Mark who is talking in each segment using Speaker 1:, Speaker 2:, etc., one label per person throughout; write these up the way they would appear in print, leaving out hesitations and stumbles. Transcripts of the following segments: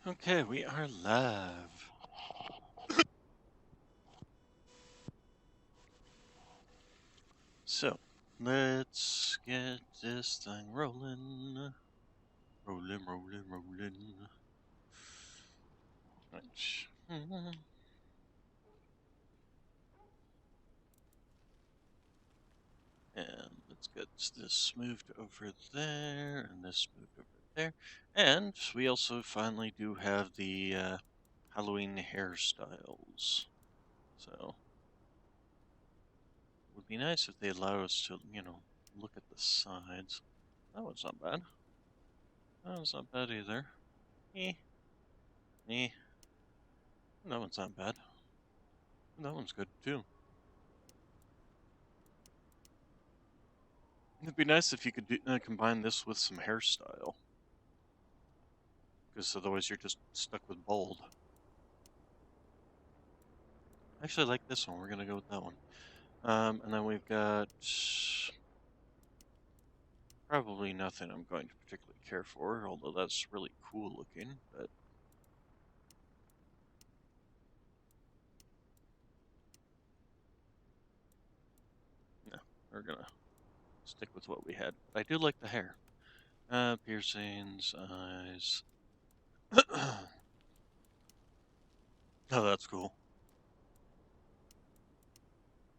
Speaker 1: Okay, we are live. So, let's get this thing rolling. Rolling. Which, and let's get this moved over there, and this moved over there. And we also finally do have the Halloween hairstyles. So, it would be nice if they allow us to, look at the sides. That one's not bad. That one's not bad either. Eh, eh. That one's not bad. That one's good too. It'd be nice if you could combine this with some hairstyle. Because otherwise you're just stuck with bald. Actually, I like this one. We're going to go with that one. And then we've got probably nothing I'm going to particularly care for, although that's really cool looking. But no, we're going to stick with what we had. But I do like the hair. Piercings, eyes. Oh, that's cool.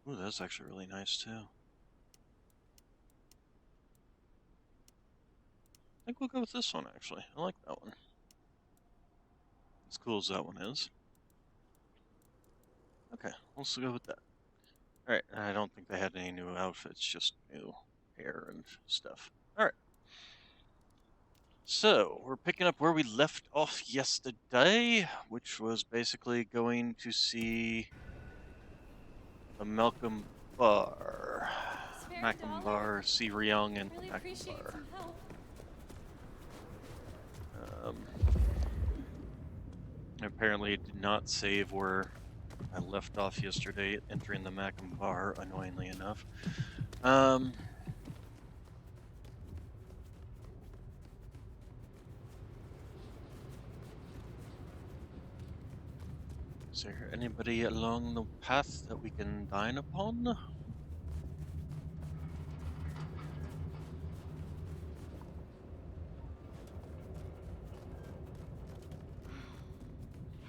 Speaker 1: Ooh, that's actually really nice too. I think we'll go with this one, actually. I like that one. As cool as that one is. Okay, we'll still go with that. Alright, I don't think they had any new outfits, just new hair and stuff. Alright. So, we're picking up where we left off yesterday, which was basically going to see the Malcolm Bar. Malcolm Bar, see Ryung and
Speaker 2: Really
Speaker 1: Malcolm
Speaker 2: appreciate
Speaker 1: Bar.
Speaker 2: some help.
Speaker 1: Apparently it did not save where I left off yesterday, entering the Malcolm Bar, annoyingly enough. Is there anybody along the path that we can dine upon?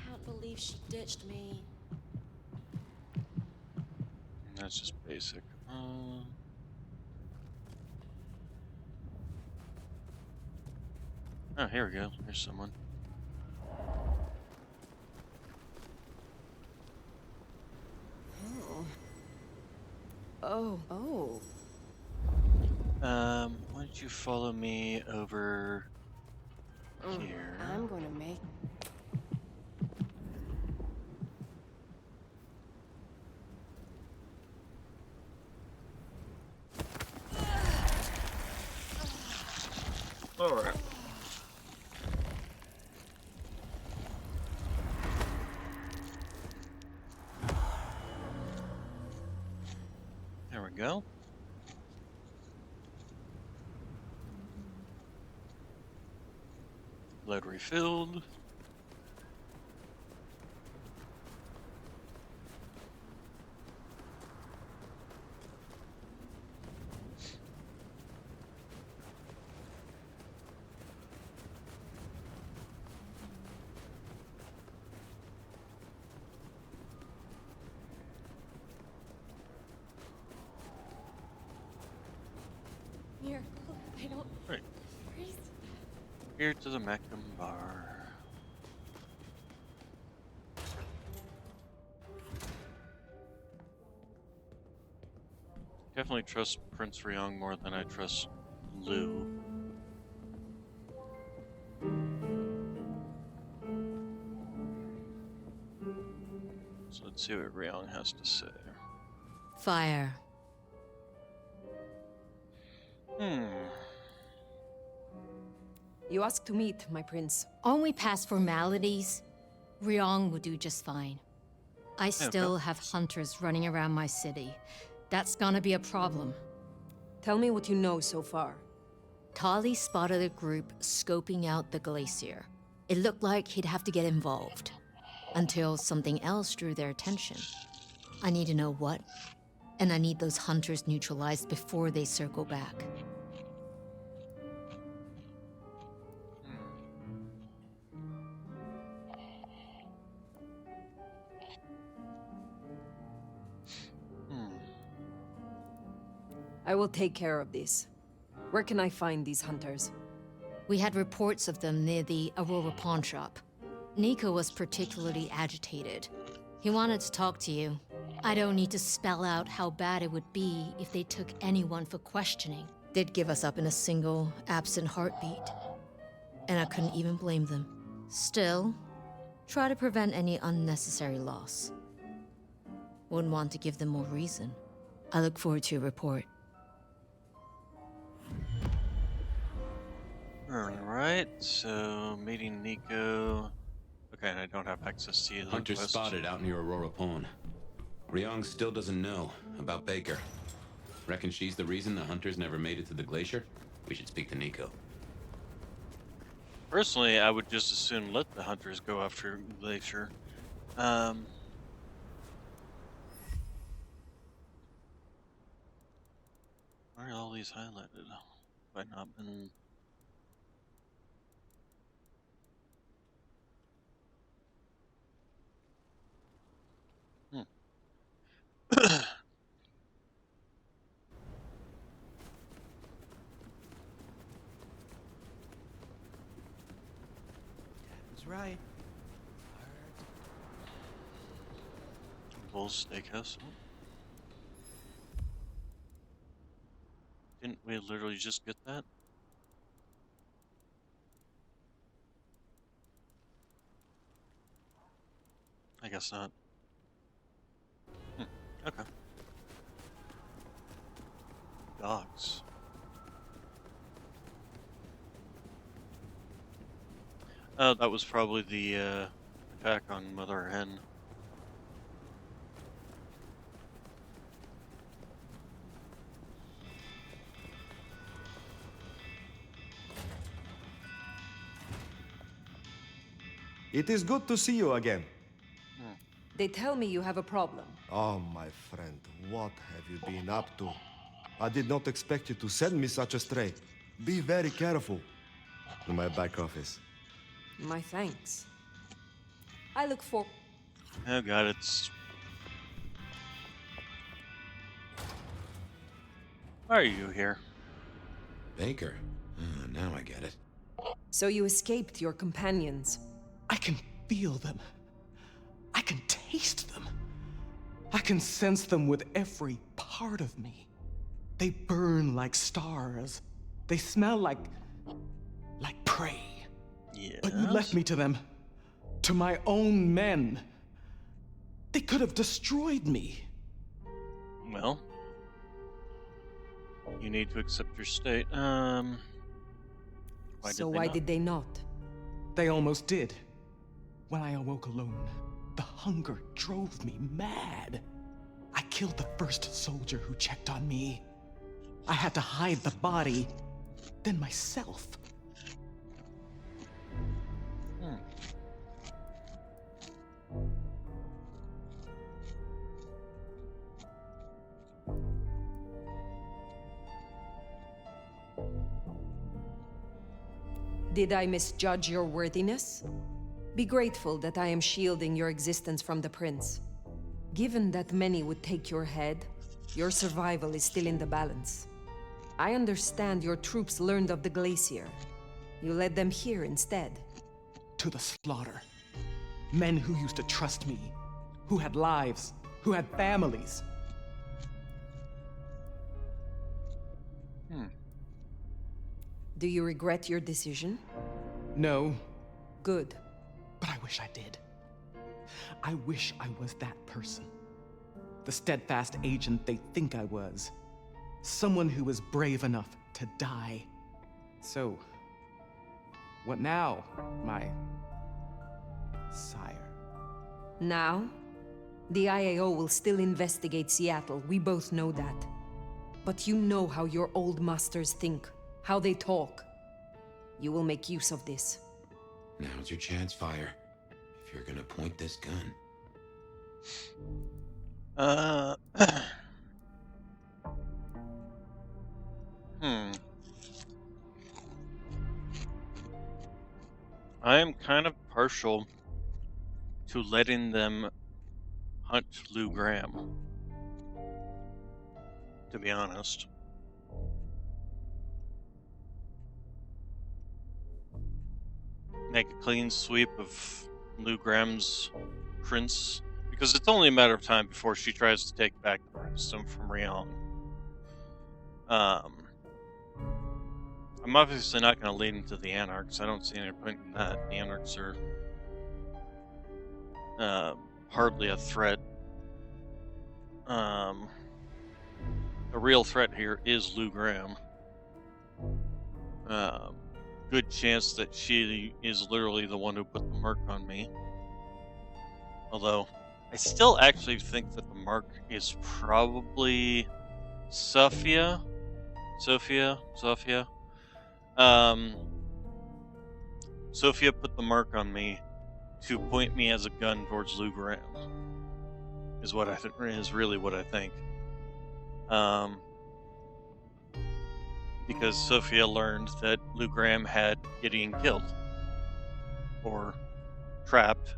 Speaker 2: Can't believe she ditched me.
Speaker 1: That's just basic. Oh, here we go. There's someone.
Speaker 2: Oh.
Speaker 1: Why don't you follow me over here?
Speaker 2: I'm gonna make...
Speaker 1: Alright. There we go. Load refilled.
Speaker 2: Here, I don't...
Speaker 1: Right.
Speaker 2: Freeze.
Speaker 1: Here to the Mactum Bar. Definitely trust Prince Ryung more than I trust Lou. So let's see what Ryung has to say.
Speaker 3: Fire.
Speaker 2: You asked to meet, my prince.
Speaker 3: Only past formalities. Ryong will do just fine. I still have hunters running around my city. That's gonna be a problem.
Speaker 2: Tell me what you know so far.
Speaker 3: Tali spotted a group scoping out the glacier. It looked like he'd have to get involved until something else drew their attention. I need to know what, and I need those hunters neutralized before they circle back.
Speaker 2: I will take care of this. Where can I find these hunters?
Speaker 3: We had reports of them near the Aurora pawn shop. Nico was particularly agitated. He wanted to talk to you. I don't need to spell out how bad it would be if they took anyone for questioning. They'd give us up in a single, absent heartbeat. And I couldn't even blame them. Still, try to prevent any unnecessary loss. Wouldn't want to give them more reason. I look forward to your report.
Speaker 1: Alright, so meeting Nico. Okay, and I don't have access to either.
Speaker 4: Hunter spotted out near Aurora Pawn. Ryong still doesn't know about Baker. Reckon she's the reason the hunters never made it to the glacier? We should speak to Nico.
Speaker 1: Personally, I would just as soon let the hunters go after Glacier. Why are all these highlighted? Have I not been...
Speaker 5: That's right.
Speaker 1: Bull's Steakhouse. Didn't we literally just get that? I guess not. Okay. Dogs. Oh, that was probably the attack on Mother Hen.
Speaker 6: It is good to see you again.
Speaker 2: They tell me you have a problem.
Speaker 6: Oh, my friend, what have you been up to? I did not expect you to send me such a stray. Be very careful. In my back office.
Speaker 2: My thanks. I look for...
Speaker 1: Oh god, it's... Why are you here?
Speaker 4: Baker? Now I get it.
Speaker 2: So you escaped your companions.
Speaker 5: I can feel them. I can taste them. I can sense them with every part of me. They burn like stars. They smell like prey.
Speaker 1: Yes.
Speaker 5: But you left me to them. To my own men. They could have destroyed me.
Speaker 1: Well, you need to accept your state.
Speaker 2: Why did they not?
Speaker 5: They almost did. When I awoke alone, the hunger drove me mad. I killed the first soldier who checked on me. I had to hide the body, then myself.
Speaker 2: Did I misjudge your worthiness? Be grateful that I am shielding your existence from the prince. Given that many would take your head, your survival is still in the balance. I understand your troops learned of the glacier. You led them here instead.
Speaker 5: To the slaughter. Men who used to trust me, who had lives, who had families.
Speaker 2: Do you regret your decision?
Speaker 5: No,
Speaker 2: Good.
Speaker 5: but I wish I did. I wish I was that person. The steadfast agent they think I was. Someone who was brave enough to die. So, what now, my sire?
Speaker 2: Now, the IAO will still investigate Seattle, we both know that. But you know how your old masters think, how they talk. You will make use of this.
Speaker 4: Now's your chance, Fire. If you're gonna point this gun.
Speaker 1: Hmm. I am kind of partial to letting them hunt Lou Graham, to be honest. Make a clean sweep of Lou Graham's prince, because it's only a matter of time before she tries to take back the princedom from Ryong. I'm obviously not going to lead into the Anarchs. I don't see any point in that. The Anarchs are hardly a threat. The real threat here is Lou Graham. Good chance that she is literally the one who put the mark on me. Although, I still actually think that the mark is probably Sophia. Sophia put the mark on me to point me as a gun towards Lou Graham. Is really what I think. Because Sophia learned that Lou Graham had Gideon killed or trapped.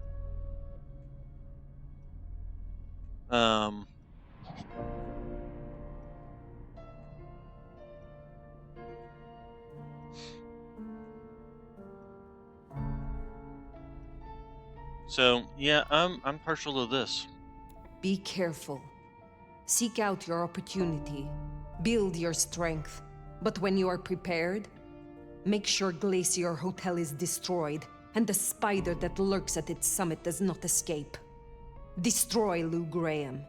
Speaker 1: So yeah, I'm partial to this.
Speaker 2: Be careful. Seek out your opportunity. Build your strength. But when you are prepared, make sure Glacier Hotel is destroyed and the spider that lurks at its summit does not escape. Destroy Lou Graham.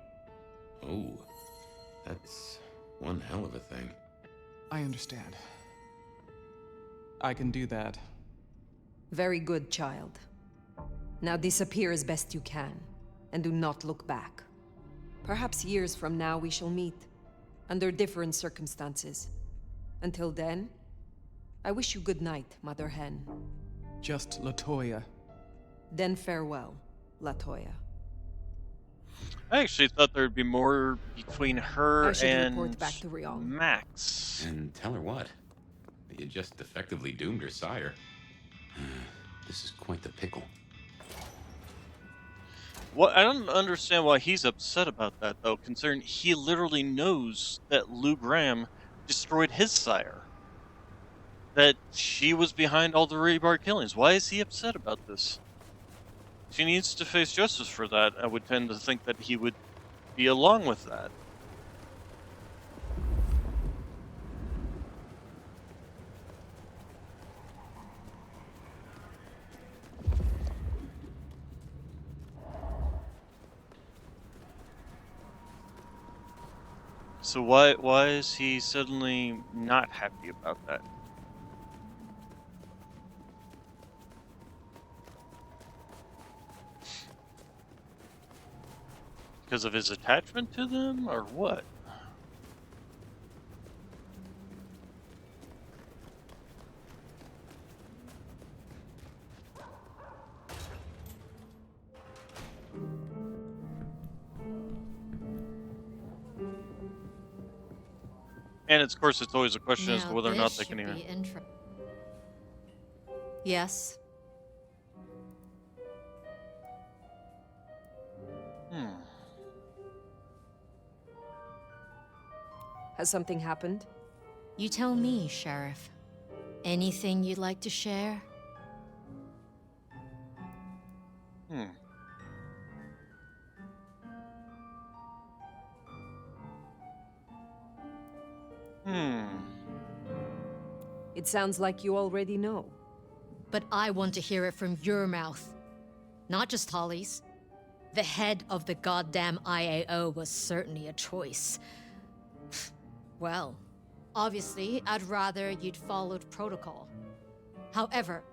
Speaker 4: Oh, that's one hell of a thing.
Speaker 5: I understand. I can do that.
Speaker 2: Very good, child. Now disappear as best you can, and do not look back. Perhaps years from now we shall meet, under different circumstances. Until then, I wish you good night, Mother Hen.
Speaker 5: Just Latoya.
Speaker 2: Then farewell, Latoya.
Speaker 1: I actually thought there'd be more between her
Speaker 2: I should
Speaker 1: and
Speaker 2: report back to Ryong.
Speaker 1: Max.
Speaker 4: And tell her what? That you just effectively doomed her sire. This is quite the pickle.
Speaker 1: Well, I don't understand why he's upset about that, though, considering he literally knows that Lou Graham destroyed his sire. That she was behind all the rebar killings. Why is he upset about this? She needs to face justice for that. I would tend to think that he would be along with that. So why is he suddenly not happy about that? Because of his attachment to them, or what? And of course, it's always a question as to whether or not they can even.
Speaker 3: Yes.
Speaker 2: Has something happened?
Speaker 3: You tell me, Sheriff. Anything you'd like to share?
Speaker 2: It sounds like you already know.
Speaker 3: But I want to hear it from your mouth. Not just Holly's. The head of the goddamn IAO was certainly a choice. Well, obviously, I'd rather you'd followed protocol. However,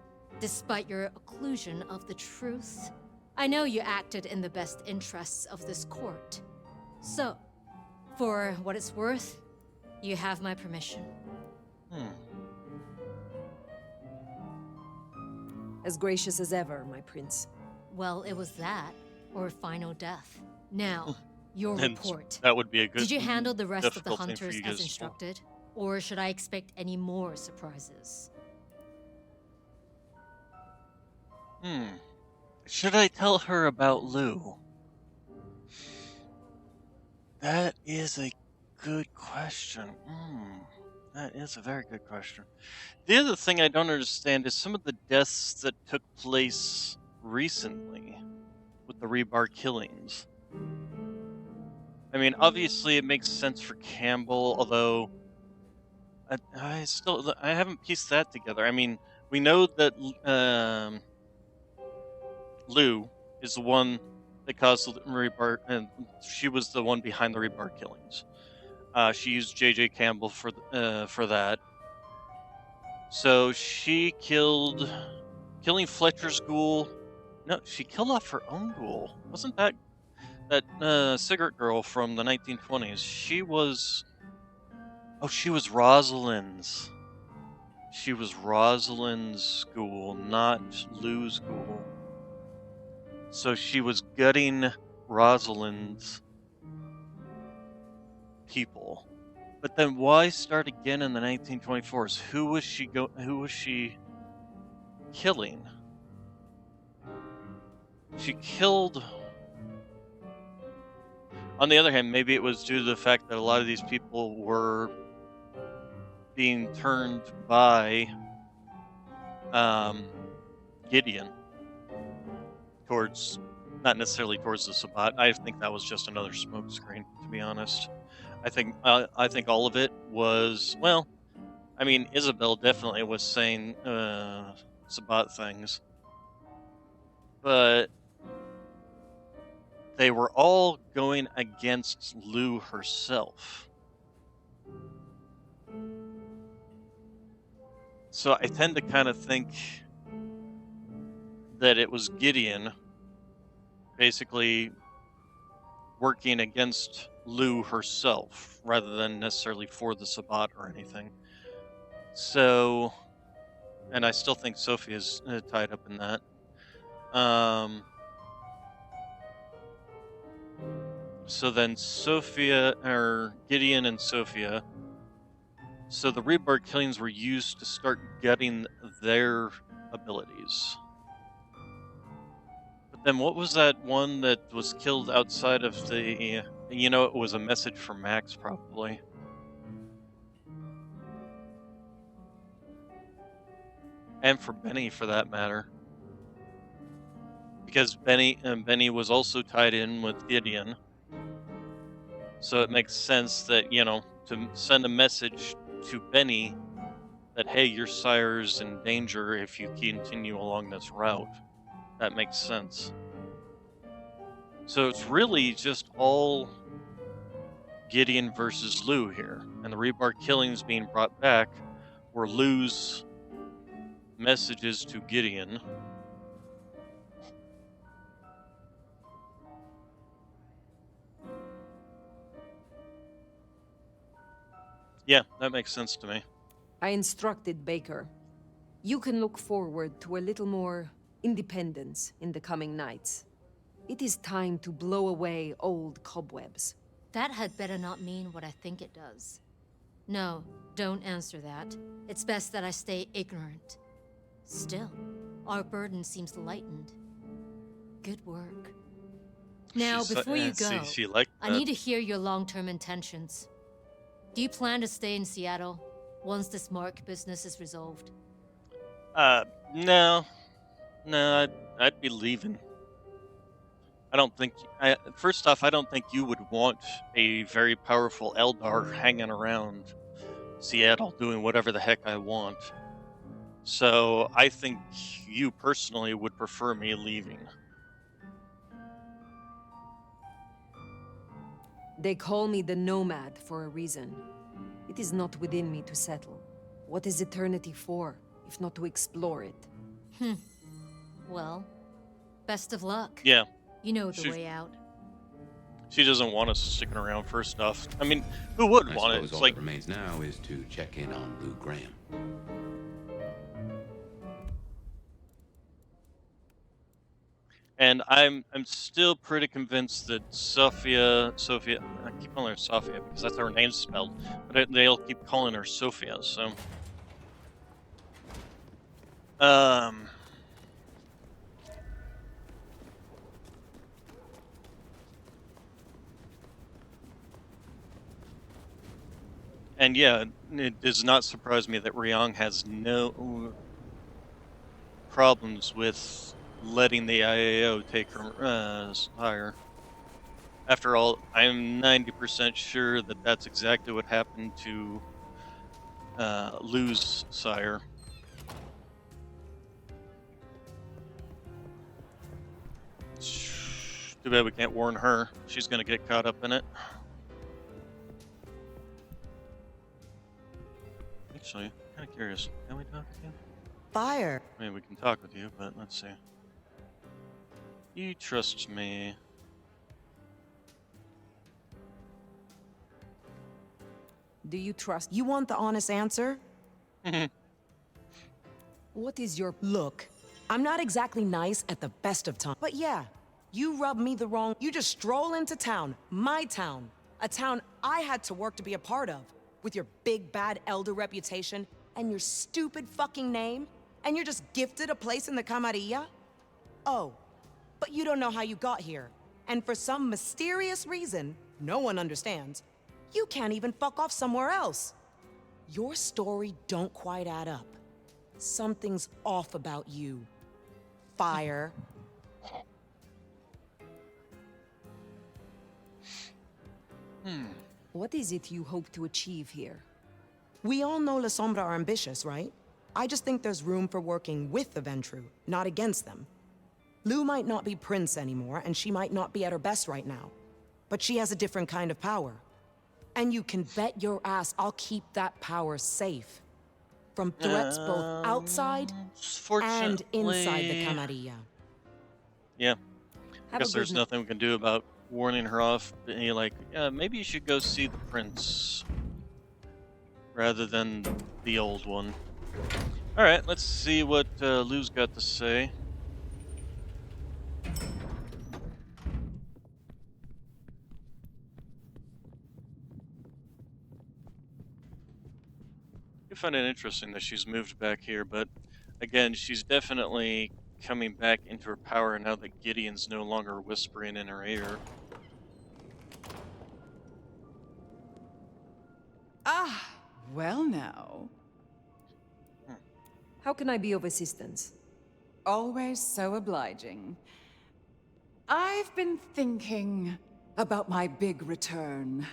Speaker 3: despite your occlusion of the truth, I know you acted in the best interests of this court. So, for what it's worth, you have my permission.
Speaker 2: As gracious as ever, my prince.
Speaker 3: Well, it was that, or final death. Now, your
Speaker 1: And
Speaker 3: report.
Speaker 1: that would be a good,
Speaker 3: Did you handle the rest of the
Speaker 1: difficult thing for
Speaker 3: hunters
Speaker 1: you
Speaker 3: as
Speaker 1: guys.
Speaker 3: instructed? Or should I expect any more surprises?
Speaker 1: Should I tell her about Lou? That is a good question. That is a very good question. The other thing I don't understand is some of the deaths that took place recently with the rebar killings. I mean, obviously it makes sense for Campbell, although I haven't pieced that together. I mean, we know that Lou is the one that caused the rebar, and she was the one behind the rebar killings. She used J.J. Campbell for that. So she killing Fletcher's ghoul. No, she killed off her own ghoul. Wasn't that cigarette girl from the 1920s? She was Rosalind's. She was Rosalind's ghoul, not Lou's ghoul. So she was gutting Rosalind's people. But then why start again in the 1924s? Who was she killing? She killed. On the other hand, maybe it was due to the fact that a lot of these people were being turned by Gideon towards, not necessarily towards the Sabbat. I think that was just another smokescreen, to be honest. I think all of it was, well, I mean, Isabel definitely was saying Sabbat things, but they were all going against Lou herself. So I tend to kind of think that it was Gideon basically working against Lou herself rather than necessarily for the Sabbat or anything. So, and I still think Sophie is tied up in that. So then Gideon and Sophia. So the rebar killings were used to start getting their abilities. But then what was that one that was killed outside of the, it was a message from Max probably. And for Benny for that matter. Because Benny was also tied in with Gideon. So it makes sense that, to send a message to Benny that, hey, your sire's in danger if you continue along this route. That makes sense. So it's really just all Gideon versus Lou here. And the rebar killings being brought back were Lou's messages to Gideon. Yeah, that makes sense to me.
Speaker 2: I instructed Baker. You can look forward to a little more independence in the coming nights. It is time to blow away old cobwebs.
Speaker 3: That had better not mean what I think it does. No, don't answer that. It's best that I stay ignorant. Still, our burden seems lightened. Good work. Now, before you go,
Speaker 1: she liked that.
Speaker 3: I need to hear your long-term intentions. Do you plan to stay in Seattle once this Mark business is resolved?
Speaker 1: No, I'd be leaving. First off, I don't think you would want a very powerful Eldar hanging around Seattle doing whatever the heck I want. So I think you personally would prefer me leaving.
Speaker 2: They call me the Nomad for a reason. It is not within me to settle. What is eternity for, if not to explore it?
Speaker 3: Well, best of luck.
Speaker 1: Yeah.
Speaker 3: You know the way out.
Speaker 1: She doesn't want us sticking around, first off. I mean, who would
Speaker 4: I
Speaker 1: want it?
Speaker 4: suppose
Speaker 1: It's
Speaker 4: all
Speaker 1: like,
Speaker 4: that remains now is to check in on Lou Graham.
Speaker 1: And I'm still pretty convinced that Sophia, I keep calling her Sophia because that's how her name's spelled, but they'll keep calling her Sophia. So, um, and yeah, it does not surprise me that Ryong has no problems with letting the IAO take her higher. After all, I'm 90% sure that that's exactly what happened to Lou's sire. Too bad we can't warn her. She's gonna get caught up in it. Actually, I'm kind of curious. Can we talk to you?
Speaker 7: Fire.
Speaker 1: I mean, we can talk with you, but let's see. You trust me.
Speaker 7: Do you trust? You want the honest answer?
Speaker 2: What is your...
Speaker 7: Look, I'm not exactly nice at the best of times. But yeah, you rub me the wrong... You just stroll into town, my town. A town I had to work to be a part of. With your big bad elder reputation and your stupid fucking name. And you're just gifted a place in the Camarilla? Oh, but you don't know how you got here. And for some mysterious reason, no one understands, you can't even fuck off somewhere else. Your story don't quite add up. Something's off about you. Fire.
Speaker 2: What is it you hope to achieve here?
Speaker 7: We all know La Sombra are ambitious, right? I just think there's room for working with the Ventru, not against them. Lou might not be Prince anymore, and she might not be at her best right now. But she has a different kind of power. And you can bet your ass I'll keep that power safe. From threats both outside and inside the Camarilla.
Speaker 1: Yeah.
Speaker 2: Have
Speaker 1: Guess
Speaker 2: a
Speaker 1: there's
Speaker 2: good
Speaker 1: nothing we can do about warning her off. Being like, yeah, maybe you should go see the prince. Rather than the old one. Alright, let's see what Lou's got to say. I find it interesting that she's moved back here, but again, she's definitely coming back into her power now that Gideon's no longer whispering in her ear.
Speaker 8: Ah, well now.
Speaker 2: How can I be of assistance?
Speaker 8: Always so obliging. I've been thinking about my big return.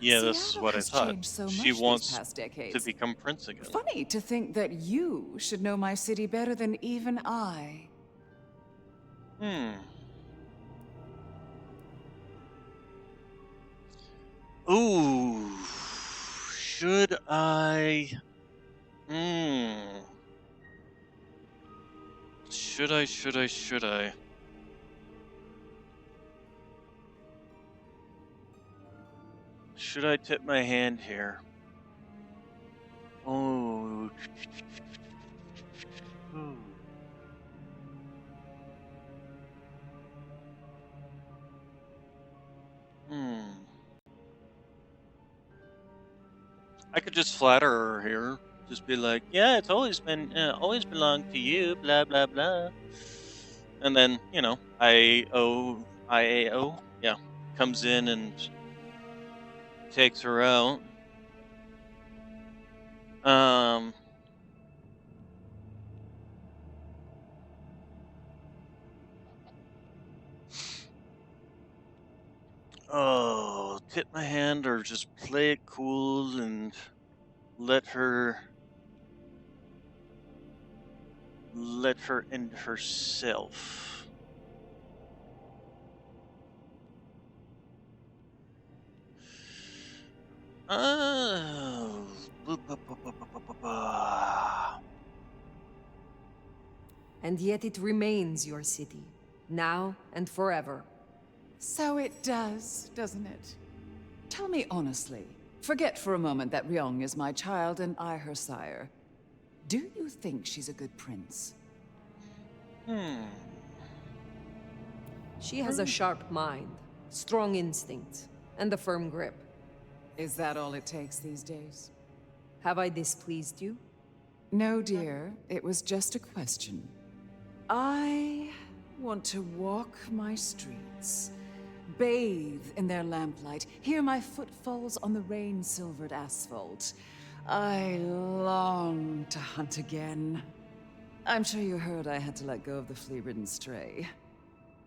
Speaker 1: Yeah, this is
Speaker 8: Seattle
Speaker 1: what I
Speaker 8: has
Speaker 1: thought.
Speaker 8: changed so
Speaker 1: She
Speaker 8: much these
Speaker 1: wants
Speaker 8: past
Speaker 1: to
Speaker 8: decades.
Speaker 1: become prince again.
Speaker 8: Funny to think that you should know my city better than even I.
Speaker 1: Ooh. Should I? Should I? Should I tip my hand here? Oh. Ooh. I could just flatter her here. Just be like, yeah, it's always belonged to you, blah, blah, blah. And then, you know, IAO, yeah, comes in and takes her out. Oh, tip my hand or just play it cool and let her end herself. Oh.
Speaker 2: And yet it remains your city, now and forever.
Speaker 8: So it does, doesn't it? Tell me honestly, forget for a moment that Ryong is my child and I her sire. Do you think she's a good prince?
Speaker 2: She has a sharp mind, strong instincts, and a firm grip.
Speaker 8: Is that all it takes these days?
Speaker 2: Have I displeased you?
Speaker 8: No, dear. It was just a question. I want to walk my streets, bathe in their lamplight, hear my footfalls on the rain-silvered asphalt. I long to hunt again. I'm sure you heard I had to let go of the flea-ridden stray.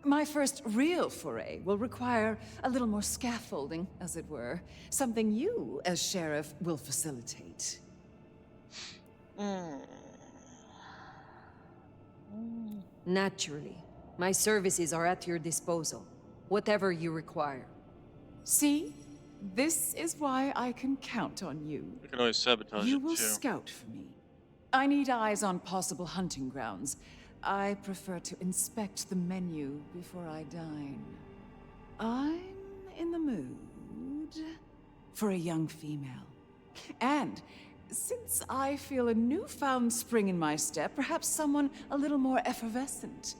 Speaker 8: My first real foray will require a little more scaffolding, as it were. Something you, as sheriff, will facilitate.
Speaker 2: Naturally. My services are at your disposal. Whatever you require.
Speaker 8: See? This is why I can count on you.
Speaker 1: We can always sabotage
Speaker 8: You
Speaker 1: it
Speaker 8: will
Speaker 1: too.
Speaker 8: scout for me. I need eyes on possible hunting grounds. I prefer to inspect the menu before I dine. I'm in the mood for a young female. And since I feel a newfound spring in my step, perhaps someone a little more effervescent,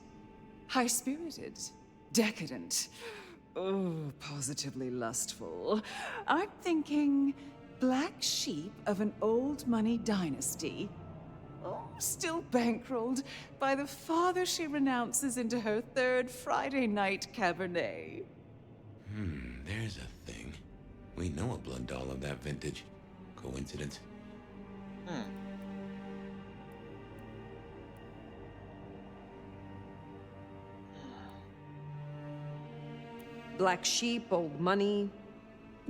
Speaker 8: high-spirited, decadent, oh, positively lustful. I'm thinking black sheep of an old money dynasty. Oh, still bankrolled by the father she renounces into her third Friday night Cabernet.
Speaker 4: There's a thing. We know a blood doll of that vintage. Coincidence?
Speaker 2: Black sheep, old money.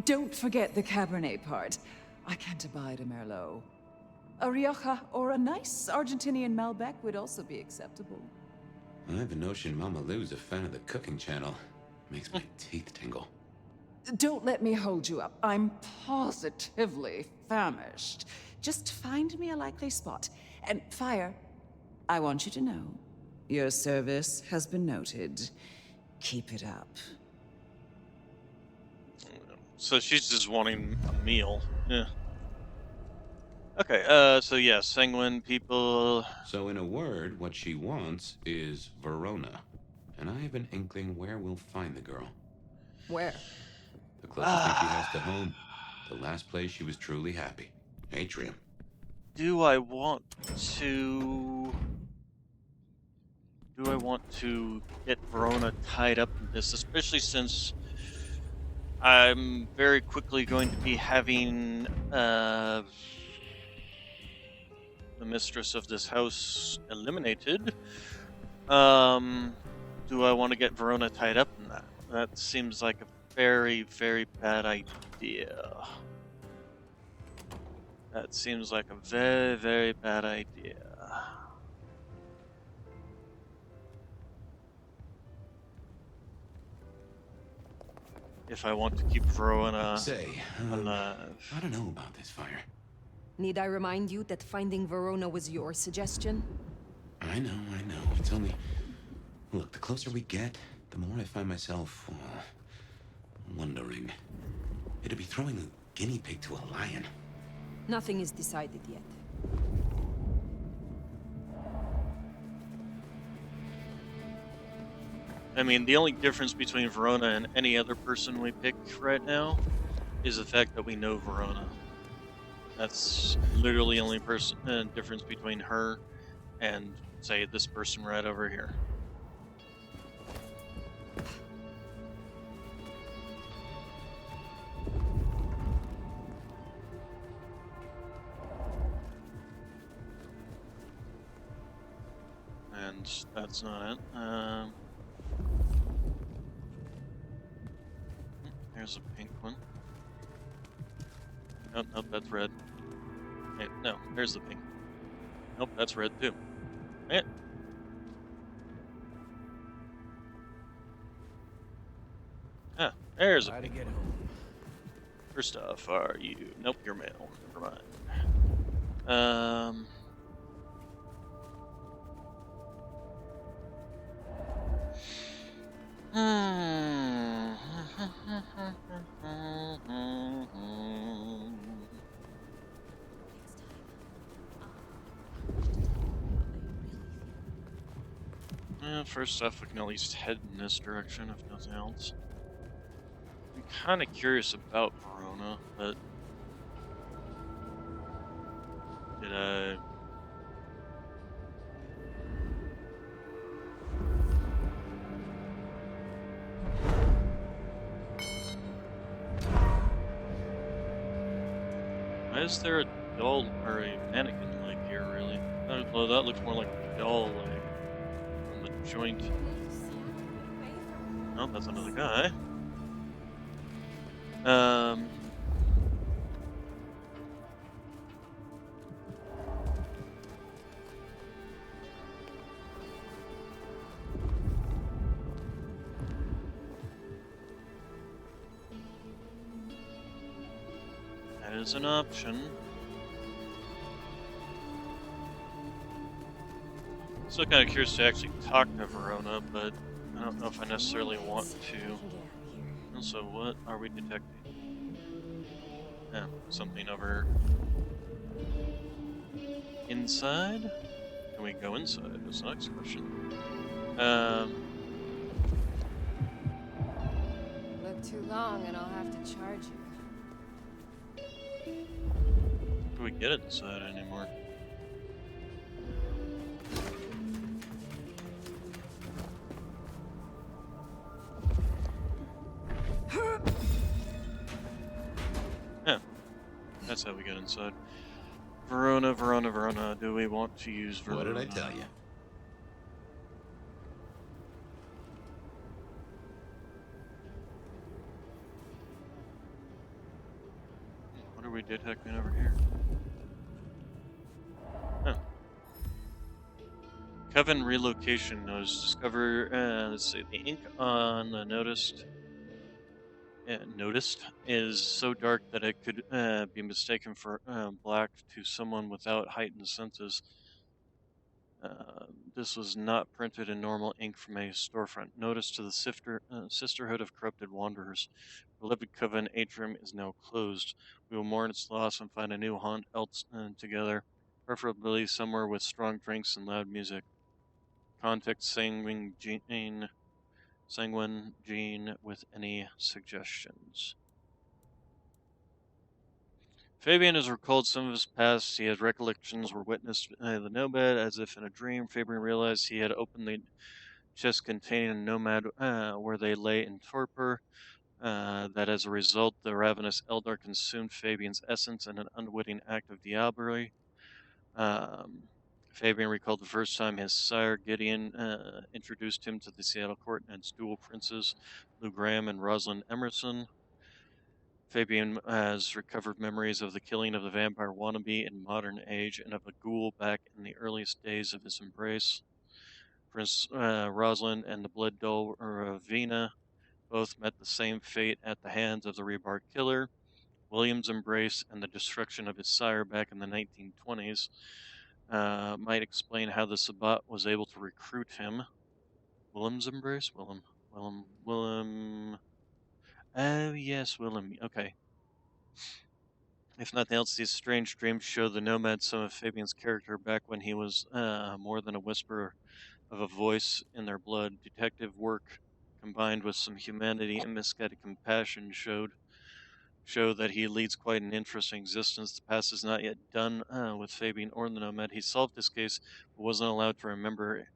Speaker 8: Don't forget the Cabernet part. I can't abide a Merlot. A Rioja or a nice Argentinian Malbec would also be acceptable.
Speaker 4: I have a notion Mama Lou's a fan of the cooking channel. Makes my teeth tingle.
Speaker 8: Don't let me hold you up. I'm positively famished. Just find me a likely spot. And Fire, I want you to know, your service has been noted. Keep it up.
Speaker 1: So she's just wanting a meal. Yeah. Okay, so yeah, sanguine people.
Speaker 4: So in a word, what she wants is Verona. And I have an inkling where we'll find the girl.
Speaker 2: Where?
Speaker 4: The closest thing she has to home. The last place she was truly happy. Atrium.
Speaker 1: Do I want to get Verona tied up in this, especially since I'm very quickly going to be having the mistress of this house eliminated? Do I want to get Verona tied up in that? That seems like a very, very bad idea. That seems like a very, very bad idea. If I want to keep Verona alive.
Speaker 4: I don't know about this, Fire.
Speaker 2: Need I remind you that finding Verona was your suggestion?
Speaker 4: I know. It's only... Look, the closer we get, the more I find myself... wondering. It'd be throwing a guinea pig to a lion.
Speaker 2: Nothing is decided yet.
Speaker 1: I mean, the only difference between Verona and any other person we pick right now is the fact that we know Verona. That's literally the only difference between her and, say, this person right over here. And that's not it. There's a pink one. Nope, that's red. Wait, no, there's the pink. Nope, that's red too. Eh. Ah, there's a pink.
Speaker 6: Get home.
Speaker 1: First off, are you? Nope, you're male. Never mind. Yeah, First off, we can at least head in this direction, if nothing else. I'm kind of curious about Verona, but did I? Why is there a doll or a mannequin leg here, really? Well, that looks more like a doll leg on the joint. Oh, that's another guy. That is an option. Still kind of curious to actually talk to Verona, but I don't know if I necessarily want to. Also, what are we detecting? Yeah, something over inside? Can we go inside? That's the next question.
Speaker 9: Look too long and I'll have to charge you.
Speaker 1: Do we get inside anymore? Yeah, that's how we get inside. Verona, Verona, Verona. Do we want to use Verona?
Speaker 4: What did I tell you?
Speaker 1: What are we detecting over here? Oh. Coven relocation notice. Discover, let's see, the ink on the noticed is so dark that it could be mistaken for black to someone without heightened senses. This was not printed in normal ink from a storefront. Notice to the Sisterhood of Corrupted Wanderers. Beloved Coven atrium is now closed. We will mourn its loss and find a new haunt else together, preferably somewhere with strong drinks and loud music. Contact Sanguine Jean with any suggestions. Fabian has recalled some of his past. He had recollections were witnessed the nomad as if in a dream. Fabian realized he had opened the chest containing a nomad where they lay in torpor. That as a result, the ravenous Eldar consumed Fabian's essence in an unwitting act of diablerie. Fabian recalled the first time his sire, Gideon, introduced him to the Seattle court and its dual princes, Lou Graham and Rosalind Emerson. Fabian has recovered memories of the killing of the vampire wannabe in modern age and of a ghoul back in the earliest days of his embrace. Prince Rosalind and the blood doll Ravina both met the same fate at the hands of the Rebar killer. William's embrace and the destruction of his sire back in the 1920s might explain how the Sabbat was able to recruit him. Willem's embrace? Willem. Oh, yes, Willem. Okay. If nothing else, these strange dreams show the nomad some of Fabian's character back when he was more than a whisper of a voice in their blood. Detective work combined with some humanity and misguided compassion show that he leads quite an interesting existence. The past is not yet done with Fabian or the nomad. He solved his case but wasn't allowed to remember.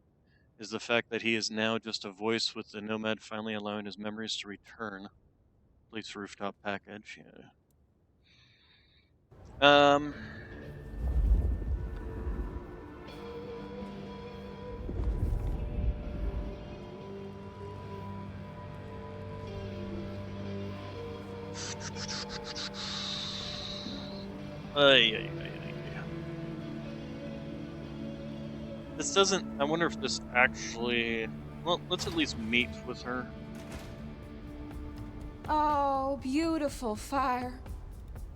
Speaker 1: Is the fact that he is now just a voice with the nomad finally allowing his memories to return. Police rooftop package, yeah. This doesn't. I wonder if this actually. Well, let's at least meet with her.
Speaker 9: Oh, beautiful fire.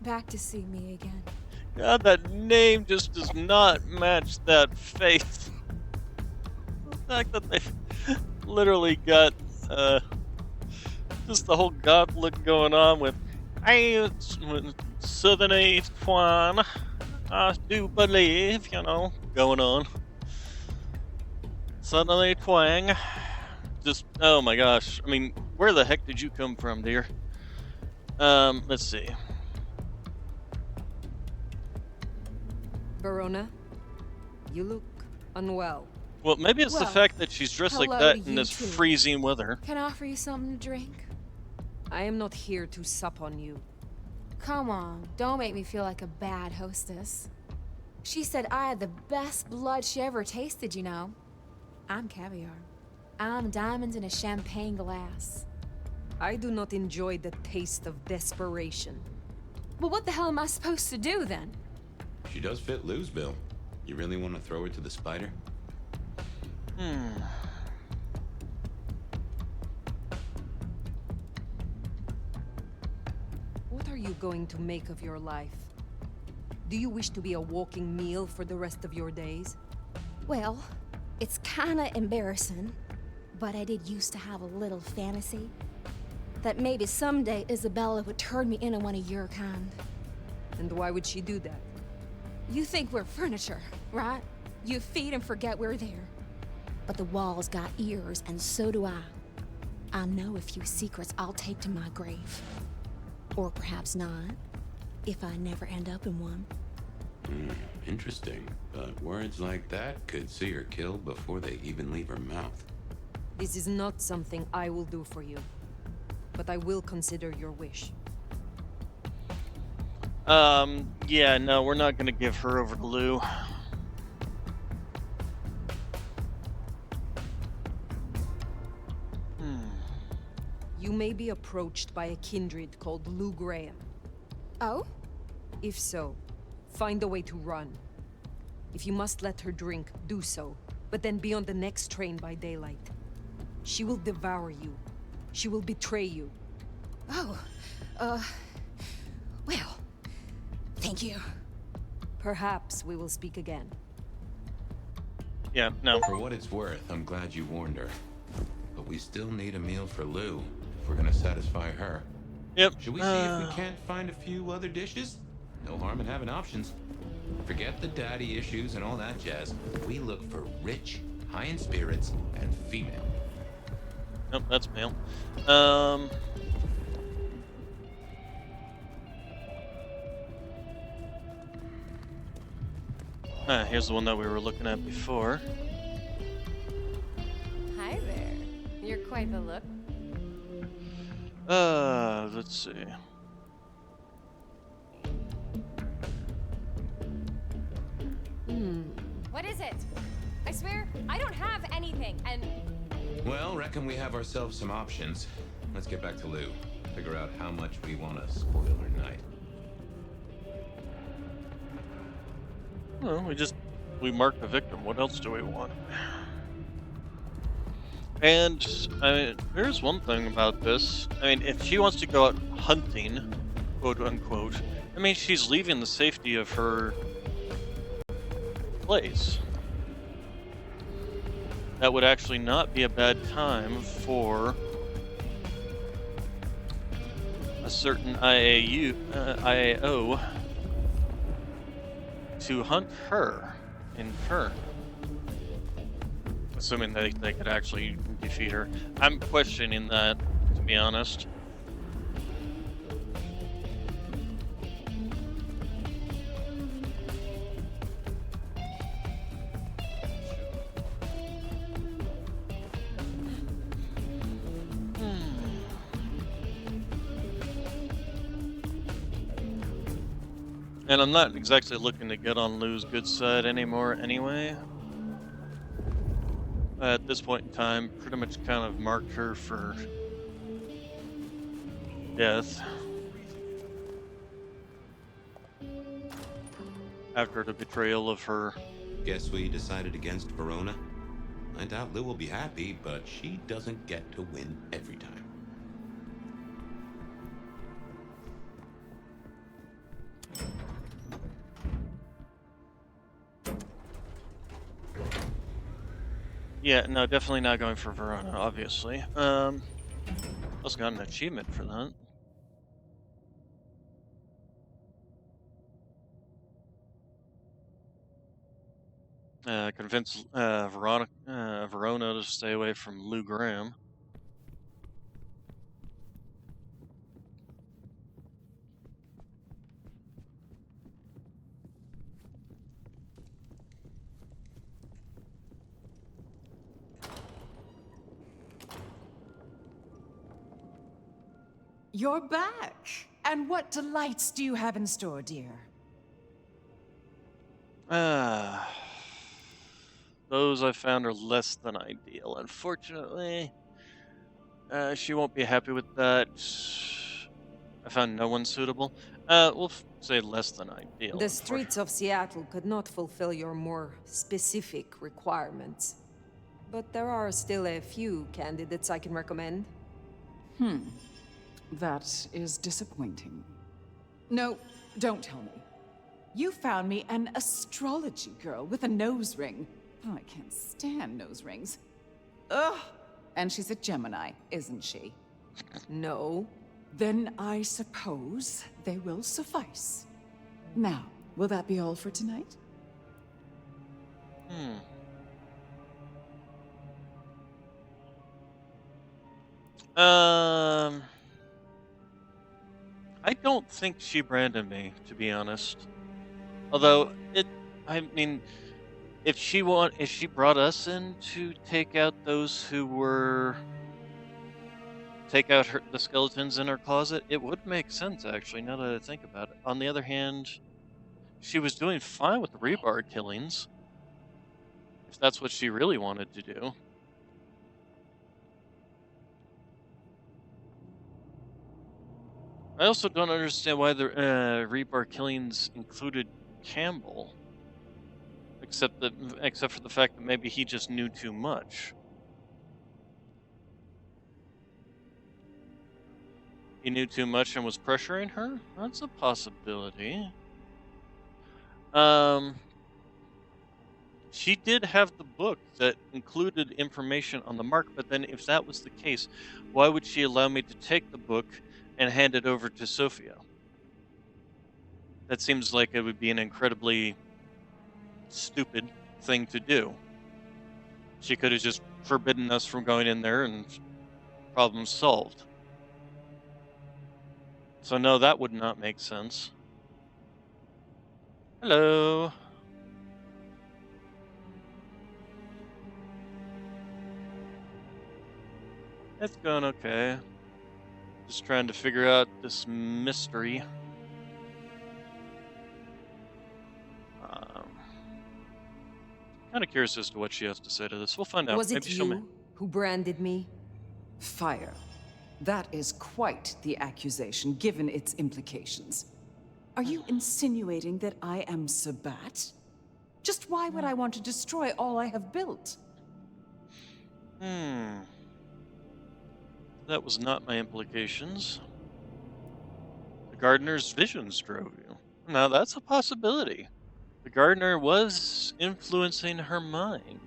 Speaker 9: Back to see me again.
Speaker 1: God, that name just does not match that face. The fact that they literally got just the whole goth look going on with "Hey, Southern East Juan, I do believe," going on. Suddenly twang. Just, oh my gosh. I mean, where the heck did you come from, dear? Let's see.
Speaker 2: Verona, you look unwell.
Speaker 1: Well, maybe it's the
Speaker 9: Well,
Speaker 1: fact that she's dressed like
Speaker 9: hello
Speaker 1: that
Speaker 9: to
Speaker 1: in
Speaker 9: you
Speaker 1: this
Speaker 9: too.
Speaker 1: freezing weather.
Speaker 9: Can I offer you something to drink?
Speaker 2: I am not here to sup on you.
Speaker 9: Come on, don't make me feel like a bad hostess. She said I had the best blood she ever tasted, you know. I'm caviar. I'm diamonds in a champagne glass.
Speaker 2: I do not enjoy the taste of desperation.
Speaker 9: Well, what the hell am I supposed to do then?
Speaker 4: She does fit Lou's bill. You really want to throw her to the spider?
Speaker 2: What are you going to make of your life? Do you wish to be a walking meal for the rest of your days?
Speaker 10: Well, it's kinda embarrassing, but I did used to have a little fantasy that maybe someday Isabella would turn me into one of your kind.
Speaker 2: And why would she do that?
Speaker 9: You think we're furniture, right? You feed and forget we're there.
Speaker 10: But the walls got ears, and so do I. I know a few secrets I'll take to my grave. Or perhaps not, if I never end up in one.
Speaker 4: Interesting. But words like that could see her killed before they even leave her mouth.
Speaker 2: This is not something I will do for you. But I will consider your wish.
Speaker 1: Yeah, no, we're not gonna give her over to Lou.
Speaker 2: You may be approached by a kindred called Lou Graham.
Speaker 9: Oh?
Speaker 2: If so, find a way to run. If you must let her drink, do so. But then be on the next train by daylight. She will devour you. She will betray you.
Speaker 10: Oh, well, thank you.
Speaker 2: Perhaps we will speak again.
Speaker 1: Yeah, no.
Speaker 4: For what it's worth, I'm glad you warned her. But we still need a meal for Lou if we're gonna satisfy her.
Speaker 1: Yep.
Speaker 4: Should we see if we can't find a few other dishes? No harm in having options. Forget the daddy issues and all that jazz. We look for rich, high in spirits, and female.
Speaker 1: Nope, that's male. Here's the one that we were looking at before.
Speaker 11: Hi there. You're quite the look.
Speaker 1: Let's see.
Speaker 11: What is it? I swear, I don't have anything, and...
Speaker 4: Well, reckon we have ourselves some options. Let's get back to Lou. Figure out how much we want to spoil her night.
Speaker 1: Well, we marked the victim. What else do we want? And, I mean, there's one thing about this. I mean, if she wants to go out hunting, quote unquote, I mean, she's leaving the safety of her place. That would actually not be a bad time for a certain IAO to hunt her in turn. Assuming they could actually defeat her. I'm questioning that, to be honest. And I'm not exactly looking to get on Lou's good side anymore anyway. At this point in time, pretty much kind of marked her for death. After the betrayal of her.
Speaker 4: Guess we decided against Verona? I doubt Lou will be happy, but she doesn't get to win every time.
Speaker 1: Yeah, no, definitely not going for Verona, obviously. Also got an achievement for that. Convince Verona to stay away from Lou Graham.
Speaker 8: You're back. And what delights do you have in store, dear?
Speaker 1: Those I found are less than ideal. Unfortunately, she won't be happy with that. I found no one suitable. We'll say less than ideal.
Speaker 2: The streets of Seattle could not fulfill your more specific requirements. But there are still a few candidates I can recommend.
Speaker 8: That is disappointing. No, don't tell me. You found me an astrology girl with a nose ring. Oh, I can't stand nose rings. Ugh! And she's a Gemini, isn't she?
Speaker 2: No.
Speaker 8: Then I suppose they will suffice. Now, will that be all for tonight?
Speaker 1: I don't think she branded me, to be honest. Although I mean, if she brought us in to take out those who were, the skeletons in her closet, it would make sense actually. Now that I think about it. On the other hand, she was doing fine with the rebar killings. If that's what she really wanted to do. I also don't understand why the rebar killings included Campbell, except for the fact that maybe he just knew too much. He knew too much and was pressuring her? That's a possibility. She did have the book that included information on the mark, but then if that was the case, why would she allow me to take the book and hand it over to Sophia? That seems like it would be an incredibly stupid thing to do. She could have just forbidden us from going in there and problem solved. So no, that would not make sense. Hello. It's going okay. Just trying to figure out this mystery. Kind of curious as to what she has to say to this. We'll find out.
Speaker 2: Was it
Speaker 1: Maybe she'll
Speaker 2: you who branded me?
Speaker 8: Fire. That is quite the accusation, given its implications. Are you insinuating that I am Sabat? Just why would I want to destroy all I have built?
Speaker 1: That was not my implications. The gardener's visions drove you. Now that's a possibility. The gardener was influencing her mind.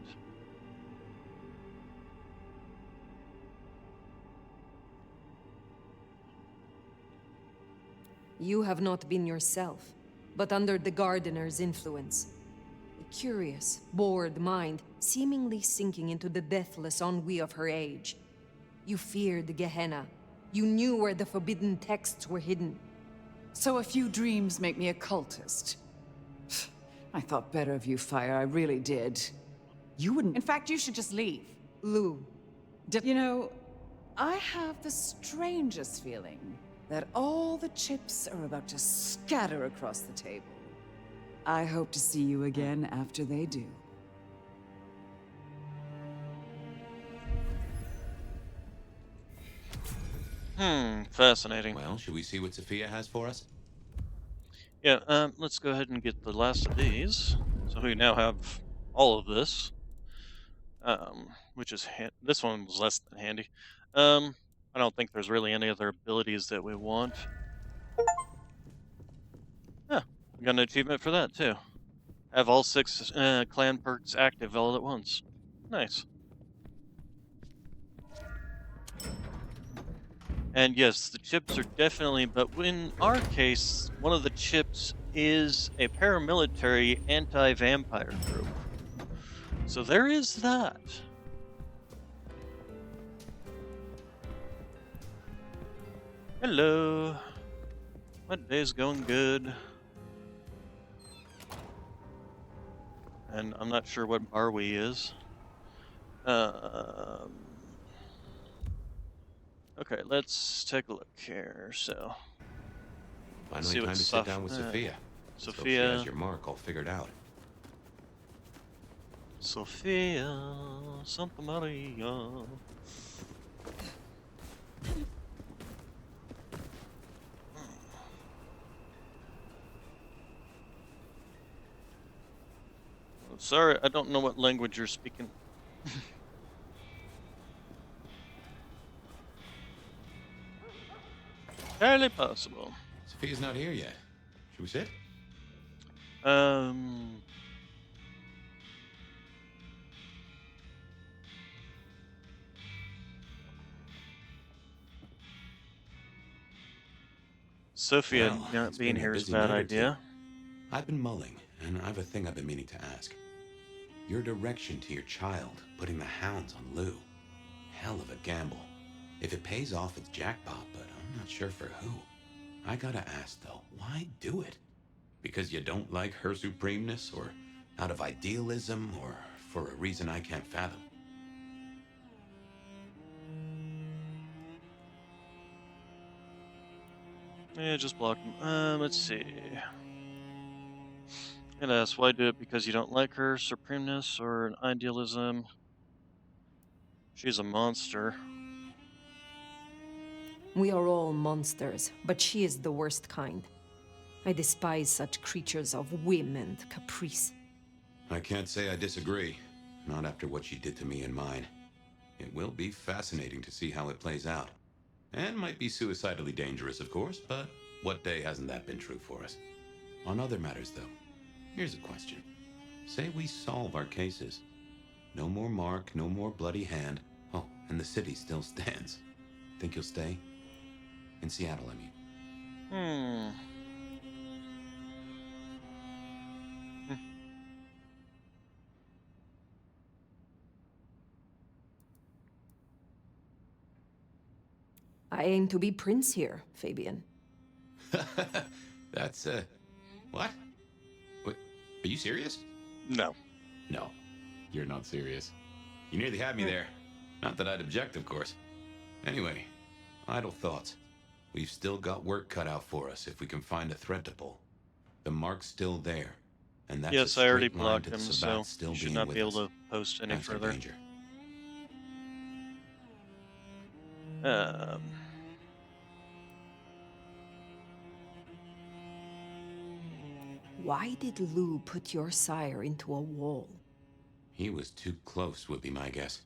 Speaker 2: You have not been yourself, but under the gardener's influence. A curious, bored mind, seemingly sinking into the deathless ennui of her age. You feared Gehenna. You knew where the forbidden texts were hidden.
Speaker 8: So a few dreams make me a cultist. I thought better of you, Fire, I really did. You wouldn't— In fact, you should just leave.
Speaker 2: Lou.
Speaker 8: You know, I have the strangest feeling that all the chips are about to scatter across the table. I hope to see you again after they do.
Speaker 1: Fascinating.
Speaker 4: Well, should we see what Sophia has for us?
Speaker 1: Yeah, let's go ahead and get the last of these. So we now have all of this. Which is this one was less than handy. I don't think there's really any other abilities that we want. Yeah, we got an achievement for that too. Have all 6 clan perks active all at once. Nice. And yes, the chips are definitely, but in our case, one of the chips is a paramilitary anti-vampire group. So there is that. Hello. My day's going good. And I'm not sure what Barwe is. Okay, let's take a look here. So, let's
Speaker 4: Finally
Speaker 1: see what
Speaker 4: time to sit down with Sophia. Let's hope she has your mark all figured out.
Speaker 1: Sophia, Santa Maria. Sorry, I don't know what language you're speaking. Entirely possible.
Speaker 4: Sophia's not here yet. Should we sit?
Speaker 1: Sophia
Speaker 4: Well,
Speaker 1: not
Speaker 4: it's
Speaker 1: being
Speaker 4: been a
Speaker 1: here is a
Speaker 4: busy
Speaker 1: bad
Speaker 4: night or two.
Speaker 1: idea.
Speaker 4: I've been mulling, and I've a thing I've been meaning to ask. Your direction to your child, putting the hounds on Lou. Hell of a gamble. If it pays off, it's jackpot, but I'm not sure for who. I gotta ask, though, why do it? Because you don't like her supremeness, or out of idealism, or for a reason I can't fathom?
Speaker 1: Yeah, just block him. Let's see. And ask, why do it? Because you don't like her supremeness or an idealism? She's a monster.
Speaker 2: We are all monsters, but she is the worst kind. I despise such creatures of whim and caprice.
Speaker 4: I can't say I disagree. Not after what she did to me and mine. It will be fascinating to see how it plays out. And might be suicidally dangerous, of course, but what day hasn't that been true for us? On other matters, though, here's a question. Say we solve our cases. No more Mark, no more bloody hand. Oh, and the city still stands. Think you'll stay? In Seattle, I mean.
Speaker 2: I aim to be prince here, Fabian.
Speaker 4: That's, what? Wait, are you serious?
Speaker 1: No.
Speaker 4: No, you're not serious. You nearly had me there. Not that I'd object, of course. Anyway, idle thoughts. We've still got work cut out for us if we can find a thread to pull. The mark's still there, and that's
Speaker 1: Yes,
Speaker 4: a
Speaker 1: I already
Speaker 4: straight line
Speaker 1: blocked
Speaker 4: to the
Speaker 1: him, so
Speaker 4: Sabbat still
Speaker 1: you should
Speaker 4: being
Speaker 1: not
Speaker 4: with
Speaker 1: be able
Speaker 4: us.
Speaker 1: to post any
Speaker 4: That's our
Speaker 1: further.
Speaker 4: danger.
Speaker 2: Why did Lou put your sire into a wall?
Speaker 4: He was too close, would be my guess.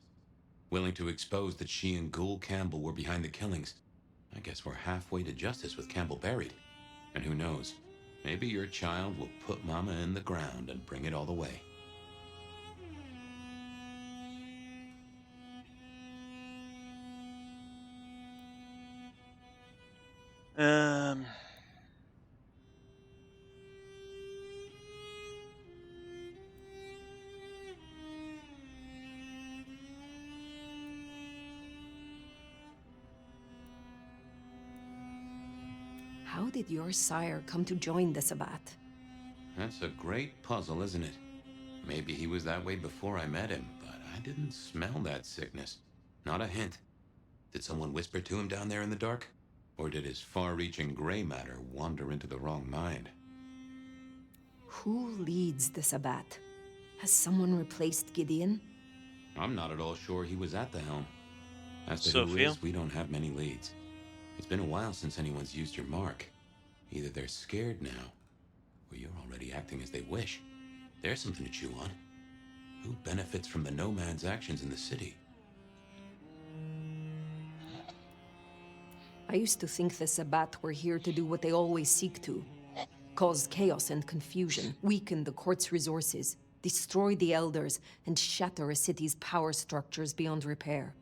Speaker 4: Willing to expose that she and Ghoul Campbell were behind the killings. I guess we're halfway to justice with Campbell buried. And who knows, maybe your child will put Mama in the ground and bring it all the way.
Speaker 2: How did your sire come to join the Sabbat?
Speaker 4: That's a great puzzle, isn't it? Maybe he was that way before I met him, but I didn't smell that sickness. Not a hint. Did someone whisper to him down there in the dark? Or did his far-reaching gray matter wander into the wrong mind?
Speaker 2: Who leads the Sabbat? Has someone replaced Gideon?
Speaker 4: I'm not at all sure he was at the helm. As to who
Speaker 1: Sophia?
Speaker 4: is, we don't have many leads. It's been a while since anyone's used your mark. Either they're scared now, or you're already acting as they wish. There's something to chew on. Who benefits from the nomad's actions in the city?
Speaker 2: I used to think the Sabbat were here to do what they always seek to. Cause chaos and confusion, weaken the court's resources, destroy the elders, and shatter a city's power structures beyond repair.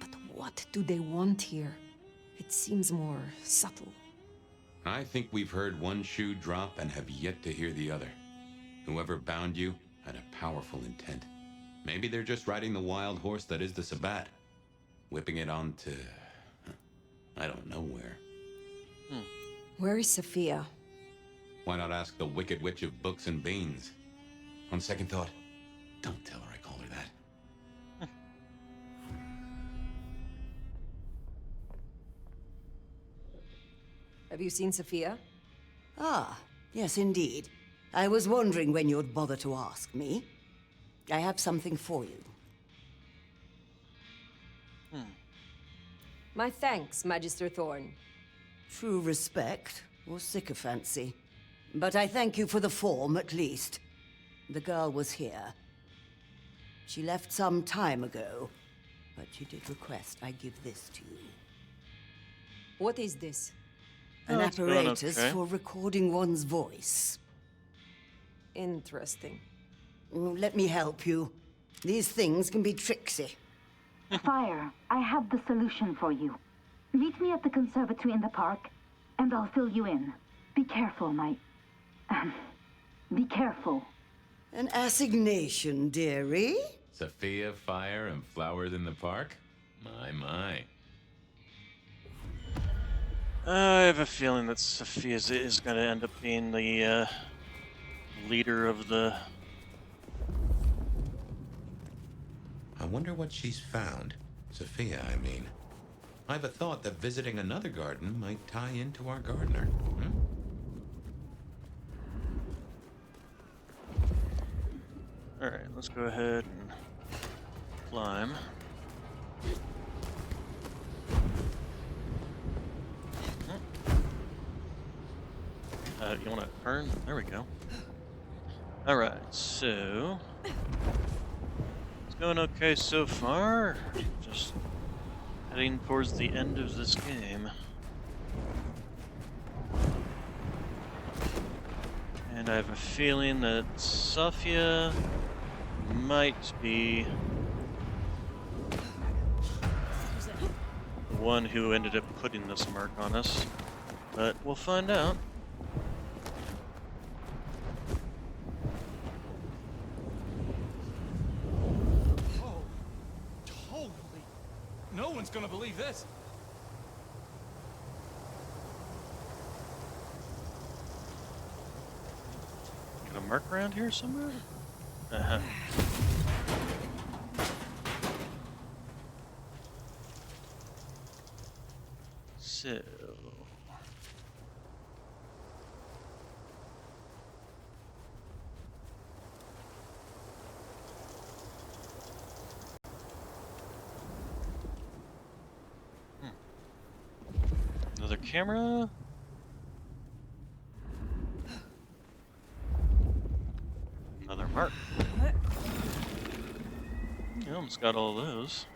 Speaker 2: But what do they want here? It seems more subtle.
Speaker 4: I think we've heard one shoe drop and have yet to hear the other. Whoever bound you had a powerful intent. Maybe they're just riding the wild horse that is the Sabbat, whipping it onto, I don't know where.
Speaker 2: Where is Sophia?
Speaker 4: Why not ask the Wicked Witch of Books and Beans? On second thought, don't tell her I called her that.
Speaker 2: Have you seen Sophia?
Speaker 12: Ah, yes indeed. I was wondering when you'd bother to ask me. I have something for you.
Speaker 2: My thanks, Magister Thorn.
Speaker 12: True respect, or sycophancy. But I thank you for the form, at least. The girl was here. She left some time ago, but she did request I give this to you.
Speaker 2: What is this?
Speaker 12: An
Speaker 1: it's going
Speaker 12: apparatus
Speaker 1: okay.
Speaker 12: for recording one's voice.
Speaker 2: Interesting.
Speaker 12: Let me help you. These things can be tricksy.
Speaker 13: Fire, I have the solution for you. Meet me at the conservatory in the park, and I'll fill you in. Be careful, be careful.
Speaker 12: An assignation, dearie?
Speaker 4: Sophia, fire, and flowers in the park? My.
Speaker 1: I have a feeling that Sophia is going to end up being the leader of the...
Speaker 4: I wonder what she's found. Sophia, I mean. I have a thought that visiting another garden might tie into our gardener.
Speaker 1: Alright, let's go ahead and climb. You want to turn? There we go. Alright, so... It's going okay so far. Just heading towards the end of this game. And I have a feeling that Sophia might be the one who ended up putting this mark on us. But we'll find out.
Speaker 5: No one's gonna believe this.
Speaker 1: Got a mark around here somewhere? Uh-huh. So... Another camera? Another mark. You almost got all those.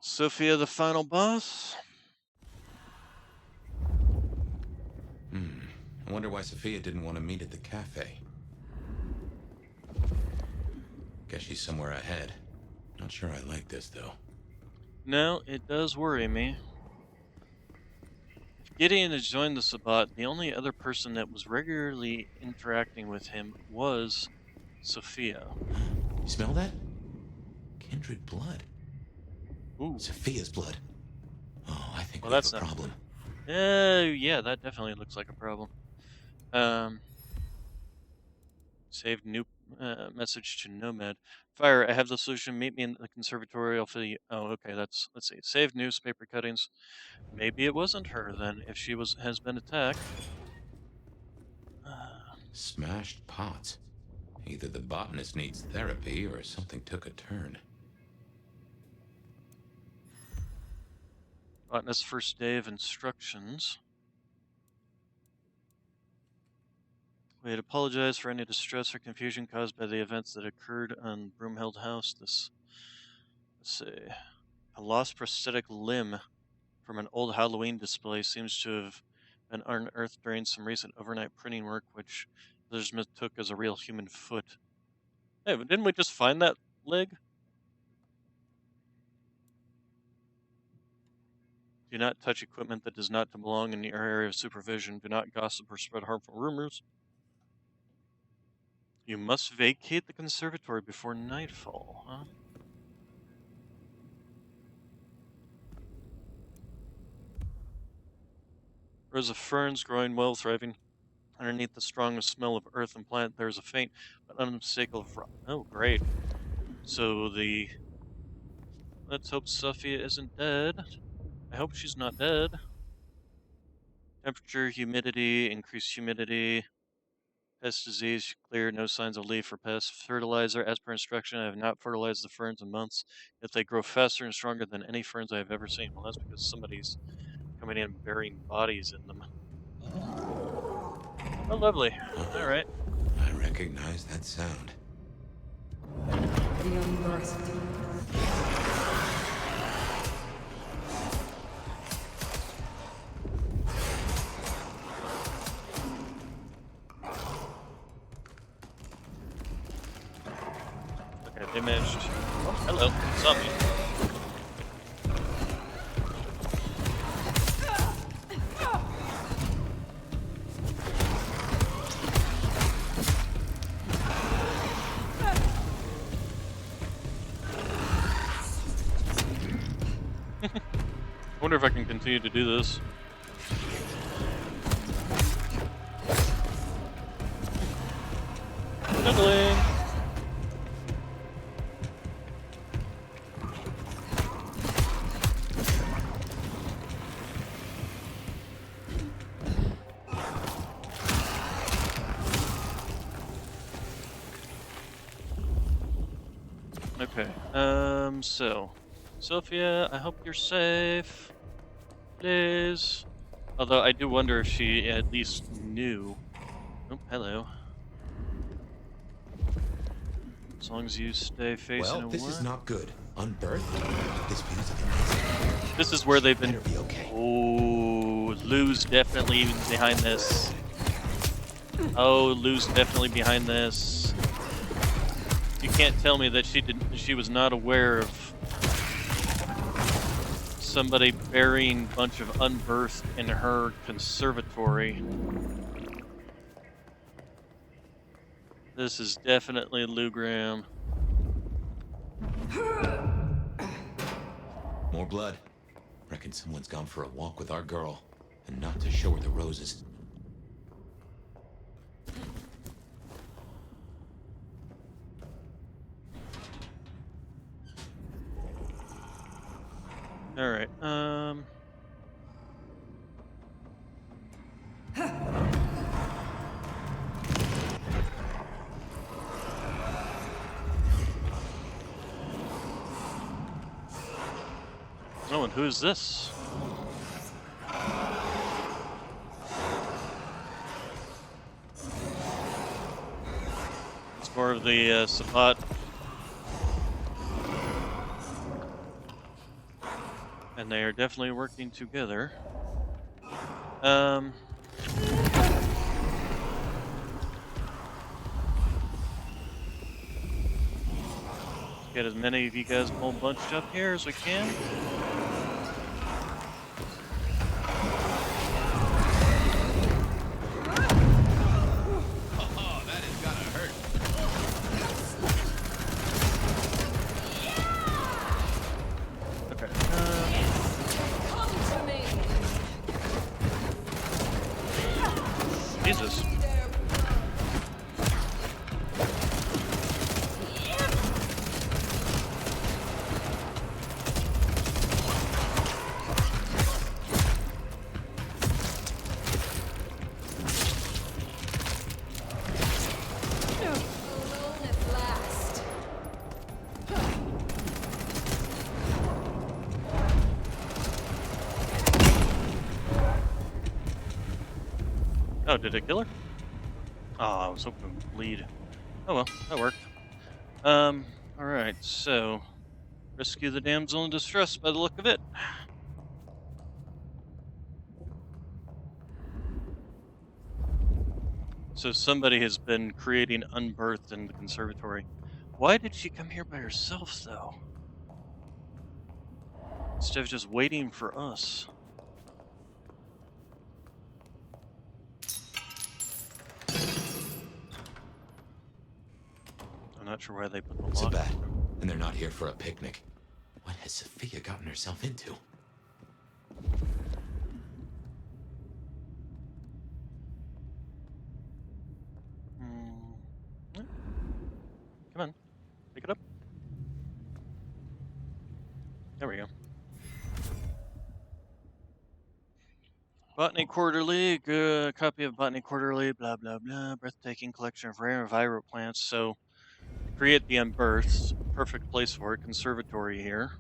Speaker 1: Sophia, the final boss?
Speaker 4: I wonder why Sophia didn't want to meet at the cafe. Guess she's somewhere ahead. Not sure I like this, though.
Speaker 1: No, it does worry me. If Gideon had joined the Sabbat, the only other person that was regularly interacting with him was Sophia.
Speaker 4: You smell that? Kindred blood.
Speaker 1: Ooh.
Speaker 4: Sophia's blood. Oh, I think
Speaker 1: Well,
Speaker 4: we have
Speaker 1: that's
Speaker 4: a
Speaker 1: not
Speaker 4: problem.
Speaker 1: Yeah, that definitely looks like a problem. Saved new message to Nomad. Fire, I have the solution. Meet me in the conservatory. I'll fill you. Oh, okay. Let's see. Saved newspaper cuttings. Maybe it wasn't her then. If she has been attacked.
Speaker 4: Smashed pots. Either the botanist needs therapy or something took a turn.
Speaker 1: Botanist's first day of instructions. We'd apologize for any distress or confusion caused by the events that occurred on Broomhild House. Let's see. A lost prosthetic limb from an old Halloween display seems to have been unearthed during some recent overnight printing work, which others mistook as a real human foot. Hey, but didn't we just find that leg? Do not touch equipment that does not belong in your area of supervision. Do not gossip or spread harmful rumors. You must vacate the conservatory before nightfall, huh? Rows of ferns growing well, thriving. Underneath the strong smell of earth and plant, there is a faint but unmistakable oh, great. So let's hope Sophia isn't dead. I hope she's not dead. Temperature, humidity, increased humidity. Pest disease, clear, no signs of leaf or pest. Fertilizer, as per instruction, I have not fertilized the ferns in months, yet they grow faster and stronger than any ferns I have ever seen. Well, that's because somebody's coming in and burying bodies in them. Oh, lovely. All right.
Speaker 4: I recognize that sound.
Speaker 1: Okay, they managed. Oh, hello. Saw me. I wonder if I can continue to do this. Juggling! Okay, so Sophia, I hope you're safe. Please. Although I do wonder if she at least knew. Oh, hello. As long as you stay facing
Speaker 4: Well, this
Speaker 1: away.
Speaker 4: is not good. Unbirthed? This feels amazing.
Speaker 1: This is where they've been.
Speaker 4: Better be okay.
Speaker 1: Oh, Lou's definitely behind this. Oh, Lou's definitely behind this. You can't tell me that she was not aware of somebody burying a bunch of unbirthed in her conservatory. This is definitely Lou Graham.
Speaker 4: More blood. Reckon someone's gone for a walk with our girl, and not to show her the roses.
Speaker 1: All right. Oh, and who's this? It's more of the Sabat. And they are definitely working together. Get as many of you guys all bunched up here as we can.
Speaker 4: Oh, that is gonna hurt.
Speaker 1: Okay. Jesus. Oh, did it kill her? Oh, I was hoping it would bleed. Oh well, that worked. Alright, so rescue the damsel in distress by the look of it. So somebody has been creating unbirthed in the conservatory. Why did she come here by herself, though? Instead of just waiting for us. not sure why they put the lock.
Speaker 4: Sabat, and they're not here for a picnic. What has Sophia gotten herself into?
Speaker 1: Come on, pick it up. There we go. Botany Quarterly, good copy of Botany Quarterly, blah, blah, blah. Breathtaking collection of rare and viral plants. So, create the Unbirths. Perfect place for it. Conservatory here.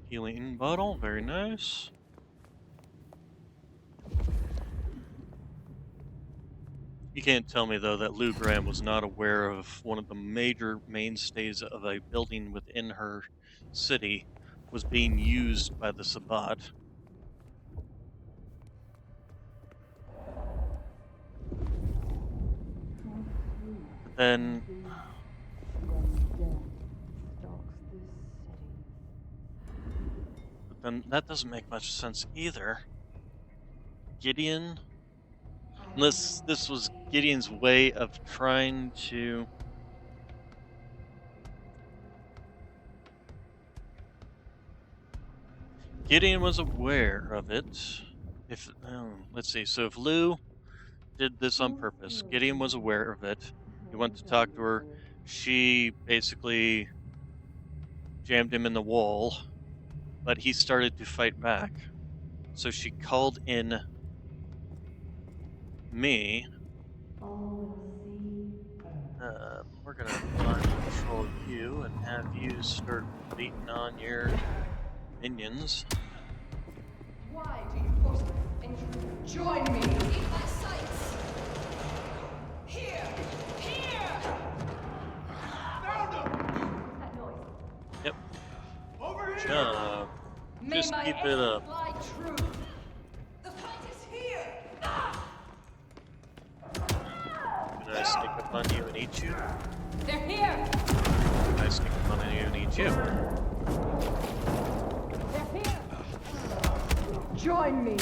Speaker 1: Healing bottle, very nice. You can't tell me, though, that Lou Graham was not aware of one of the major mainstays of a building within her city was being used by the Sabbat. But then... But then that doesn't make much sense either. Gideon... Unless this was Gideon's way of trying to... Gideon was aware of it. If let's see, so if Lou did this on purpose, Gideon was aware of it. He went to talk to her. She basically jammed him in the wall, but he started to fight back. So she called in me. We're gonna mind control you and have you start beating on your minions.
Speaker 14: Why do you force me? Join me! Keep my sights! Here! Here! Found him! That noise.
Speaker 1: Yep.
Speaker 14: Over here!
Speaker 1: Just keep it up.
Speaker 14: Fly true. The fight is here! Ah!
Speaker 1: Can I sneak up on you and eat you?
Speaker 14: They're here!
Speaker 1: Can I sneak up on you and eat you?
Speaker 14: They're here! Join me!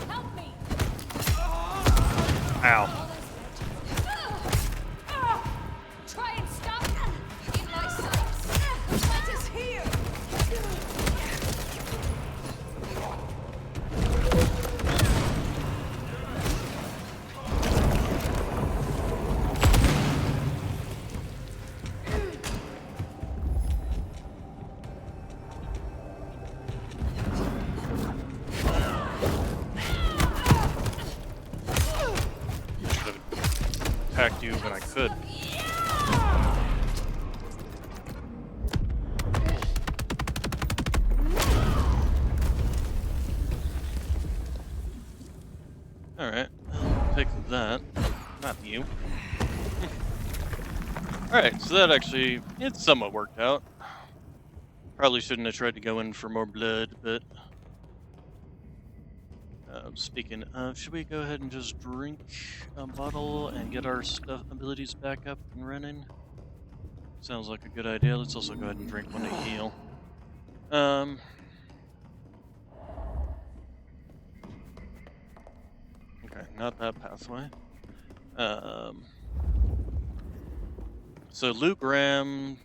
Speaker 14: Help me!
Speaker 1: Ow.
Speaker 14: Try and stop in my sights! The fight is here!
Speaker 1: Attacked you when I could. Alright, take that. Not you. Alright, so that actually, it somewhat worked out. Probably shouldn't have tried to go in for more blood, but... speaking of, should we go ahead and just drink a bottle and get our stuff abilities back up and running? Sounds like a good idea. Let's also go ahead and drink one to heal. Okay, not that pathway. So Lou Graham...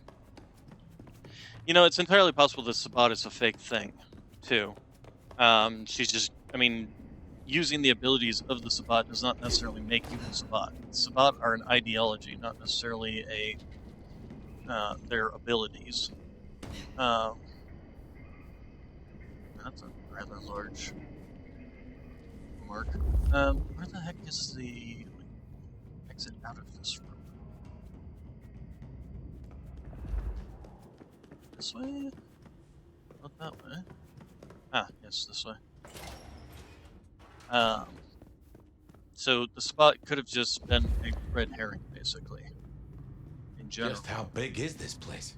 Speaker 1: You know, it's entirely possible that Sabbat is a fake thing, too. She's just... I mean, using the abilities of the Sabbat does not necessarily make you a Sabbat. Sabbat are an ideology, not necessarily their abilities. That's a rather large mark. Where the heck is the exit out of this room? This way? Not that way. Ah, yes, this way. So the spot could have just been a red herring, basically. In general.
Speaker 4: Just how big is this place?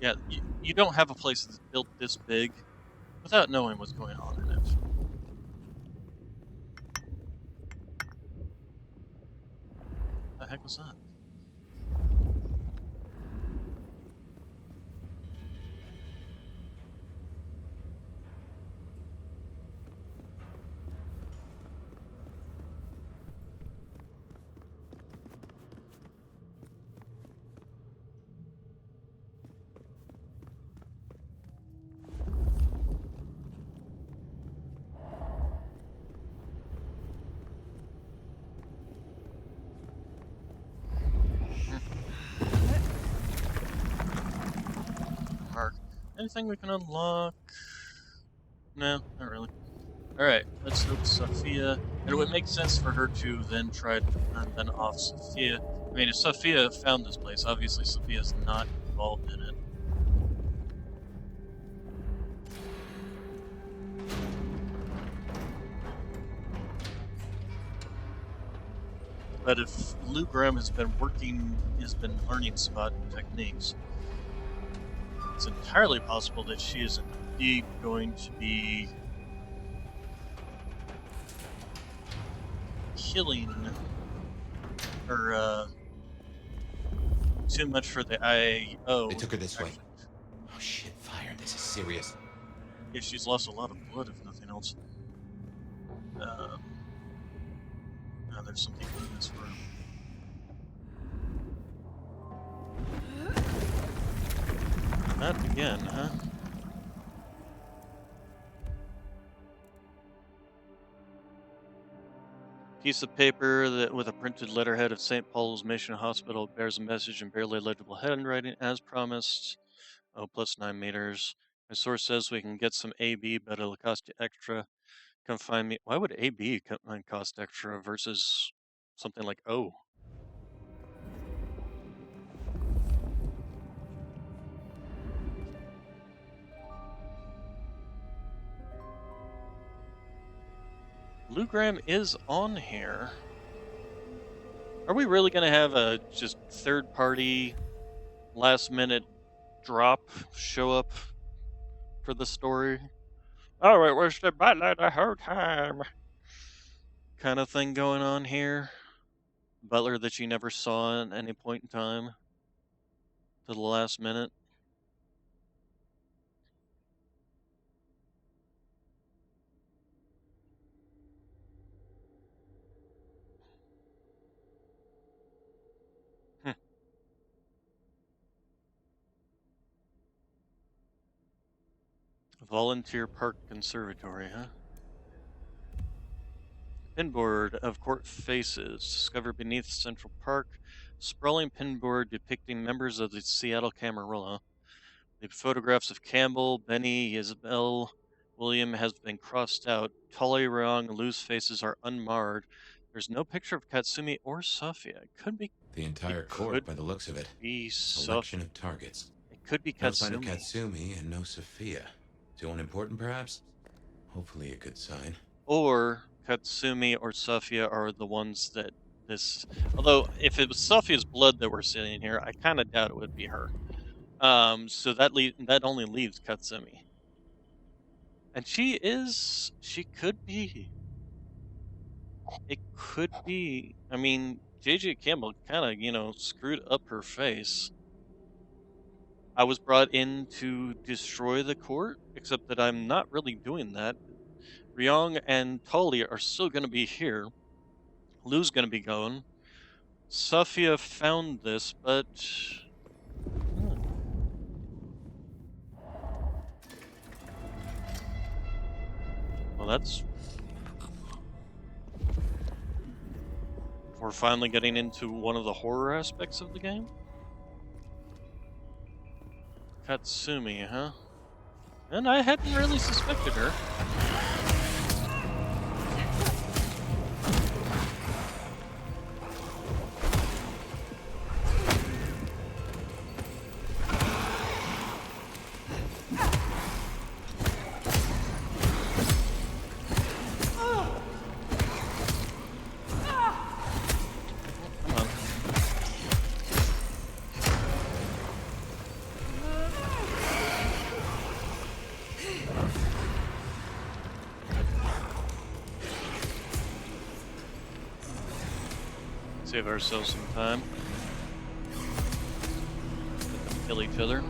Speaker 1: Yeah, you don't have a place that's built this big without knowing what's going on in it. heck was that? Mark. Anything we can unlock? No, not really. Alright, let's look Sophia. And it would make sense for her to then try to then off Sophia. I mean, if Sophia found this place, obviously Sophia's not involved in it. But if Lou Graham has been learning spot techniques, it's entirely possible that she is indeed going to be killing her, too much for the IO.
Speaker 4: They took her this way. Oh shit, fire, this is serious.
Speaker 1: Yeah, she's lost a lot of blood, if nothing else. Now there's something in this room. Not again, huh? Piece of paper that with a printed letterhead of St. Paul's Mission Hospital bears a message in barely legible handwriting as promised. Oh, plus 9 meters. My source says we can get some AB, but it'll cost you extra. Come find me. Why would AB cost extra versus something like O? Lou Graham is on here. Are we really going to have a just third-party, last-minute drop show up for the story? Oh, it was the butler the whole time. Kind of thing going on here. Butler that you never saw at any point in time to the last minute. Volunteer Park Conservatory, huh? Pinboard of court faces discovered beneath Central Park. Sprawling pinboard depicting members of the Seattle Camarilla. The photographs of Campbell, Benny, Isabel, William has been crossed out. Tully, Ryong, Lou's faces are unmarred. There's no picture of Katsumi or Sophia. It could be
Speaker 4: the entire court, by the looks of it. Selection of targets.
Speaker 1: It could be Katsumi.
Speaker 4: No sign of Katsumi and no Sophia. Too unimportant, perhaps? Hopefully a good sign.
Speaker 1: Or Katsumi or Sophia are the ones that this... Although, if it was Sophia's blood that we're seeing here, I kind of doubt it would be her. So that only leaves Katsumi. And she could be... It could be... I mean, J.J. Campbell kind of, screwed up her face. I was brought in to destroy the court, except that I'm not really doing that. Ryong and Tully are still going to be here. Lou's going to be gone. Sophia found this, but... Well, that's... We're finally getting into one of the horror aspects of the game. Katsumi, huh? And I hadn't really suspected her. Save ourselves some time. Let them kill each other.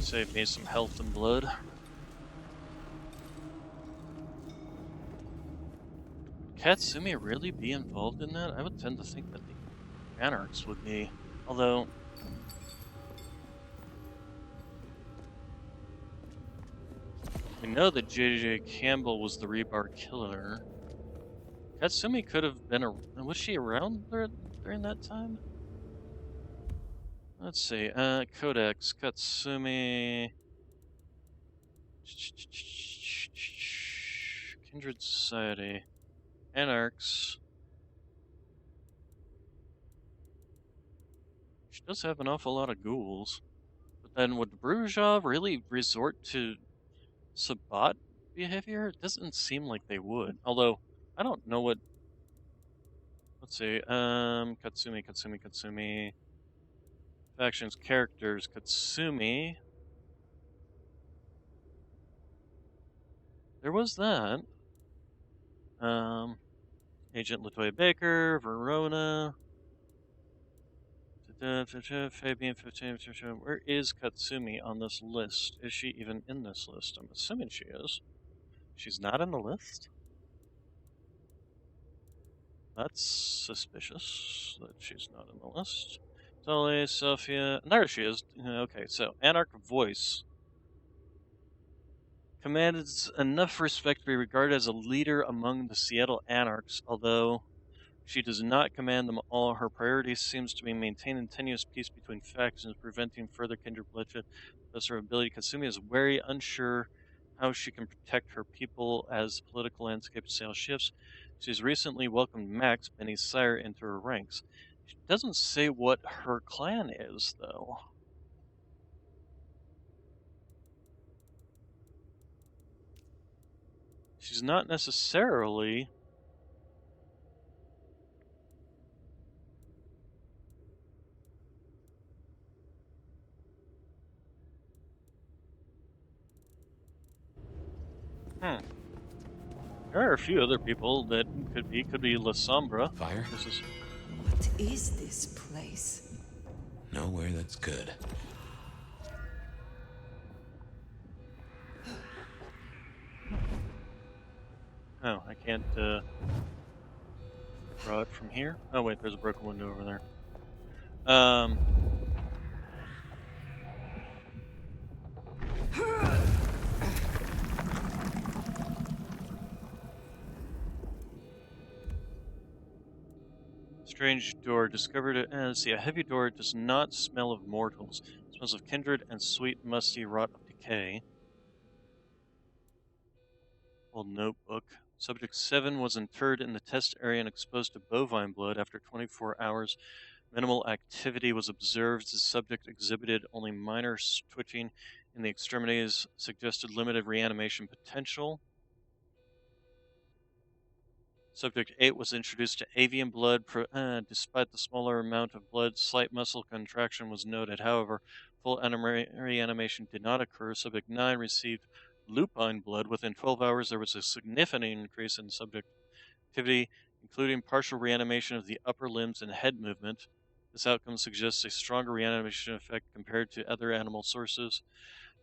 Speaker 1: Save me some health and blood. Katsumi really be involved in that? I would tend to think that the Anarchs would be. Although, we know that J.J. Campbell was the Rebar killer. Katsumi could have been was she around during that time? Let's see, Codex, Katsumi... Kindred Society, Anarchs. She does have an awful lot of ghouls. But then would Brujah really resort to Sabbat behavior? It doesn't seem like they would. Although, I don't know what... Let's see, Katsumi. Factions, characters, Katsumi. There was that. Agent Latoya Baker, Verona. Fabian 15. Where is Katsumi on this list? Is she even in this list? I'm assuming she is. She's not in the list? That's suspicious that she's not in the list. Dolly, Sophia. There she is. Okay, so Anarch Voice commands enough respect to be regarded as a leader among the Seattle Anarchs, although she does not command them all. Her priority seems to be maintaining tenuous peace between factions, preventing further kindred bloodshed. Thus, her ability, Kasumi, is wary, unsure how she can protect her people as the political landscape of Seattle shifts. She's recently welcomed Max, Benny's sire, into her ranks. She doesn't say what her clan is, though. She's not necessarily... There are a few other people that could be La Sombra.
Speaker 4: Fire?
Speaker 2: What is this place?
Speaker 4: Nowhere that's good.
Speaker 1: Oh, I can't draw it from here. Oh wait, there's a broken window over there. Strange door discovered it. Let's see, a heavy door does not smell of mortals. It smells of kindred and sweet, musty rot of decay. Old notebook. Subject 7 was interred in the test area and exposed to bovine blood. After 24 hours, minimal activity was observed. The subject exhibited only minor twitching in the extremities, suggested limited reanimation potential. Subject 8 was introduced to avian blood. Despite the smaller amount of blood, slight muscle contraction was noted. However, full reanimation did not occur. Subject 9 received lupine blood. Within 12 hours, there was a significant increase in subject activity, including partial reanimation of the upper limbs and head movement. This outcome suggests a stronger reanimation effect compared to other animal sources.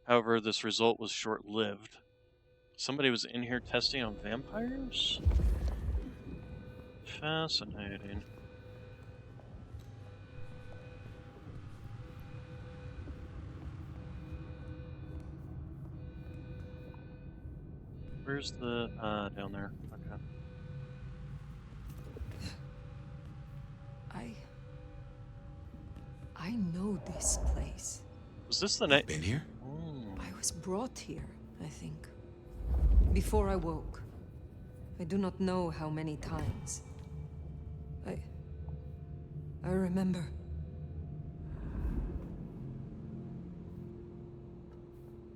Speaker 1: However, this result was short-lived. Somebody was in here testing on vampires? Fascinating. Where's the, down there. Okay.
Speaker 2: I know this place.
Speaker 1: Was this the night?
Speaker 4: Been here?
Speaker 2: I was brought here, I think. Before I woke. I do not know how many times. I remember.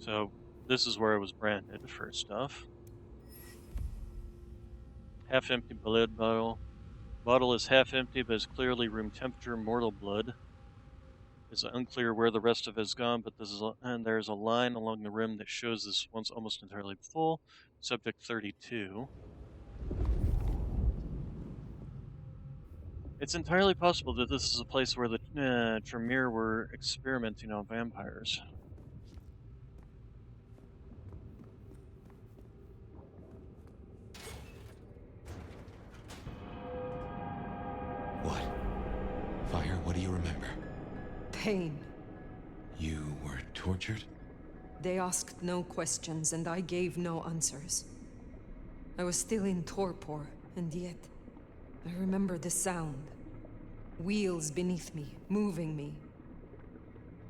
Speaker 1: So, this is where it was branded, first off. Half-empty blood bottle. Bottle is half empty, but is clearly room temperature. Mortal blood It's unclear where the rest of it has gone, but there's a line along the rim that shows this once almost entirely full. Subject 32. It's entirely possible that this is a place where the Tremere were experimenting on vampires.
Speaker 4: What? Fire, what do you remember?
Speaker 2: Pain.
Speaker 4: You were tortured?
Speaker 2: They asked no questions, and I gave no answers. I was still in torpor, and yet I remember the sound. Wheels beneath me, moving me.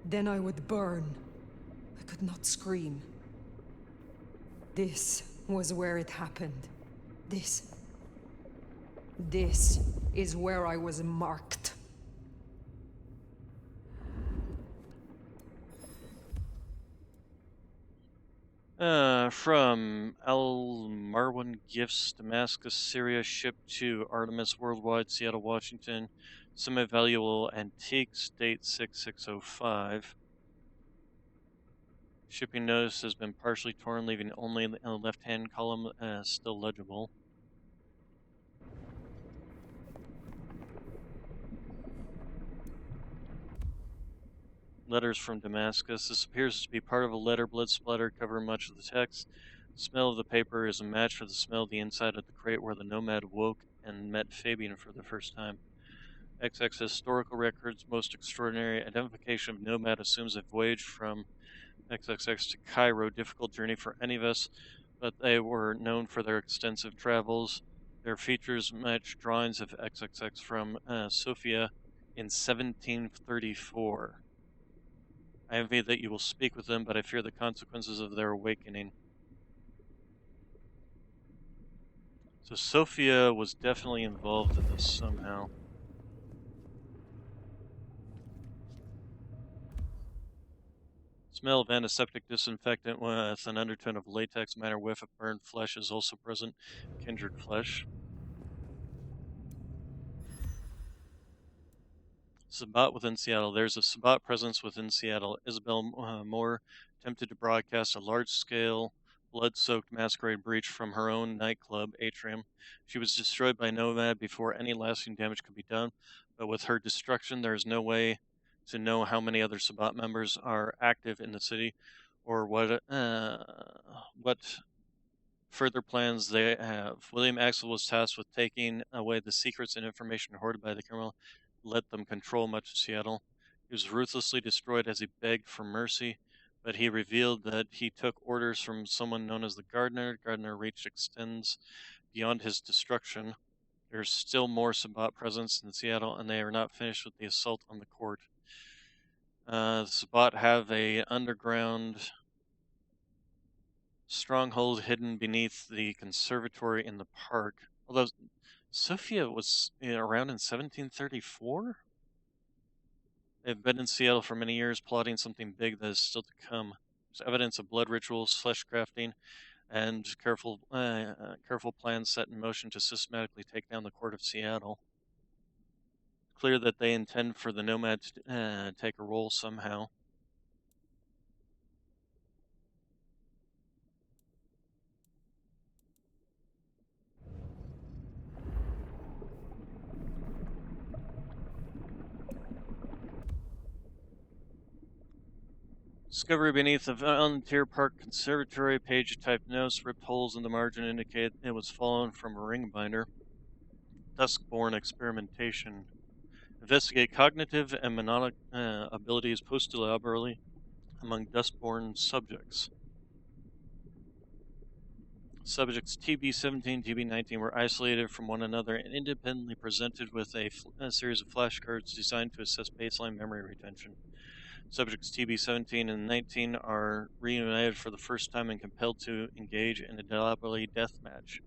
Speaker 2: Then I would burn. I could not scream. This was where it happened. This is where I was marked.
Speaker 1: From Al Marwan Gifts, Damascus, Syria, shipped to Artemis Worldwide, Seattle, Washington. Semi-valuable antiques, date 6605. Shipping notice has been partially torn, leaving only the left-hand column still legible. Letters from Damascus. This appears to be part of a letter. Blood splatter cover much of the text. The smell of the paper is a match for the smell of the inside of the crate where the Nomad woke and met Fabian for the first time. XX historical records, most extraordinary identification of Nomad assumes a voyage from XXX to Cairo, difficult journey for any of us, but they were known for their extensive travels. Their features match drawings of XXX from Sofia in 1734. I envy that you will speak with them, but I fear the consequences of their awakening. So Sofia was definitely involved in this somehow. Smell of antiseptic disinfectant with an undertone of latex, minor whiff of burned flesh is also present. Kindred flesh. Sabbat within Seattle. There's a Sabbat presence within Seattle. Isabel Moore attempted to broadcast a large-scale, blood-soaked masquerade breach from her own nightclub, Atrium. She was destroyed by Nomad before any lasting damage could be done, but with her destruction, there is no way to know how many other Sabbat members are active in the city, or what further plans they have. William Axel was tasked with taking away the secrets and information hoarded by the criminal, let them control much of Seattle. He was ruthlessly destroyed as he begged for mercy, but he revealed that he took orders from someone known as the Gardener. Gardener reach extends beyond his destruction. There's still more Sabbat presence in Seattle, and they are not finished with the assault on the court. The Sabbat have a underground stronghold hidden beneath the conservatory in the park. Although Sofia was around in 1734? They've been in Seattle for many years, plotting something big that is still to come. There's evidence of blood rituals, flesh crafting, and careful plans set in motion to systematically take down the court of Seattle. Clear that they intend for the Nomad to take a role somehow. Discovery beneath the Volunteer Park Conservatory. Page type notes. Ripped holes in the margin indicate it was fallen from a ring binder. Duskborn experimentation. Investigate cognitive and mnemonic abilities postulaborally among Duskborn subjects. Subjects TB-17, TB-19 were isolated from one another and independently presented with a series of flashcards designed to assess baseline memory retention. Subjects TB-17 and 19 are reunited for the first time and compelled to engage in a deliberately death match.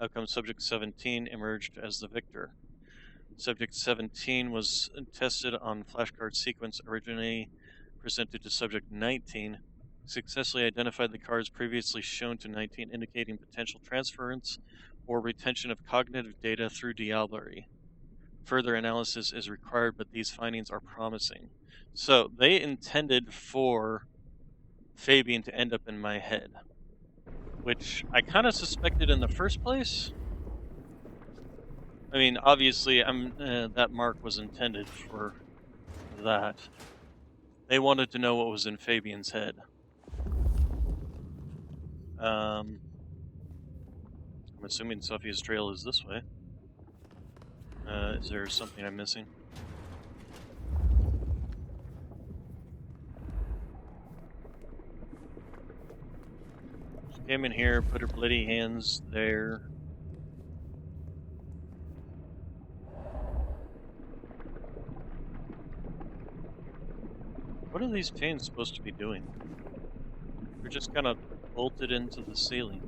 Speaker 1: Outcome: Subject 17 emerged as the victor. Subject 17 was tested on flashcard sequence originally presented to Subject 19, successfully identified the cards previously shown to 19, indicating potential transference or retention of cognitive data through diablerie. Further analysis is required, but these findings are promising. So they intended for Fabian to end up in my head, which I kind of suspected in the first place. I mean, obviously, that mark was intended for that. They wanted to know what was in Fabian's head. I'm assuming Sophia's trail is this way. Is there something I'm missing? She came in here, put her bloody hands there. What are these chains supposed to be doing? They're just kind of bolted into the ceiling.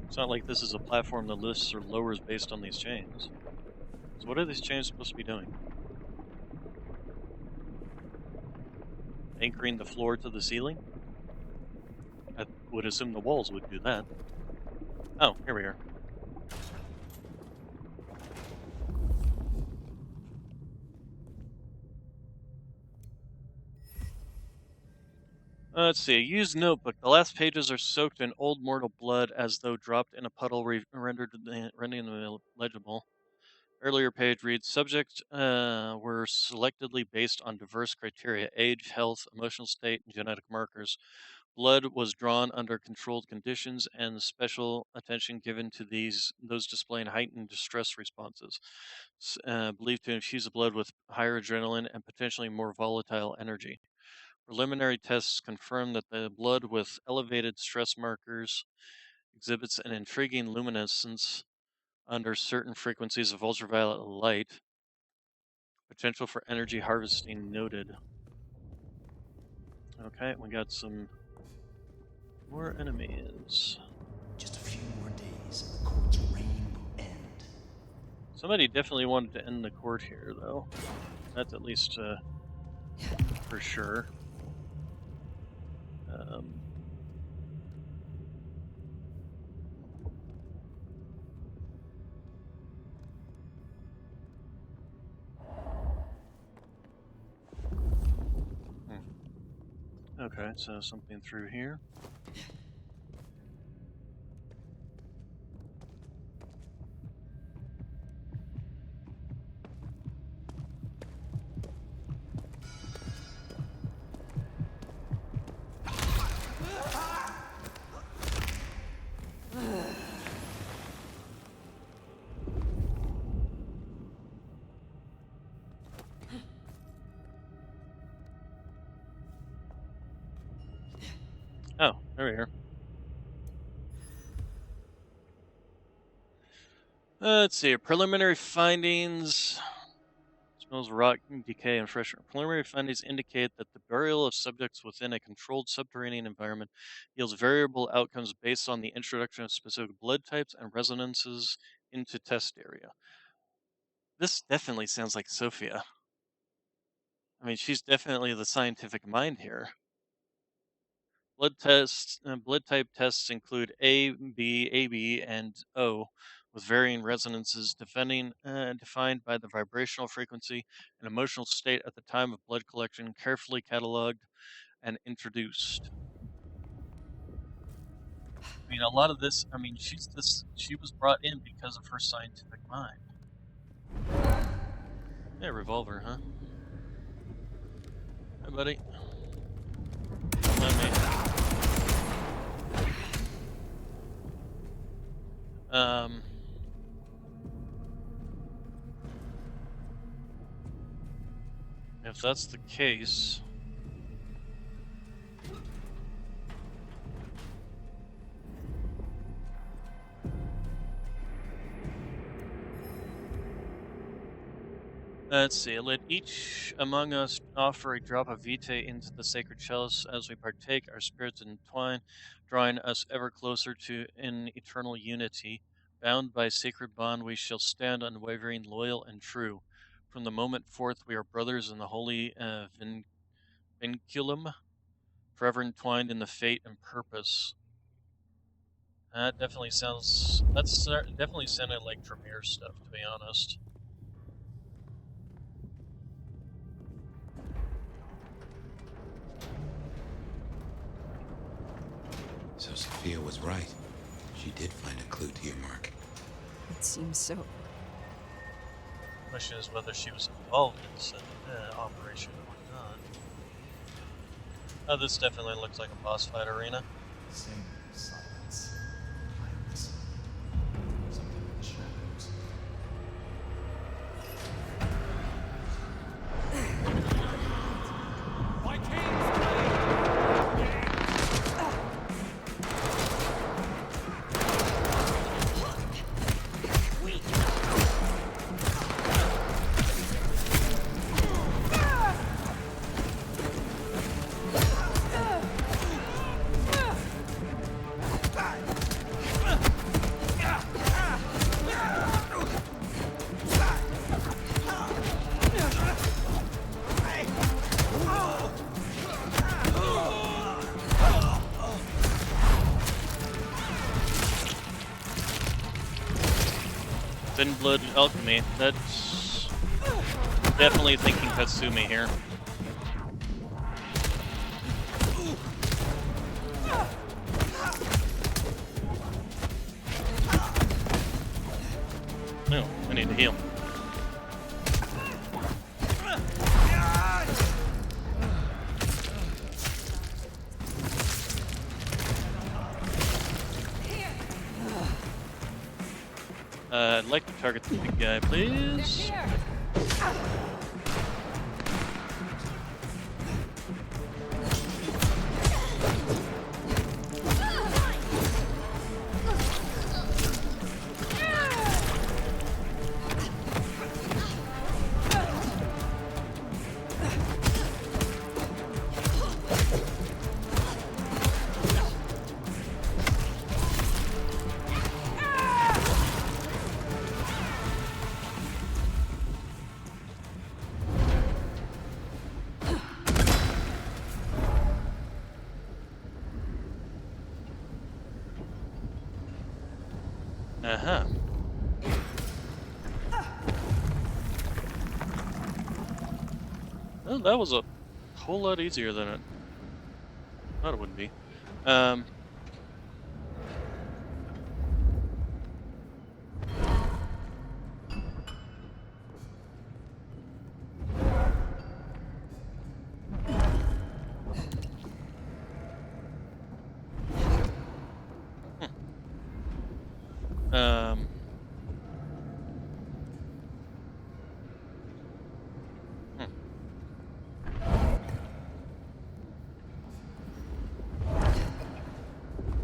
Speaker 1: It's not like this is a platform that lifts or lowers based on these chains. So what are these chains supposed to be doing? Anchoring the floor to the ceiling? I would assume the walls would do that. Oh, here we are. Let's see. Used notebook. The last pages are soaked in old mortal blood as though dropped in a puddle, rendering them illegible. Earlier page reads, subjects were selectively based on diverse criteria: age, health, emotional state, and genetic markers. Blood was drawn under controlled conditions, and special attention given to those displaying heightened distress responses. Believed to infuse the blood with higher adrenaline and potentially more volatile energy. Preliminary tests confirm that the blood with elevated stress markers exhibits an intriguing luminescence under certain frequencies of ultraviolet light. Potential for energy harvesting noted. Okay, we got some more enemies.
Speaker 15: Just a few more days and the court's reign will end.
Speaker 1: Somebody definitely wanted to end the court here, though. That's at least for sure. Okay, so something through here. Oh, there we are. Let's see. Preliminary findings. Smells of rock, decay, and fresh air. Preliminary findings indicate that the burial of subjects within a controlled subterranean environment yields variable outcomes based on the introduction of specific blood types and resonances into test area. This definitely sounds like Sophia. I mean, she's definitely the scientific mind here. Blood type tests include A, B, AB, and O, with varying resonances defined by the vibrational frequency and emotional state at the time of blood collection, carefully cataloged and introduced. I mean, a lot of this. I mean, she was brought in because of her scientific mind. Yeah, revolver, huh? Hi, buddy. Come on, mate. If that's the case, let's see. Let each among us offer a drop of vitae into the sacred chalice as we partake. Our spirits entwine, drawing us ever closer to in eternal unity. Bound by sacred bond, we shall stand unwavering, loyal, and true. From the moment forth, we are brothers in the holy vinculum, forever entwined in the fate and purpose. That definitely sounds. That's definitely sounded like Tremere stuff, to be honest.
Speaker 4: Sophia was right. She did find a clue to your mark.
Speaker 2: It seems so.
Speaker 1: Question is whether she was involved in this operation or not. Oh, this definitely looks like a boss fight arena.
Speaker 15: Same silence. I listen. Something in the shadows. My king's
Speaker 1: Thin Blood Alchemy. That's definitely thinking Katsumi here. No, I need to heal. I'd like to target the big guy, please. Uh-huh. Well, that was a whole lot easier than I thought it would be. Um, hmm.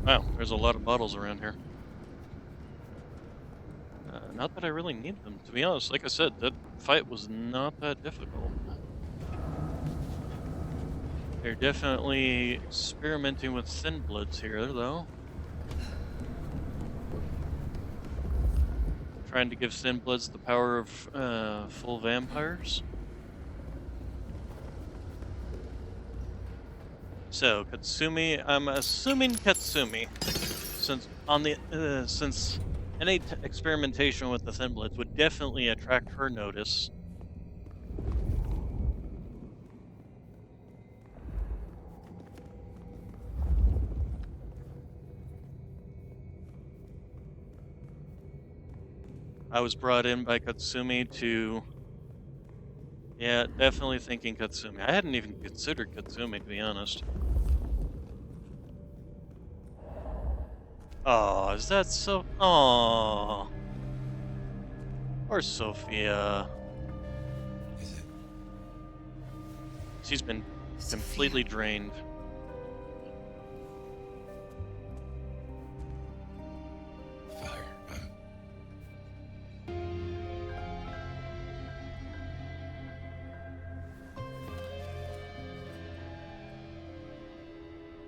Speaker 1: Wow, there's a lot of bottles around here. Not that I really need them, to be honest. Like I said, that fight was not that difficult. They're definitely experimenting with thin bloods here, though. Trying to give thin bloods the power of full vampires. So Katsumi, I'm assuming Katsumi, since any experimentation with the thin bloods would definitely attract her notice. I was brought in by Katsumi to, yeah, definitely thinking Katsumi. I hadn't even considered Katsumi, to be honest. Oh, is that so? Oh, or Sophia. She's been completely drained.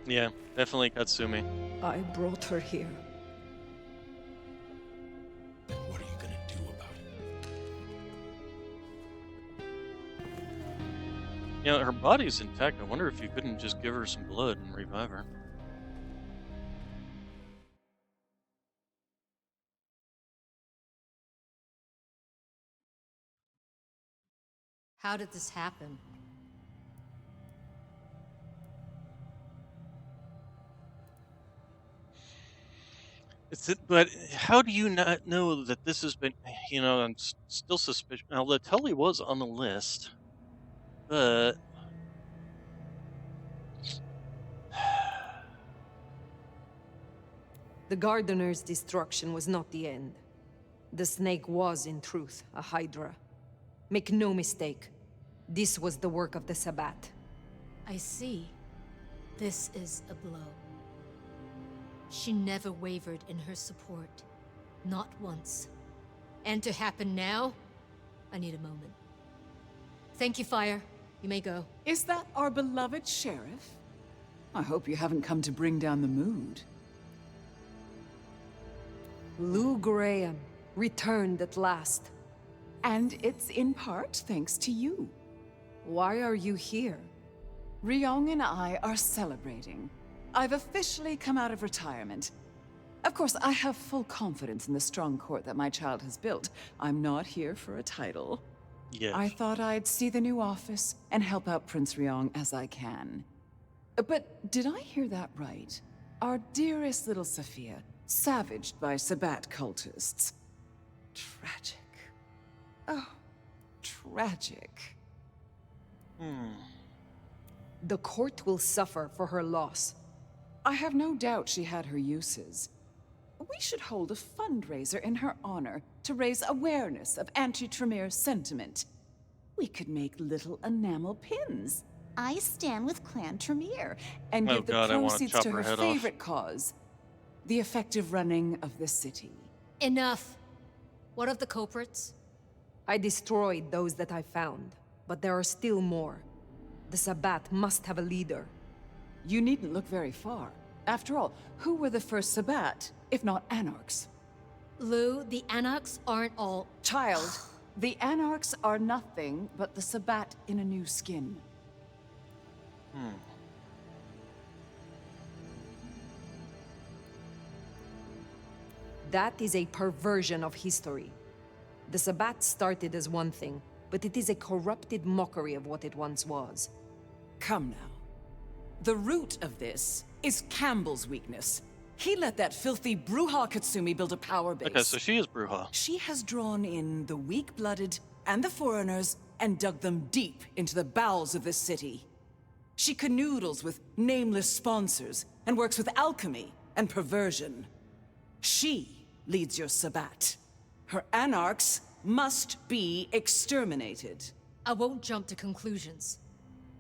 Speaker 1: Yeah, definitely Katsumi.
Speaker 2: I brought her here.
Speaker 15: Then what are you gonna do about it?
Speaker 1: You know, her body's intact. I wonder if you couldn't just give her some blood and revive her.
Speaker 3: How did this happen?
Speaker 1: But how do you not know that this has been? I'm still suspicious. Now, the Tully was on the list, but
Speaker 2: The gardener's destruction was not the end. The snake was, in truth, a hydra. Make no mistake, this was the work of the Sabbat.
Speaker 3: I see. This is a blow. She never wavered in her support. Not once. And to happen now? I need a moment. Thank you, Fire. You may go.
Speaker 8: Is that our beloved sheriff? I hope you haven't come to bring down the mood.
Speaker 2: Lou Graham, returned at last.
Speaker 8: And it's in part thanks to you.
Speaker 2: Why are you here?
Speaker 8: Ryong and I are celebrating. I've officially come out of retirement. Of course, I have full confidence in the strong court that my child has built. I'm not here for a title.
Speaker 1: yes.
Speaker 8: I thought I'd see the new office and help out Prince Ryong as I can. But did I hear that right? Our dearest little Sophia, savaged by Sabbat cultists. Tragic. Oh, tragic.
Speaker 2: The court will suffer for her loss.
Speaker 8: I have no doubt she had her uses. We should hold a fundraiser in her honor to raise awareness of anti-Tremere sentiment. We could make little enamel pins. I stand with Clan Tremere and
Speaker 1: Oh
Speaker 8: give the
Speaker 1: God, I wanna
Speaker 8: proceeds
Speaker 1: chop
Speaker 8: to
Speaker 1: her
Speaker 8: her
Speaker 1: head off.
Speaker 8: favorite cause, the effective running of the city.
Speaker 3: Enough. What of the culprits?
Speaker 2: I destroyed those that I found, but there are still more. The Sabbat must have a leader.
Speaker 8: You needn't look very far. After all, who were the first Sabbat, if not Anarchs?
Speaker 3: Lou, the Anarchs aren't all...
Speaker 8: Child, the Anarchs are nothing but the Sabbat in a new skin.
Speaker 2: That is a perversion of history. The Sabbat started as one thing, but it is a corrupted mockery of what it once was.
Speaker 7: Come now. The root of this is Campbell's weakness. He let that filthy Bruja Katsumi build a power base.
Speaker 1: Okay, so she is Bruja.
Speaker 7: She has drawn in the weak-blooded and the foreigners and dug them deep into the bowels of this city. She canoodles with nameless sponsors and works with alchemy and perversion. She leads your Sabbat. Her anarchs must be exterminated.
Speaker 3: I won't jump to conclusions.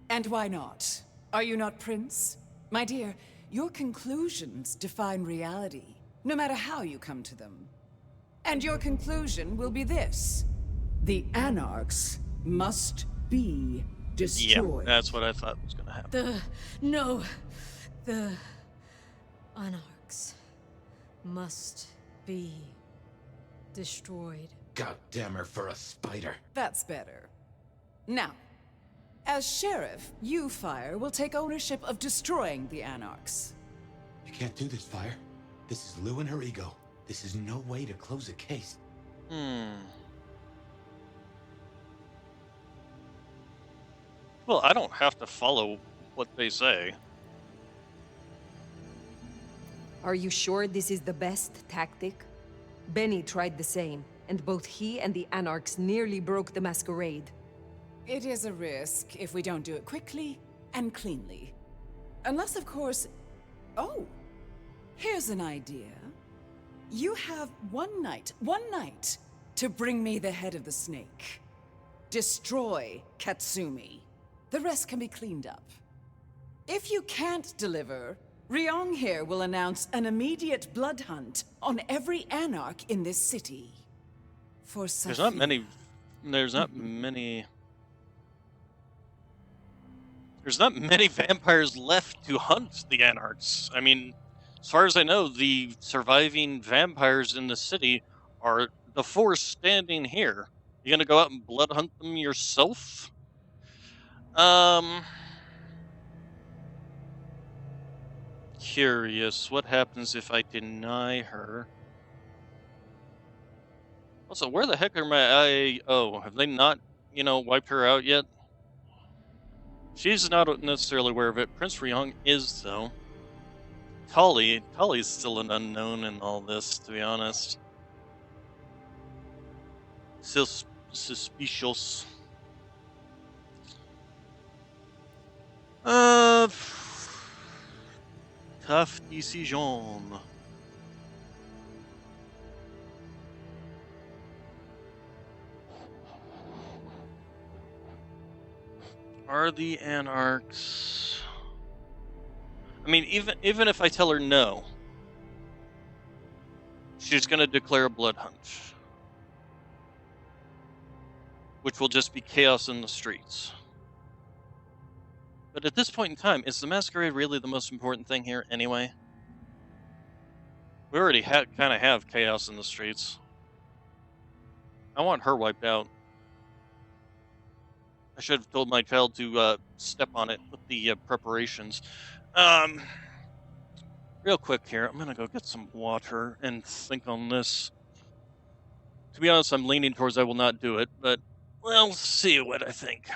Speaker 7: And why not? Are you not Prince? My dear, your conclusions define reality, no matter how you come to them. And your conclusion will be this. The Anarchs must be destroyed.
Speaker 1: Yeah, that's what I thought was gonna happen.
Speaker 3: The Anarchs must be destroyed.
Speaker 4: God damn her for a spider.
Speaker 7: That's better. Now, as sheriff, you, Fire, will take ownership of destroying the Anarchs.
Speaker 4: You can't do this, Fire. This is Lou and her ego. This is no way to close a case.
Speaker 1: Well, I don't have to follow what they say.
Speaker 2: Are you sure this is the best tactic? Benny tried the same, and both he and the Anarchs nearly broke the masquerade.
Speaker 7: It is a risk if we don't do it quickly and cleanly. Unless, of course... Oh, here's an idea. You have one night, to bring me the head of the snake. Destroy Katsumi. The rest can be cleaned up. If you can't deliver, Ryong here will announce an immediate blood hunt on every Anarch in this city. For
Speaker 1: There's
Speaker 7: Sophia.
Speaker 1: not many. There's not many. There's not many vampires left to hunt the Anarchs. I mean, as far as I know, the surviving vampires in the city are the four standing here. You gonna go out and blood hunt them yourself? Curious. What happens if I deny her? Also, where the heck are my... Oh, have they not, wiped her out yet? She's not necessarily aware of it. Prince Ryong is, though. Tully's still an unknown in all this, to be honest. Still suspicious. Tough decision. Are the Anarchs... I mean, even if I tell her no, she's gonna declare a blood hunt, which will just be chaos in the streets. But at this point in time, is the masquerade really the most important thing here anyway? We already kind of have chaos in the streets. I want her wiped out. I should have told my child to step on it with the preparations. Real quick here, I'm gonna go get some water and think on this. To be honest, I'm leaning towards I will not do it, but we'll see what I think.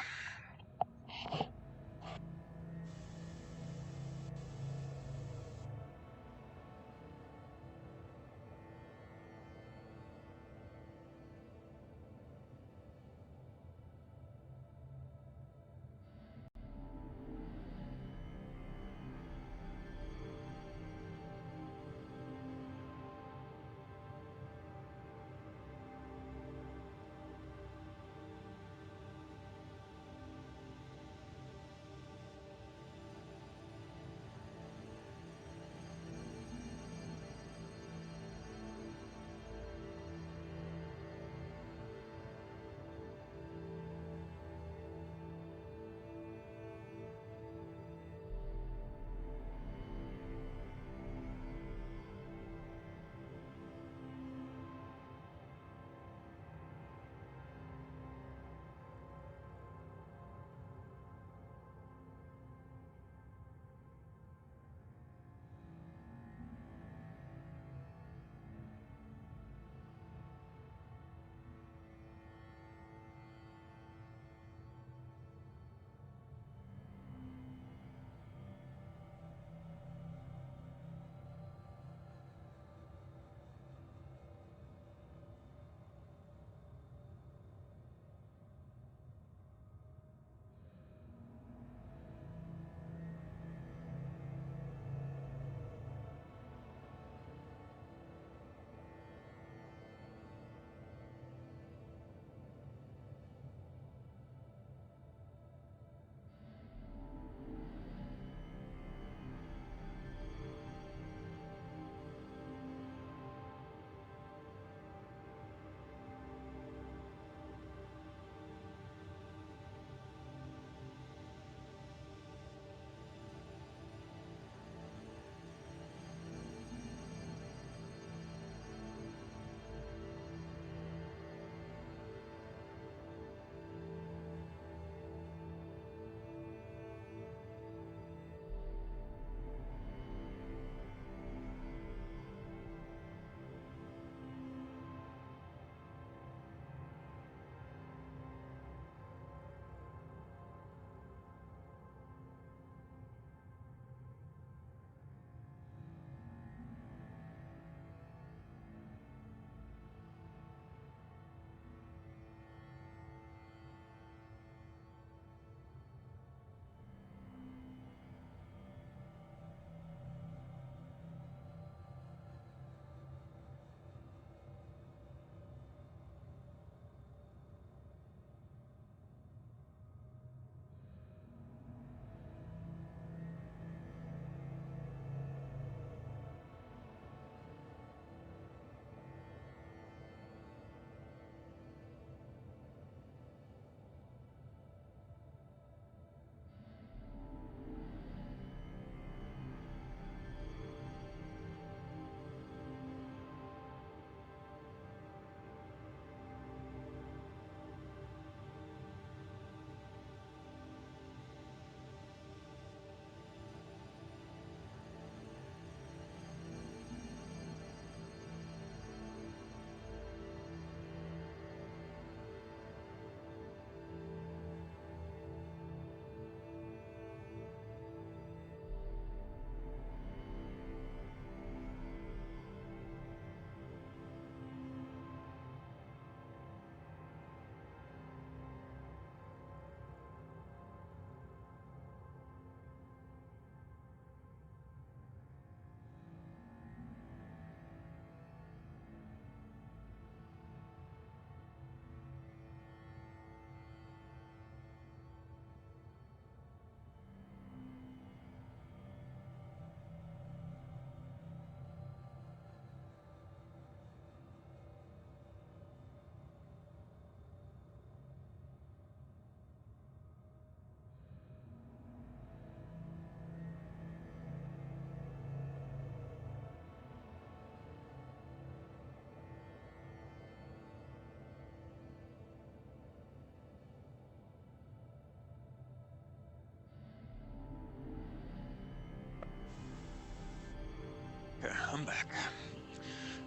Speaker 1: I'm back.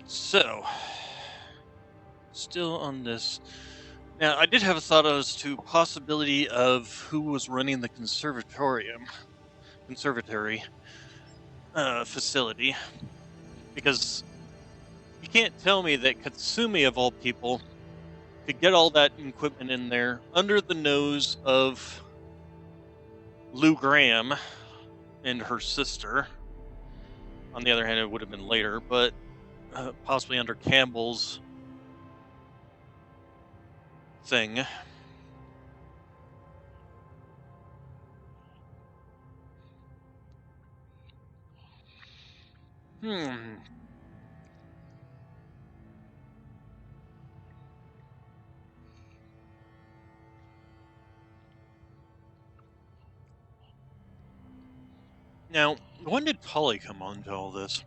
Speaker 1: So, still on this. Now, I did have a thought as to possibility of who was running the conservatory facility, because you can't tell me that Katsumi, of all people, could get all that equipment in there under the nose of Lou Graham and her sister. On the other hand, it would have been later, but possibly under Campbell's thing. Hmm. Now, when did Tully come onto all this?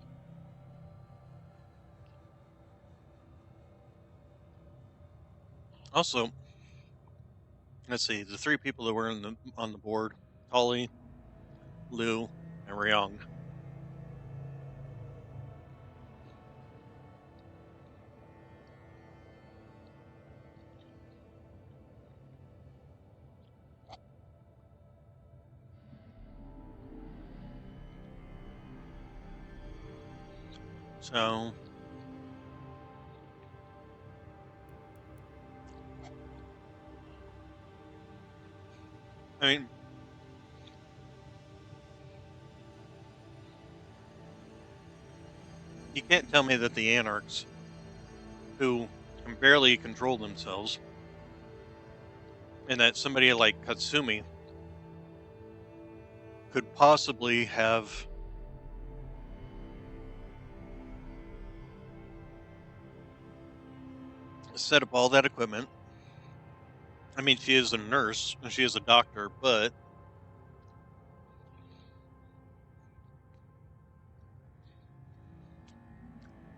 Speaker 1: Also, let's see, the three people that were on the board: Tully, Lou, and Ryong. So, I mean, you can't tell me that the Anarchs, who can barely control themselves, and that somebody like Katsumi could possibly have set up all that equipment. I mean, she is a nurse and she is a doctor, but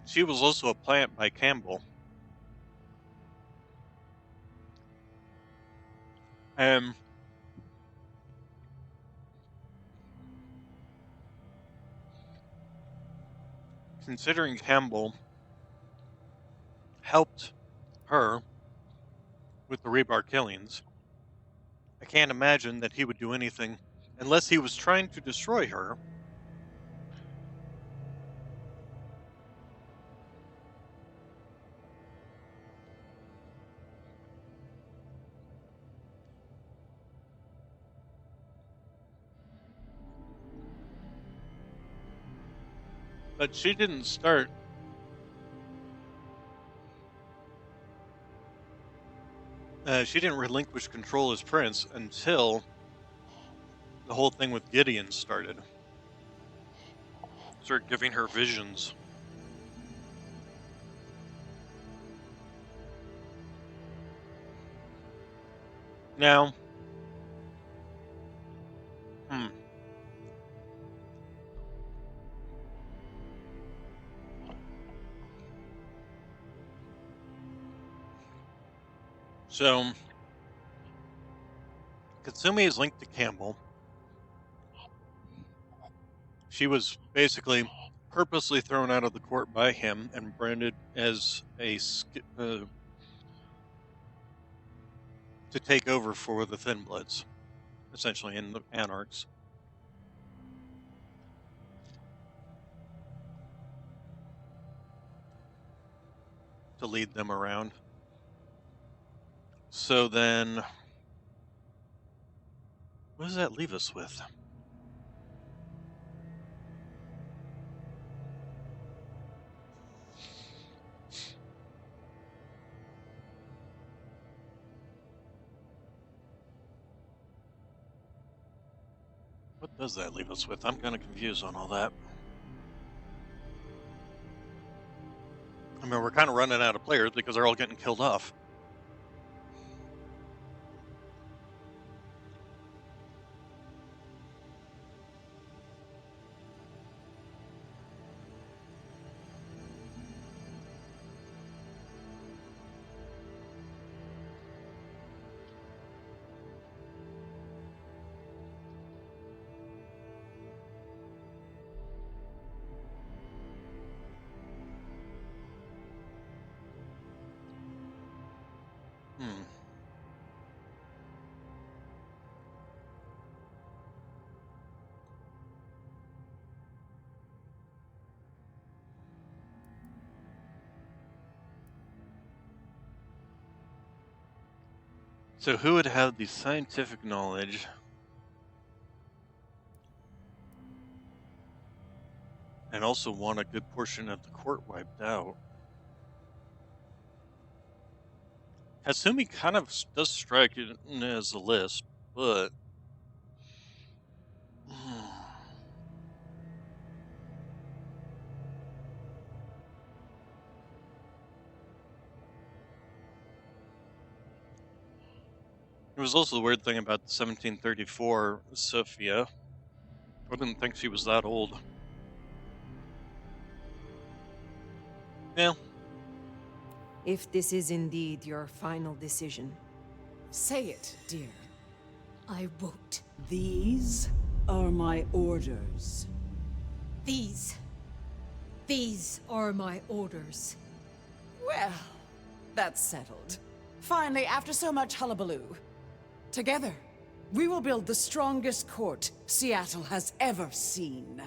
Speaker 1: she was also a plant by Campbell. And considering Campbell helped her with the rebar killings, I can't imagine that he would do anything unless he was trying to destroy her. But she didn't start. She didn't relinquish control as prince until the whole thing with Gideon started. Started giving her visions. Now, So, Katsumi is linked to Campbell. She was basically purposely thrown out of the court by him and branded as to take over for the Thin Bloods, essentially, in the Anarchs. To lead them around. So then, what does that leave us with? What does that leave us with? I'm kind of confused on all that. I mean, we're kind of running out of players because they're all getting killed off. So who would have the scientific knowledge and also want a good portion of the court wiped out? Kasumi kind of does strike it as a list, but it was also the weird thing about the 1734 Sophia. I didn't think she was that old. Yeah.
Speaker 2: If this is indeed your final decision.
Speaker 8: Say it, dear.
Speaker 3: I won't.
Speaker 8: These are my orders.
Speaker 3: These are my orders.
Speaker 8: Well, that's settled. Finally, after so much hullabaloo. Together, we will build the strongest court Seattle has ever seen.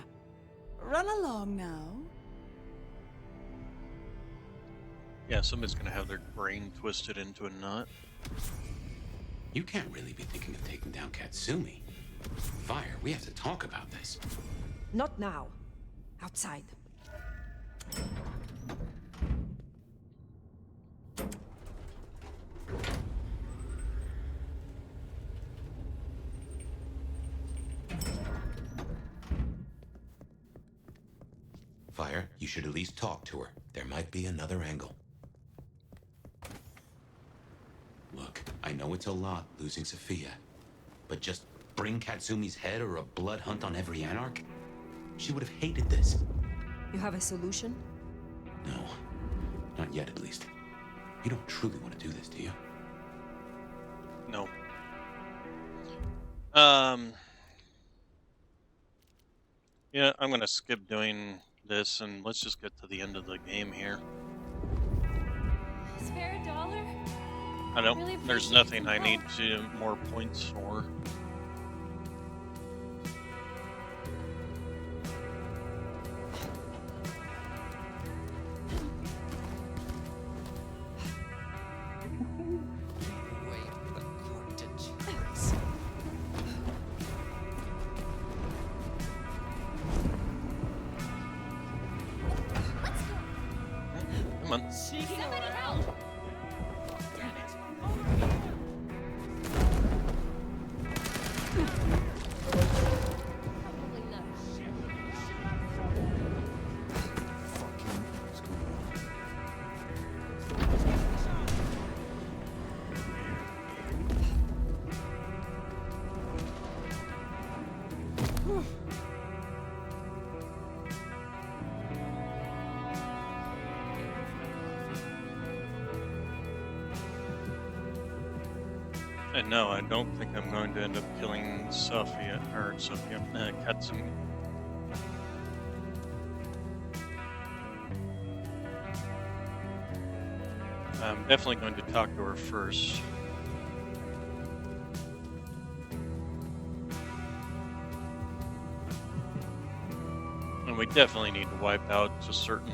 Speaker 8: Run along now.
Speaker 1: Yeah, somebody's gonna have their brain twisted into a knot.
Speaker 4: You can't really be thinking of taking down Katsumi. Fire, we have to talk about this.
Speaker 2: Not now. Outside.
Speaker 4: Fire, you should at least talk to her. There might be another angle. Look, I know it's a lot losing Sophia, but just bring Katsumi's head or a blood hunt on every Anarch? She would have hated this.
Speaker 2: You have a solution?
Speaker 4: No, not yet at least. You don't truly want to do this, do you?
Speaker 1: No. Yeah, I'm gonna skip doing this and let's just get to the end of the game here.
Speaker 11: Spare a dollar?
Speaker 1: I don't.
Speaker 11: Really
Speaker 1: There's
Speaker 11: appreciate
Speaker 1: nothing
Speaker 11: some
Speaker 1: I need
Speaker 11: help.
Speaker 1: to more points for. Come on.
Speaker 11: Somebody help! Probably not.
Speaker 1: And no, I don't think I'm going to end up killing Sophia, Katsumi. I'm definitely going to talk to her first. And we definitely need to wipe out a certain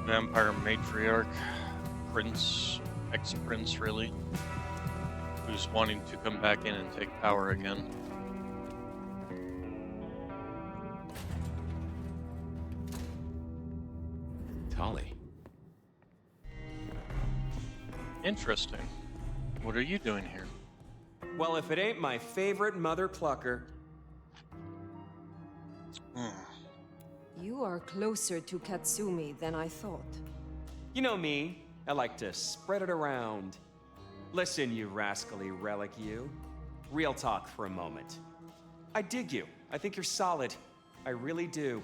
Speaker 1: vampire matriarch, prince, ex-prince really, who's wanting to come back in and take power again.
Speaker 4: Tali.
Speaker 1: Interesting. What are you doing here?
Speaker 16: Well, if it ain't my favorite mother clucker.
Speaker 2: You are closer to Katsumi than I thought.
Speaker 16: You know me, I like to spread it around. Listen, you rascally relic, you. Real talk for a moment. I dig you. I think you're solid. I really do.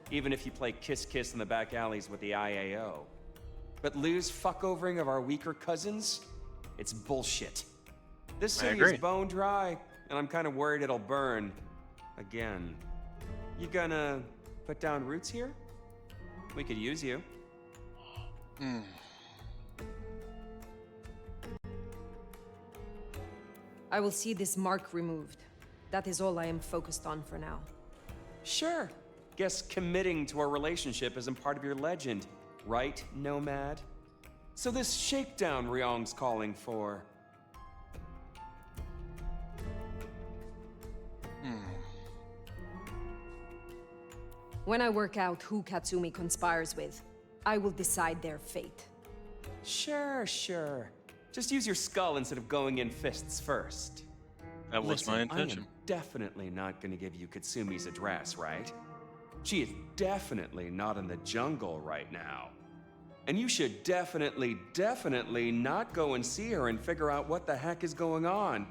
Speaker 16: Even if you play kiss-kiss in the back alleys with the IAO. But loose fuck-overing of our weaker cousins? It's bullshit. This
Speaker 1: I
Speaker 16: city
Speaker 1: agree.
Speaker 16: is bone dry, and I'm kind of worried it'll burn. Again. You gonna put down roots here? We could use you.
Speaker 2: I will see this mark removed. That is all I am focused on for now.
Speaker 16: Sure. Guess committing to our relationship isn't part of your legend, right, Nomad? So this shakedown Ryong's calling for...
Speaker 2: When I work out who Katsumi conspires with, I will decide their fate.
Speaker 16: Sure. Just use your skull instead of going in fists first.
Speaker 1: That was my intention.
Speaker 16: I am definitely not going to give you Katsumi's address, right? She is definitely not in the jungle right now. And you should definitely not go and see her and figure out what the heck is going on.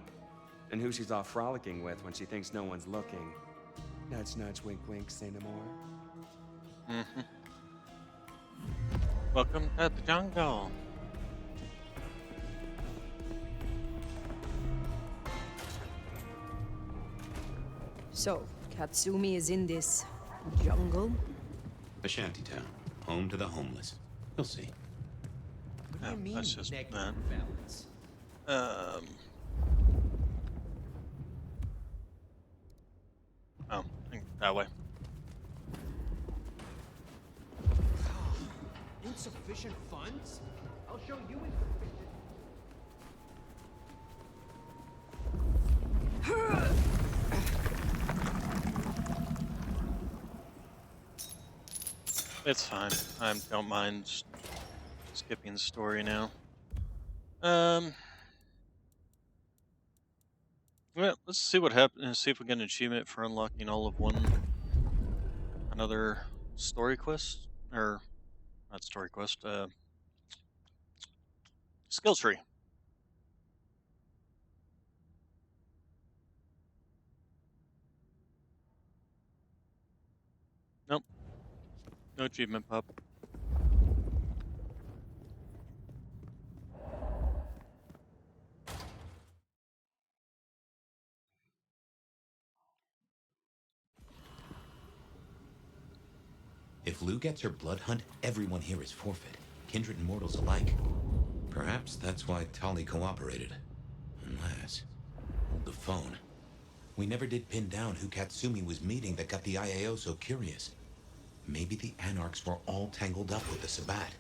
Speaker 16: And who she's off frolicking with when she thinks no one's looking. Nudge, nudge, wink, wink, say no more.
Speaker 1: Welcome to the jungle.
Speaker 2: So, Katsumi is in this jungle?
Speaker 4: A shantytown, home to the homeless. You'll see.
Speaker 15: What do you mean,
Speaker 1: That's just
Speaker 15: negative
Speaker 1: that.
Speaker 15: balance?
Speaker 1: Oh, that way.
Speaker 15: Insufficient funds? I'll show you insufficient.
Speaker 1: It's fine. I don't mind skipping the story now. Well, let's see what happens. See if we get an achievement for unlocking all of another story quest, or not story quest. Skill tree. Nope. No achievement pop.
Speaker 4: If Lou gets her blood hunt, everyone here is forfeit. Kindred and mortals alike. Perhaps that's why Tali cooperated. Unless... Hold the phone. We never did pin down who Katsumi was meeting that got the IAO so curious. Maybe the Anarchs were all tangled up with the Sabbat.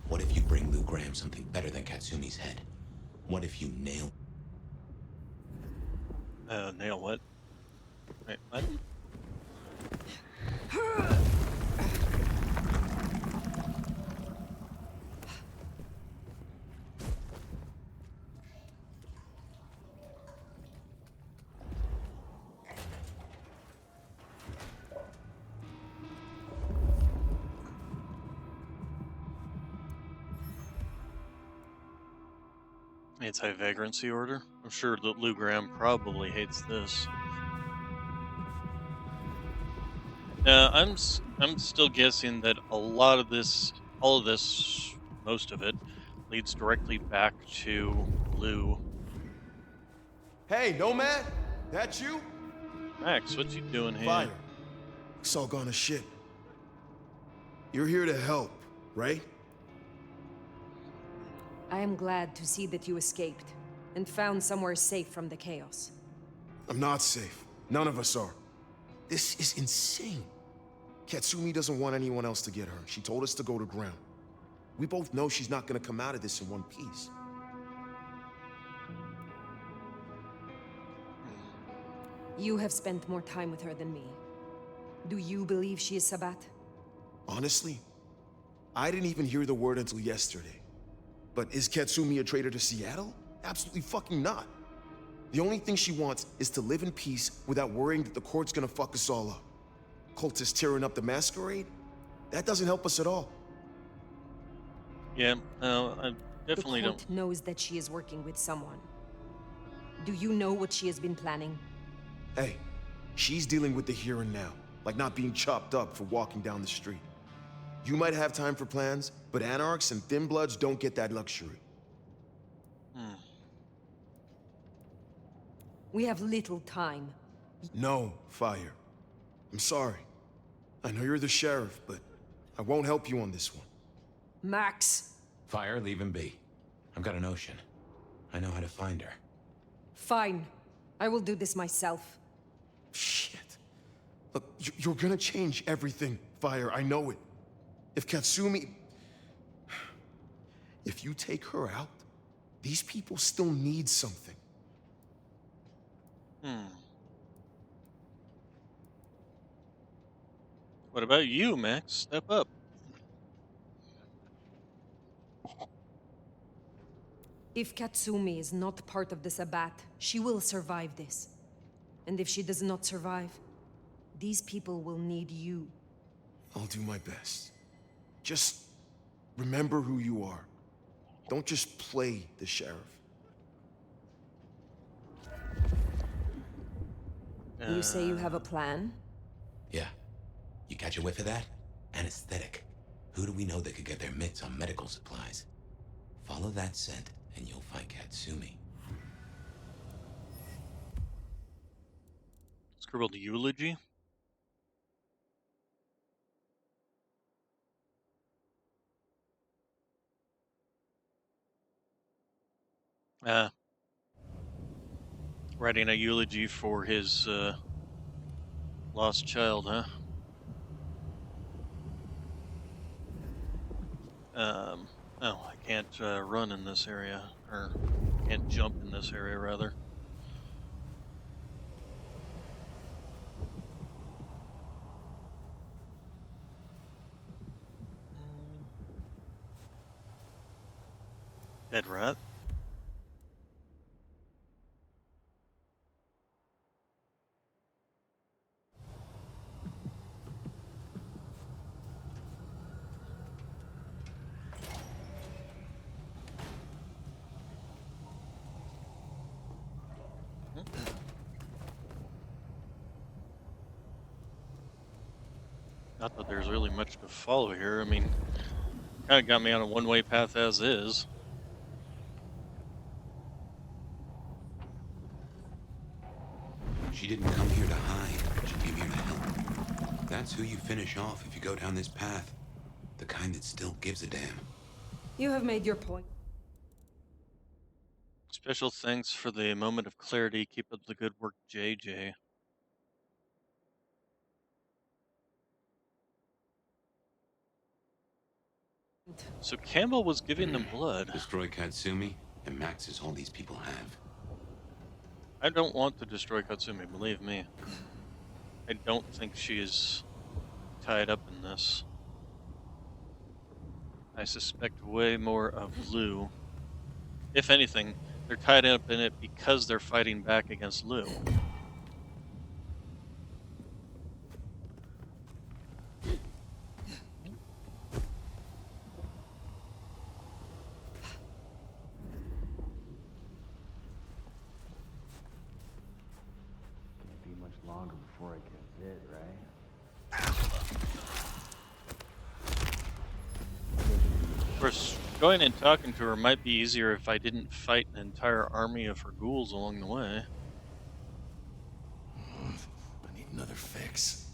Speaker 4: What if you bring Lou Graham something better than Katsumi's head? What if you nail...
Speaker 1: Nail what? Wait, what? Anti-vagrancy order? I'm sure that Lou Graham probably hates this. I'm still guessing that a lot of this, all of this, most of it, leads directly back to Lou.
Speaker 6: Hey, Nomad? That you?
Speaker 1: Max, what you doing here?
Speaker 17: Fire. It's all gone to shit. You're here to help, right?
Speaker 2: I am glad to see that you escaped and found somewhere safe from the chaos.
Speaker 17: I'm not safe. None of us are. This is insane. Katsumi doesn't want anyone else to get her. She told us to go to ground. We both know she's not gonna come out of this in one piece.
Speaker 2: You have spent more time with her than me. Do you believe she is Sabbat?
Speaker 17: Honestly, I didn't even hear the word until yesterday. But is Katsumi a traitor to Seattle? Absolutely fucking not. The only thing she wants is to live in peace without worrying that the court's gonna fuck us all up. Cultists tearing up the masquerade? That doesn't help us at all.
Speaker 1: Yeah, I definitely
Speaker 2: the court
Speaker 1: don't.
Speaker 2: knows that she is working with someone. Do you know what she has been planning?
Speaker 17: Hey, she's dealing with the here and now, like not being chopped up for walking down the street. You might have time for plans, but Anarchs and Thin Bloods don't get that luxury.
Speaker 2: We have little time.
Speaker 17: No, Fire. I'm sorry. I know you're the sheriff, but I won't help you on this one.
Speaker 2: Max!
Speaker 4: Fire, leave him be. I've got a notion. I know how to find her.
Speaker 2: Fine. I will do this myself.
Speaker 17: Shit. Look, you're gonna change everything, Fire. I know it. If Katsumi... If you take her out, these people still need something.
Speaker 1: What about you, Max? Step up.
Speaker 2: If Katsumi is not part of the Sabbat, she will survive this. And if she does not survive, these people will need you.
Speaker 17: I'll do my best. Just remember who you are. Don't just play the sheriff.
Speaker 2: You say you have a plan?
Speaker 4: Yeah. You catch a whiff of that? Anesthetic. Who do we know that could get their mitts on medical supplies? Follow that scent, and you'll find Katsumi.
Speaker 1: Scribbled eulogy? Writing a eulogy for his lost child, huh? Oh, I can't run in this area, or can't jump in this area, rather. Dead rat. Not that there's really much to follow here. I mean, kind of got me on a one-way path as is.
Speaker 4: She didn't come here to hide. She came here to help. That's who you finish off if you go down this path. The kind that still gives a damn.
Speaker 2: You have made your point.
Speaker 1: Special thanks for the moment of clarity. Keep up the good work, JJ. So Campbell was giving them blood.
Speaker 4: Destroy Katsumi, and Max is all these people have.
Speaker 1: I don't want to destroy Katsumi, believe me. I don't think she is tied up in this. I suspect way more of Lou. If anything, they're tied up in it because they're fighting back against Lou.
Speaker 18: Longer before I get hit, right?
Speaker 1: Of course, going and talking to her might be easier if I didn't fight an entire army of her ghouls along the way.
Speaker 15: I need another fix.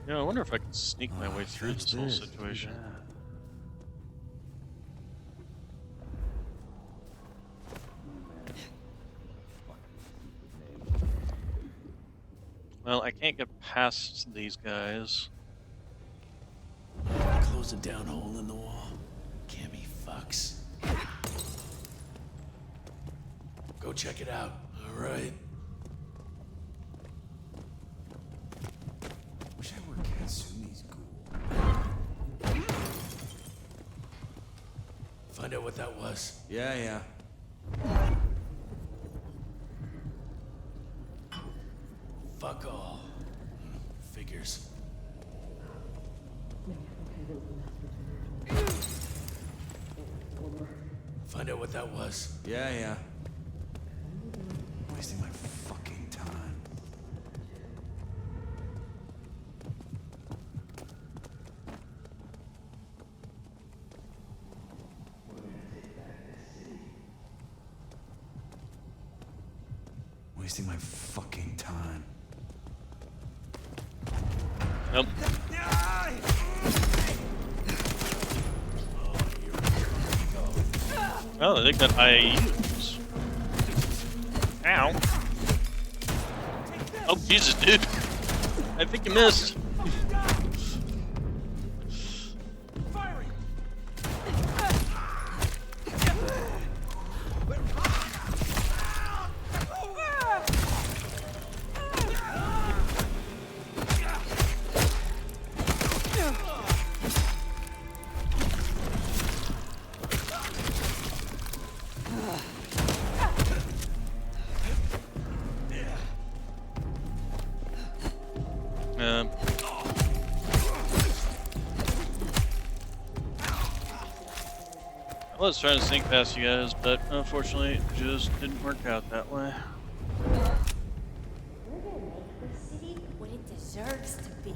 Speaker 1: You know, I wonder if I can sneak my way through this whole situation. Well, I can't get past these guys.
Speaker 15: Close a down hole in the wall. Can't be fucks. Go check it out. All right. Wish I were Katsumi's ghoul. Find out what that was. Yeah. Fuck all. Figures. Find out what that was. Yeah. Wasting my fucking time. Wasting my fucking time.
Speaker 1: Nope. Oh, I think that I use. Ow. Oh, Jesus, dude. I think you missed. I was trying to sneak past you guys, but unfortunately, it just didn't work out that way.
Speaker 10: We're gonna make this city what it deserves to be.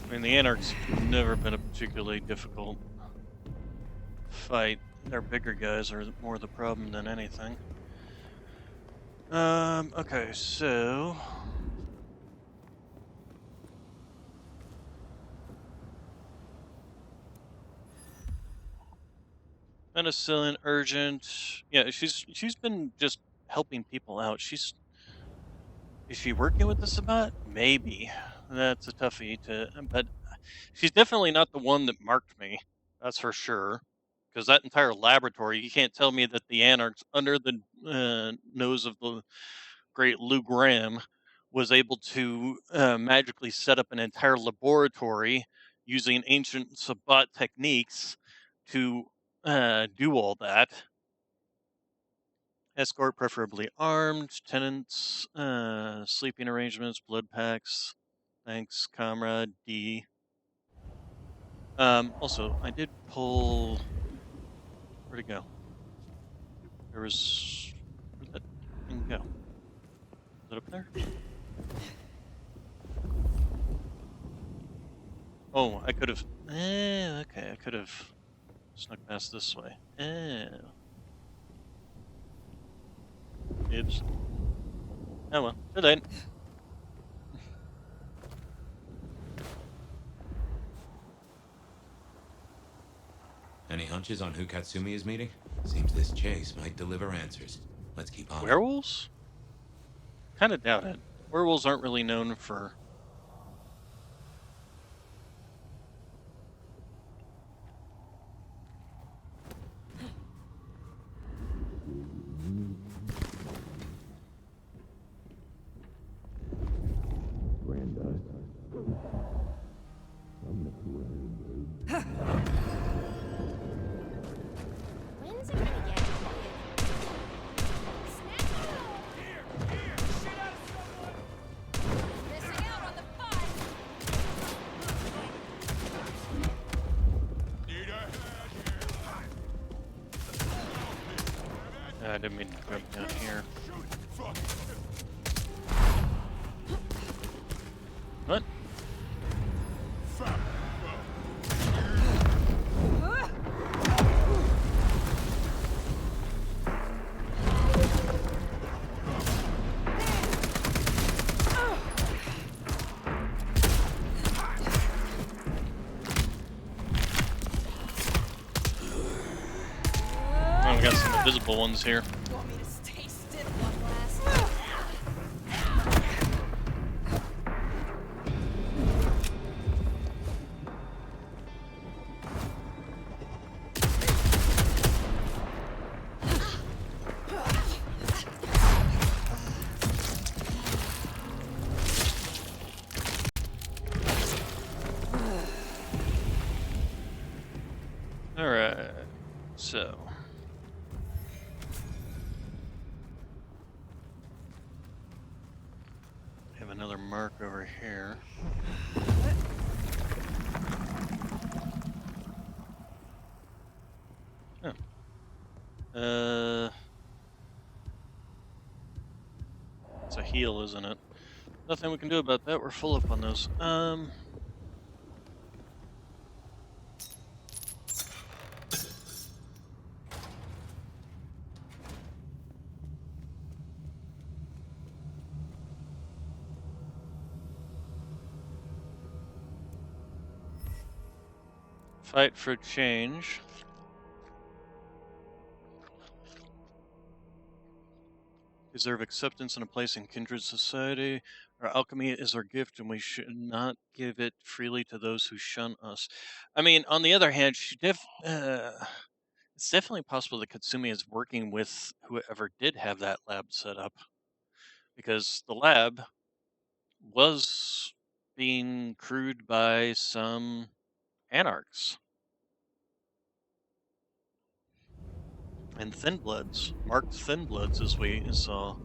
Speaker 1: I mean, the Anarchs have never been a particularly difficult fight. Their bigger guys are more the problem than anything. Okay, so... Penicillin, urgent. Yeah, she's been just helping people out. Is she working with the Sabat? Maybe. That's a toughie to... But she's definitely not the one that marked me. That's for sure. Because that entire laboratory, you can't tell me that the Anarchs, under the nose of the great Lou Graham, was able to magically set up an entire laboratory using ancient Sabbat techniques to do all that. Escort, preferably armed. Tenants, sleeping arrangements, blood packs. Thanks, comrade D. Also, I did pull... Where'd it go? Where'd that thing go? Is it up there? Oh, I could have... okay, I could have snuck past this way. Oops. Oh well, too late.
Speaker 4: Any hunches on who Katsumi is meeting? Seems this chase might deliver answers. Let's keep on.
Speaker 1: Werewolves? Kind of doubt it. Werewolves aren't really known for...
Speaker 10: When's it gonna get quiet?
Speaker 14: Missing out on the fun.
Speaker 1: I didn't mean to grab down here. What? Oh, we got some invisible ones here.
Speaker 14: Want me to stay stiff one last?
Speaker 1: Alright, so... We have another mark over here. Oh. It's a heal, isn't it? Nothing we can do about that. We're full up on those. Fight for change. Deserve acceptance and a place in kindred society. Our alchemy is our gift, and we should not give it freely to those who shun us. I mean, on the other hand, it's definitely possible that Katsumi is working with whoever did have that lab set up, because the lab was being crewed by some anarchs and thin bloods, marked thin bloods, as we saw.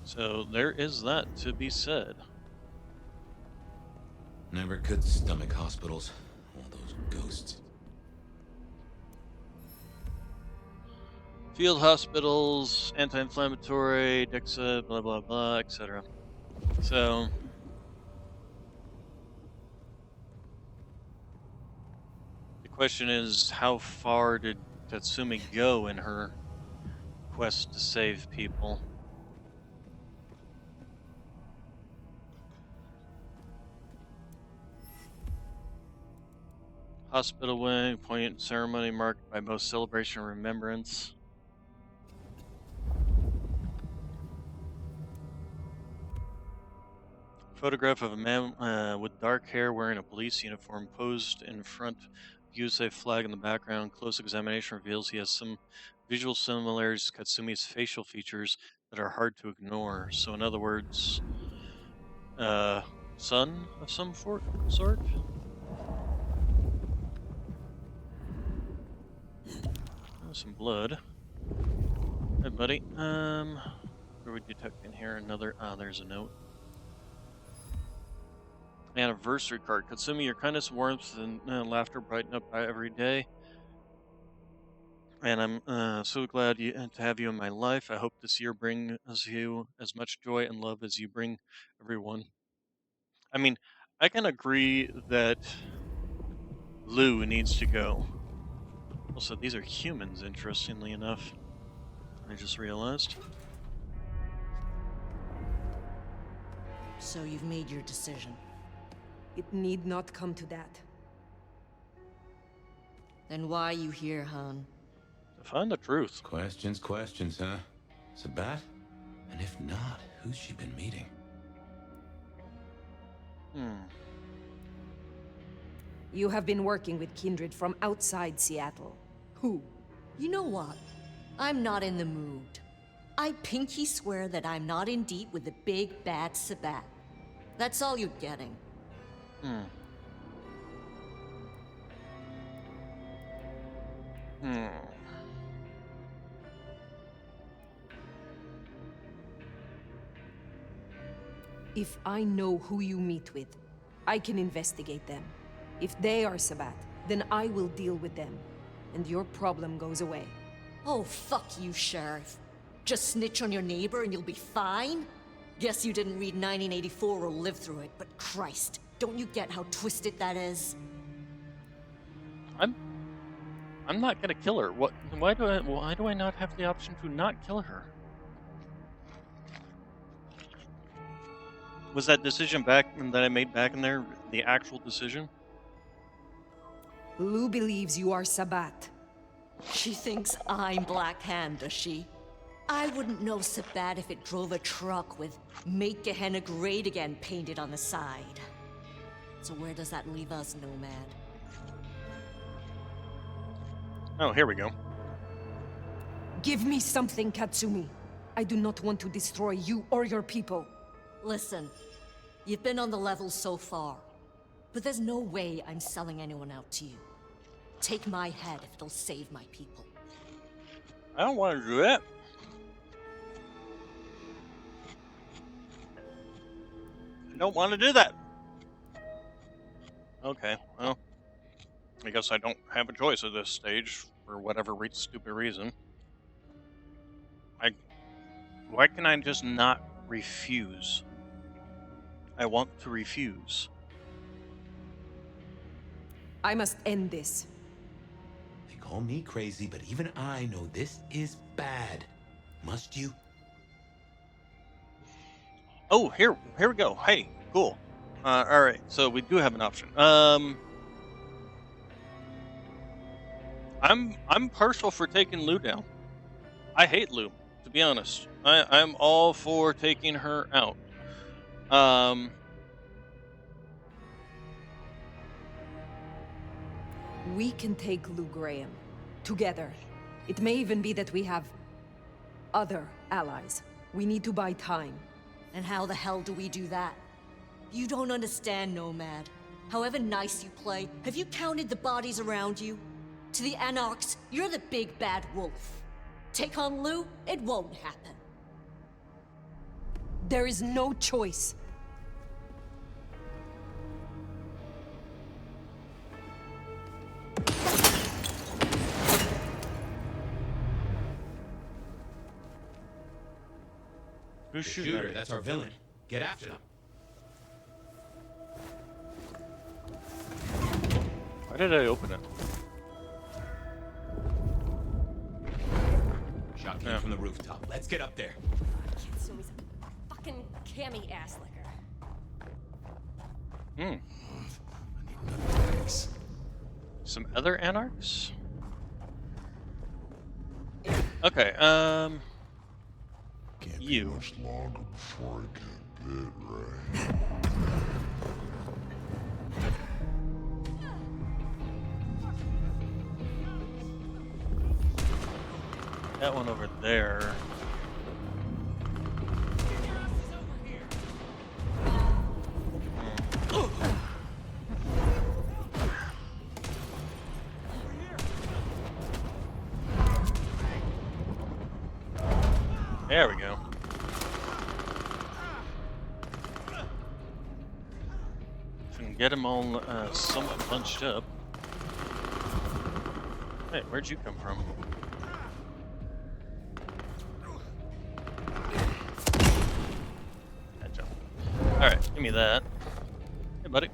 Speaker 1: So there is that to be said.
Speaker 4: Never could stomach hospitals. All those ghosts.
Speaker 1: Field hospitals, anti-inflammatory, DEXA, blah blah blah, etc. So the question is, how far did Tatsumi go in her quest to save people? Hospital wing, poignant ceremony marked by both celebration and remembrance. Photograph of a man with dark hair wearing a police uniform posed in front of USA flag in the background. Close examination reveals he has some visual similarities to Katsumi's facial features that are hard to ignore. So in other words, son of some sort? Oh, some blood. Hey buddy, what are we detecting here? Another, there's a note. Anniversary card. Katsumi, your kindness, warmth, and laughter brighten up every day. And I'm so glad to have you in my life. I hope this year brings you as much joy and love as you bring everyone. I mean, I can agree that Lou needs to go. Also, these are humans, interestingly enough. I just realized.
Speaker 12: So you've made your decision.
Speaker 2: It need not come to that.
Speaker 12: Then why are you here, Han?
Speaker 1: To find the truth.
Speaker 4: Questions, huh? Sabat? And if not, who's she been meeting?
Speaker 2: You have been working with kindred from outside Seattle. Who?
Speaker 10: You know what? I'm not in the mood. I pinky swear that I'm not in deep with the big bad Sabat. That's all you're getting.
Speaker 2: If I know who you meet with, I can investigate them. If they are Sabat, then I will deal with them, and your problem goes away.
Speaker 10: Oh, fuck you, Sheriff. Just snitch on your neighbor and you'll be fine? Guess you didn't read 1984 or live through it, but Christ, don't you get how twisted that is?
Speaker 1: I'm not gonna kill her. Why do I not have the option to not kill her? Was that decision that I made back in there the actual decision?
Speaker 2: Lou believes you are Sabat.
Speaker 10: She thinks I'm Black Hand, does she? I wouldn't know Sabat if it drove a truck with "Make Gehenna Great Again" painted on the side. So where does that leave us, Nomad?
Speaker 1: Oh, here we go.
Speaker 2: Give me something, Katsumi. I do not want to destroy you or your people.
Speaker 10: Listen, you've been on the level so far, but there's no way I'm selling anyone out to you. Take my head if it'll save my people.
Speaker 1: I don't want to do that. I don't want to do that. Okay, well, I guess I don't have a choice at this stage for whatever stupid reason. Why can I just not refuse? I want to refuse.
Speaker 2: I must end this.
Speaker 4: They call me crazy, but even I know this is bad. Must you?
Speaker 1: Oh, here we go. Hey, cool. All right, so we do have an option. I'm partial for taking Lou down. I hate Lou, to be honest. I'm all for taking her out.
Speaker 2: We can take Lou Graham. Together. It may even be that we have other allies. We need to buy time.
Speaker 10: And how the hell do we do that? You don't understand, Nomad. However nice you play, have you counted the bodies around you? To the Anarchs, you're the big bad wolf. Take on Lou, it won't happen.
Speaker 2: There is no choice.
Speaker 1: Who's shooting?
Speaker 4: Shooter, that's our villain. Get after them.
Speaker 1: Why did I open it?
Speaker 4: Shot came from the rooftop. Let's get up there.
Speaker 11: Kitsumi's a fucking cami ass licker.
Speaker 1: Some other Anarchs? Okay, you.
Speaker 19: Much longer before I get bit, right?
Speaker 1: That one over there. There we go. If we can get them all somewhat bunched up. Hey, where'd you come from? Gotcha. Alright, give me that. Hey, buddy.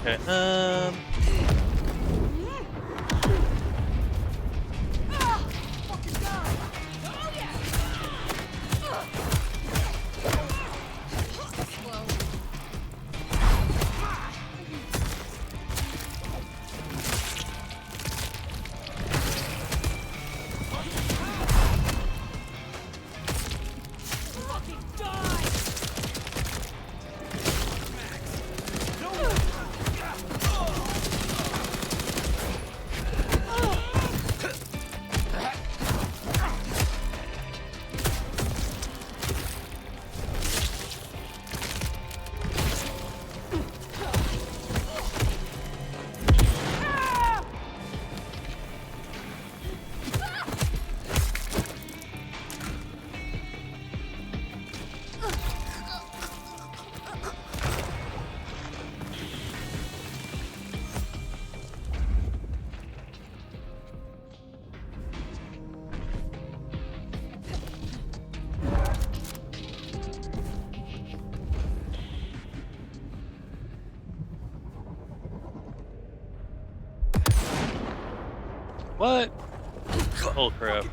Speaker 1: Okay, what? Oh crap.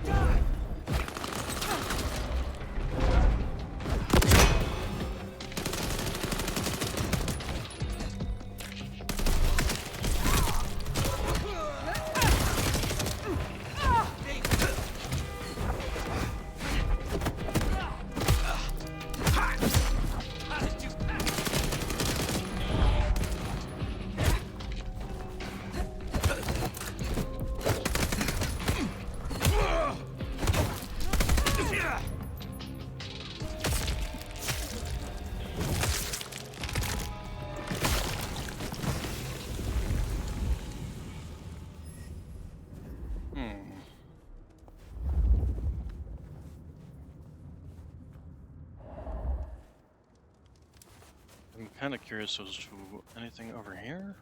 Speaker 1: kind of curious as to anything over here.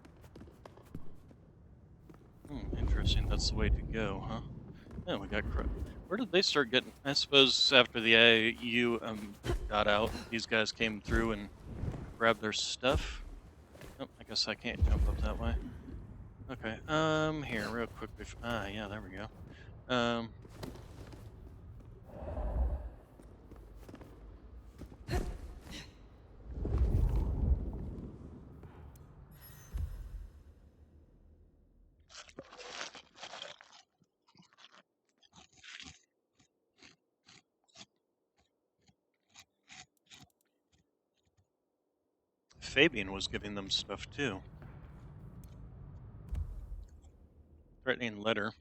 Speaker 1: Interesting. That's the way to go, huh? Yeah, we got where did they start getting? I suppose after the AU got out, these guys came through and grabbed their stuff. Oh, I guess I can't jump up that way. Okay. Here, real quick. Yeah, there we go. Fabian was giving them stuff too. Threatening letter.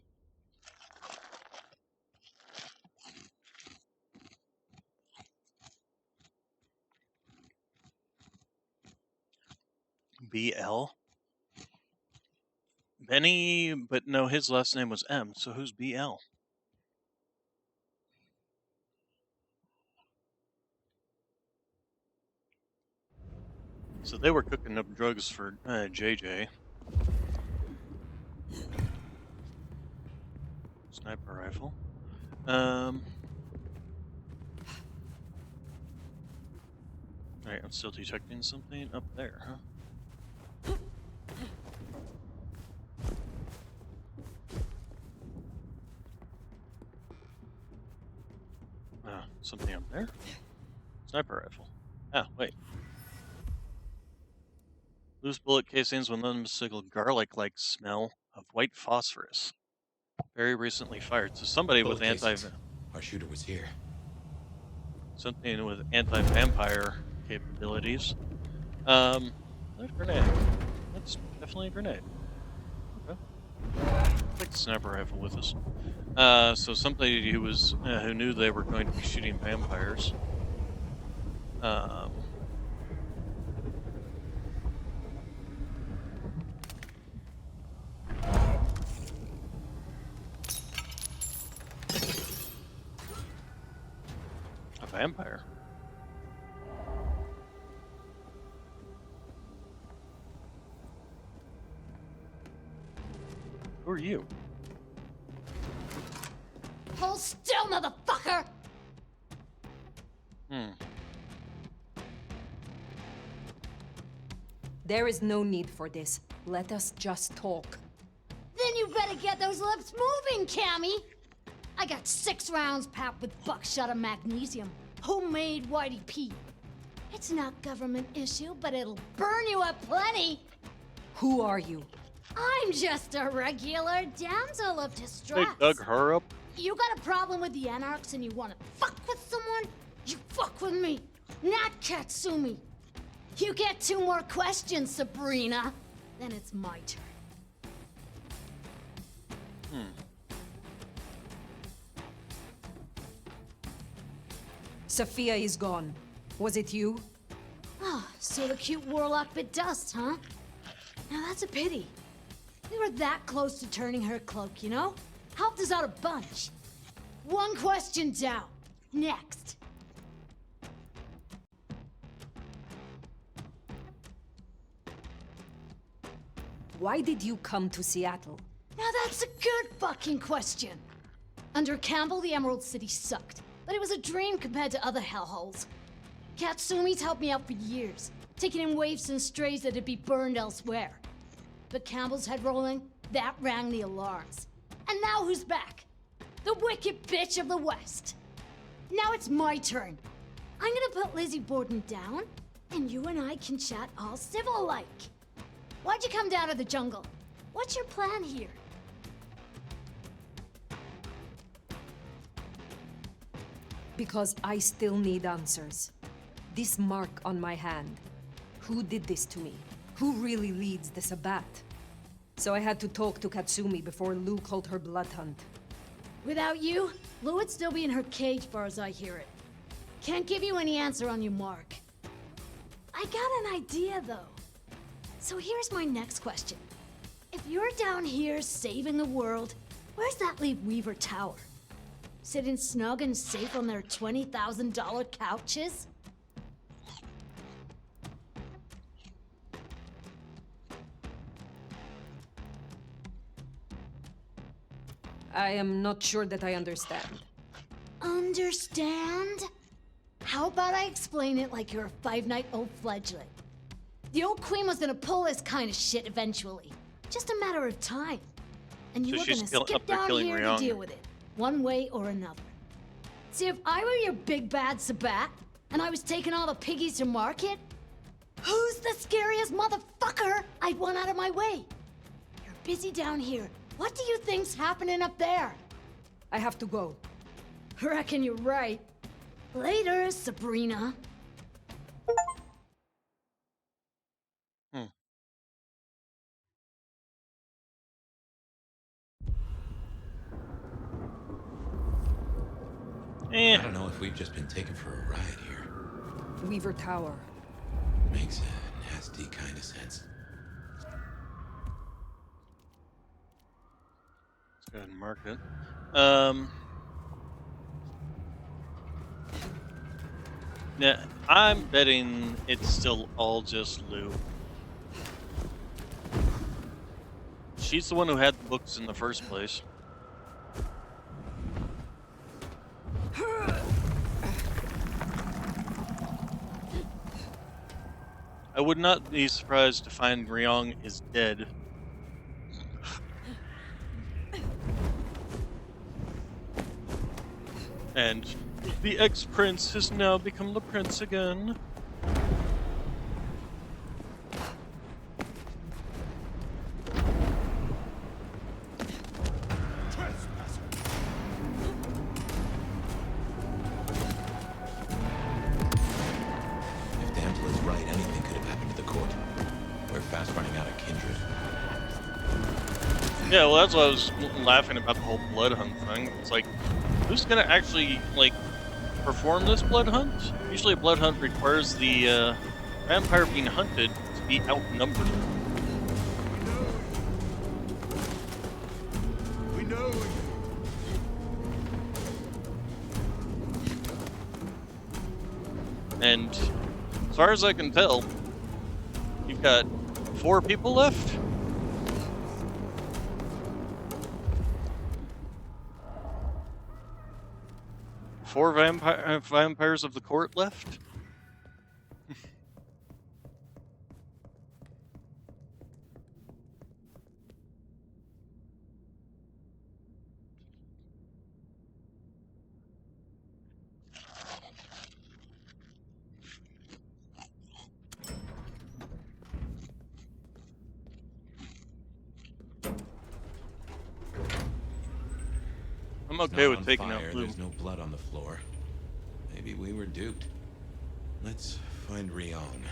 Speaker 1: BL? Benny, but no, his last name was M, so who's BL? So they were cooking up drugs for JJ. Sniper rifle. Alright, I'm still detecting something up there, huh? Something up there? Sniper rifle. Ah, wait. Loose bullet casings with unmistakable garlic-like smell of white phosphorus. Very recently fired. So somebody with
Speaker 4: Our shooter was here.
Speaker 1: Something with anti-vampire capabilities. A grenade. That's definitely a grenade. Okay. Take the sniper rifle with us. So somebody who was who knew they were going to be shooting vampires. A vampire. Who are you?
Speaker 14: Hold still, motherfucker!
Speaker 2: There is no need for this. Let us just talk.
Speaker 14: Then you better get those lips moving, Cammy! I got 6 rounds packed with buckshot and magnesium. Homemade Whitey P. It's not government issue, but it'll burn you up plenty!
Speaker 2: Who are you?
Speaker 14: I'm just a regular damsel of distress.
Speaker 1: They dug her up?
Speaker 14: You got a problem with the Anarchs and you want to fuck with someone? You fuck with me, not Katsumi. You get 2 more questions, Sabrina. Then it's my turn.
Speaker 2: Sophia is gone. Was it you?
Speaker 14: Oh, so the cute warlock bit dust, huh? Now that's a pity. We were that close to turning her cloak, you know? Helped us out a bunch. 1 question down. Next.
Speaker 2: Why did you come to Seattle?
Speaker 14: Now that's a good fucking question. Under Campbell, the Emerald City sucked, but it was a dream compared to other hellholes. Katsumi's helped me out for years, taking in waifs and strays that'd be burned elsewhere. But Campbell's head rolling, that rang the alarms. And now who's back? The wicked bitch of the West. Now it's my turn. I'm gonna put Lizzie Borden down, and you and I can chat all civil-like. Why'd you come down to the jungle? What's your plan here?
Speaker 2: Because I still need answers. This mark on my hand. Who did this to me? Who really leads the Sabbat? So I had to talk to Katsumi before Lou called her blood hunt.
Speaker 14: Without you, Lou would still be in her cage far as I hear it. Can't give you any answer on your mark. I got an idea, though. So here's my next question. If you're down here saving the world, where's that leave Weaver Tower? Sitting snug and safe on their $20,000 couches?
Speaker 2: I am not sure that I understand.
Speaker 14: Understand? How about I explain it like you're a 5-night-old fledgling? The old queen was gonna pull this kind of shit eventually. Just a matter of time. And you
Speaker 1: So
Speaker 14: were
Speaker 1: she's
Speaker 14: gonna
Speaker 1: still
Speaker 14: skip
Speaker 1: up there
Speaker 14: down
Speaker 1: killing
Speaker 14: here
Speaker 1: Ryong.
Speaker 14: to deal with it, one way or another. See, if I were your big bad Sabat, and I was taking all the piggies to market, who's the scariest motherfucker I'd want out of my way? You're busy down here. What do you think's happening up there?
Speaker 2: I have to go.
Speaker 14: Reckon you're right. Later, Sabrina.
Speaker 4: I don't know if we've just been taken for a ride here.
Speaker 2: Weaver Tower.
Speaker 4: Makes a nasty kind of sense.
Speaker 1: Let's go ahead and mark it. Yeah, I'm betting it's still all just Lou. She's the one who had the books in the first place. I would not be surprised to find Ryong is dead. And the ex-prince has now become the prince again.
Speaker 4: If Damsel is right, anything could have happened to the court. We're fast running out of kindred.
Speaker 1: Yeah, well, that's why I was laughing about the whole blood hunt thing. It's like, who's gonna actually, like, perform this blood hunt? Usually a blood hunt requires the vampire being hunted to be outnumbered.
Speaker 17: We know.
Speaker 1: And as far as I can tell, you've got 4 people left. Four vampires of the court left? I'm okay with taking out Blue.
Speaker 4: There's no blood on the floor. Maybe we were duped. Let's find Ryong.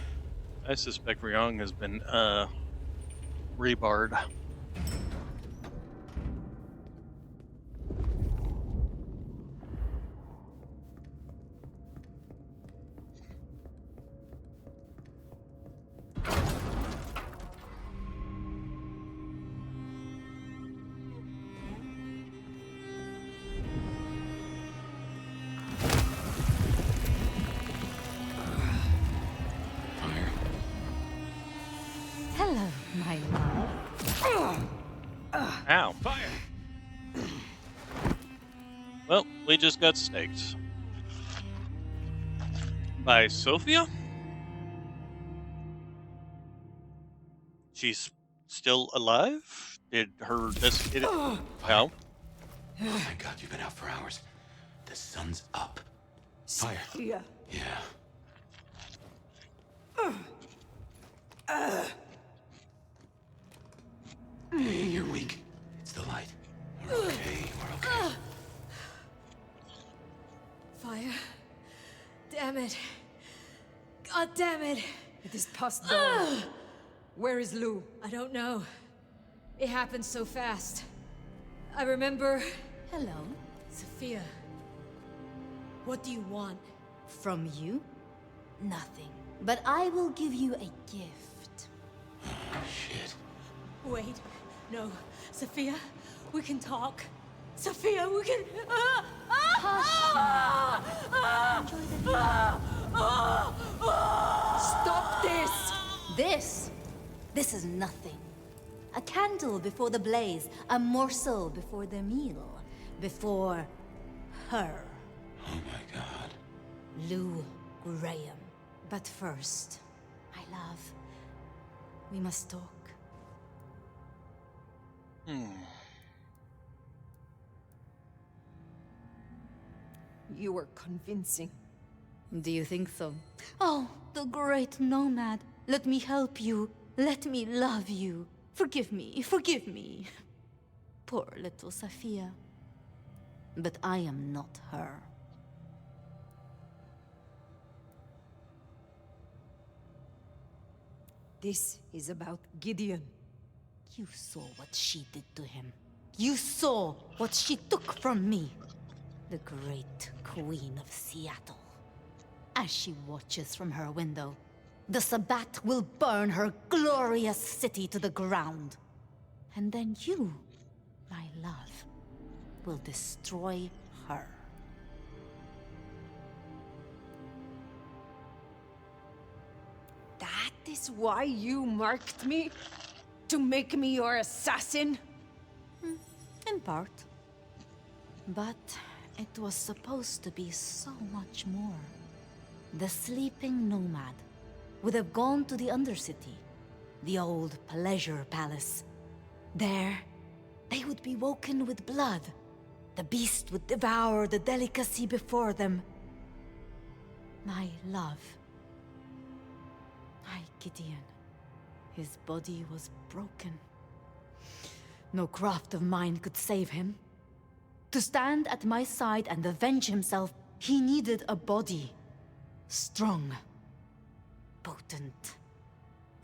Speaker 1: I suspect Ryong has been, rebarred.
Speaker 3: Hello, my love.
Speaker 1: Ow. Fire! Well, we just got staked. By Sophia? She's still alive? Did her desiccated... Ow.
Speaker 4: Thank God you've been out for hours. The sun's up. Fire.
Speaker 2: Yeah.
Speaker 4: Yeah. Hey, you're weak. It's the light. We're okay. We're okay.
Speaker 9: Fire. Damn it. God damn it.
Speaker 2: It is past dawn. Where is Lou?
Speaker 9: I don't know. It happened so fast. I remember...
Speaker 3: Hello.
Speaker 9: Sophia. What do you want?
Speaker 3: From you? Nothing. But I will give you a gift.
Speaker 4: Shit.
Speaker 9: Wait. No. Sophia, we can talk. Sophia, we can...
Speaker 2: Stop this!
Speaker 3: This is nothing. A candle before the blaze, a morsel before the meal, before her.
Speaker 4: Oh my god.
Speaker 3: Lou Graham. But first, my love, we must talk.
Speaker 2: You were convincing.
Speaker 3: Do you think so? Oh, the great nomad. Let me help you. Let me love you. Forgive me, forgive me. Poor little Sophia. But I am not her.
Speaker 2: This is about Gideon.
Speaker 3: You saw what she did to him. You saw what she took from me. The great Queen of Seattle. As she watches from her window, the Sabbat will burn her glorious city to the ground. And then you, my love, will destroy her.
Speaker 2: That is why you marked me? To make me your assassin?
Speaker 3: In part. But it was supposed to be so much more. The sleeping nomad would have gone to the Undercity, the old pleasure palace. There, they would be woken with blood. The beast would devour the delicacy before them. My love. My Gideon. His body was broken. No craft of mine could save him. To stand at my side and avenge himself, he needed a body. Strong. Potent.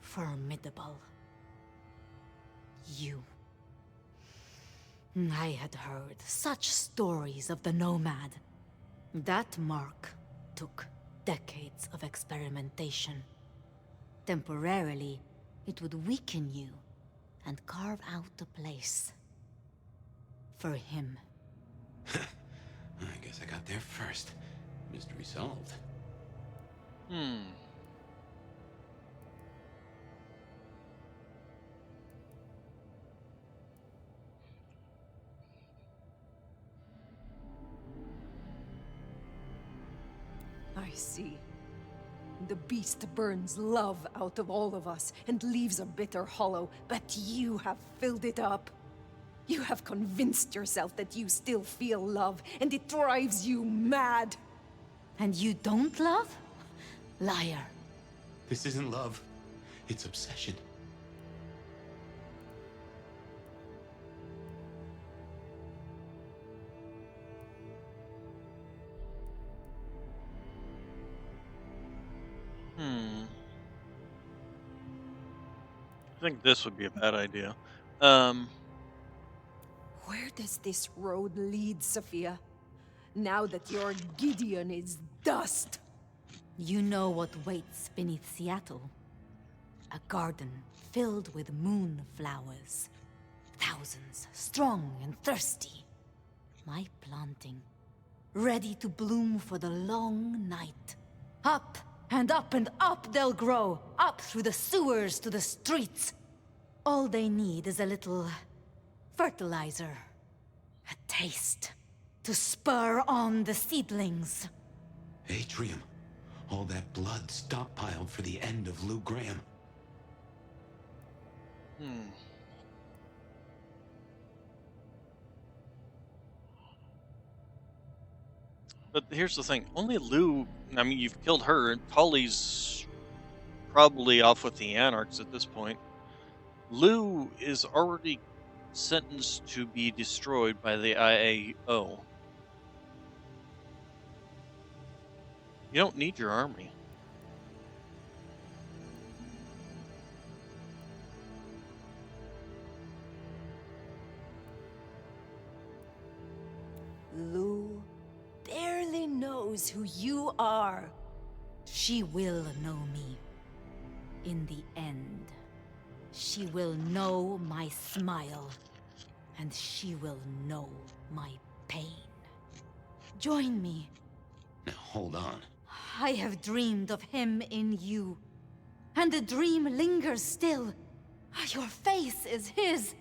Speaker 3: Formidable. You. I had heard such stories of the Nomad. That mark took decades of experimentation. Temporarily, it would weaken you and carve out a place for him.
Speaker 4: I guess I got there first. Mystery solved.
Speaker 2: I see. The beast burns love out of all of us and leaves a bitter hollow, but you have filled it up. You have convinced yourself that you still feel love, and it drives you mad.
Speaker 3: And you don't love? Liar.
Speaker 4: This isn't love. It's obsession.
Speaker 1: I think this would be a bad idea.
Speaker 2: Where does this road lead, Sophia? Now that your Gideon is dust.
Speaker 3: You know what waits beneath Seattle. A garden filled with moonflowers. Thousands, strong and thirsty. My planting, ready to bloom for the long night. Up and up and up they'll grow, up through the sewers to the streets. All they need is a little fertilizer, a taste, to spur on the seedlings.
Speaker 4: Atrium. All that blood stockpiled for the end of Lou Graham.
Speaker 1: But here's the thing. Only Lou... I mean, you've killed her, and Polly's probably off with the Anarchs at this point. Lou is already sentenced to be destroyed by the IAO. You don't need your army.
Speaker 2: Lou barely knows who you are.
Speaker 3: She will know me. In the end, she will know my smile, and she will know my pain. Join me.
Speaker 4: Now, hold on.
Speaker 3: I have dreamed of him in you, and the dream lingers still.
Speaker 10: Your face is his,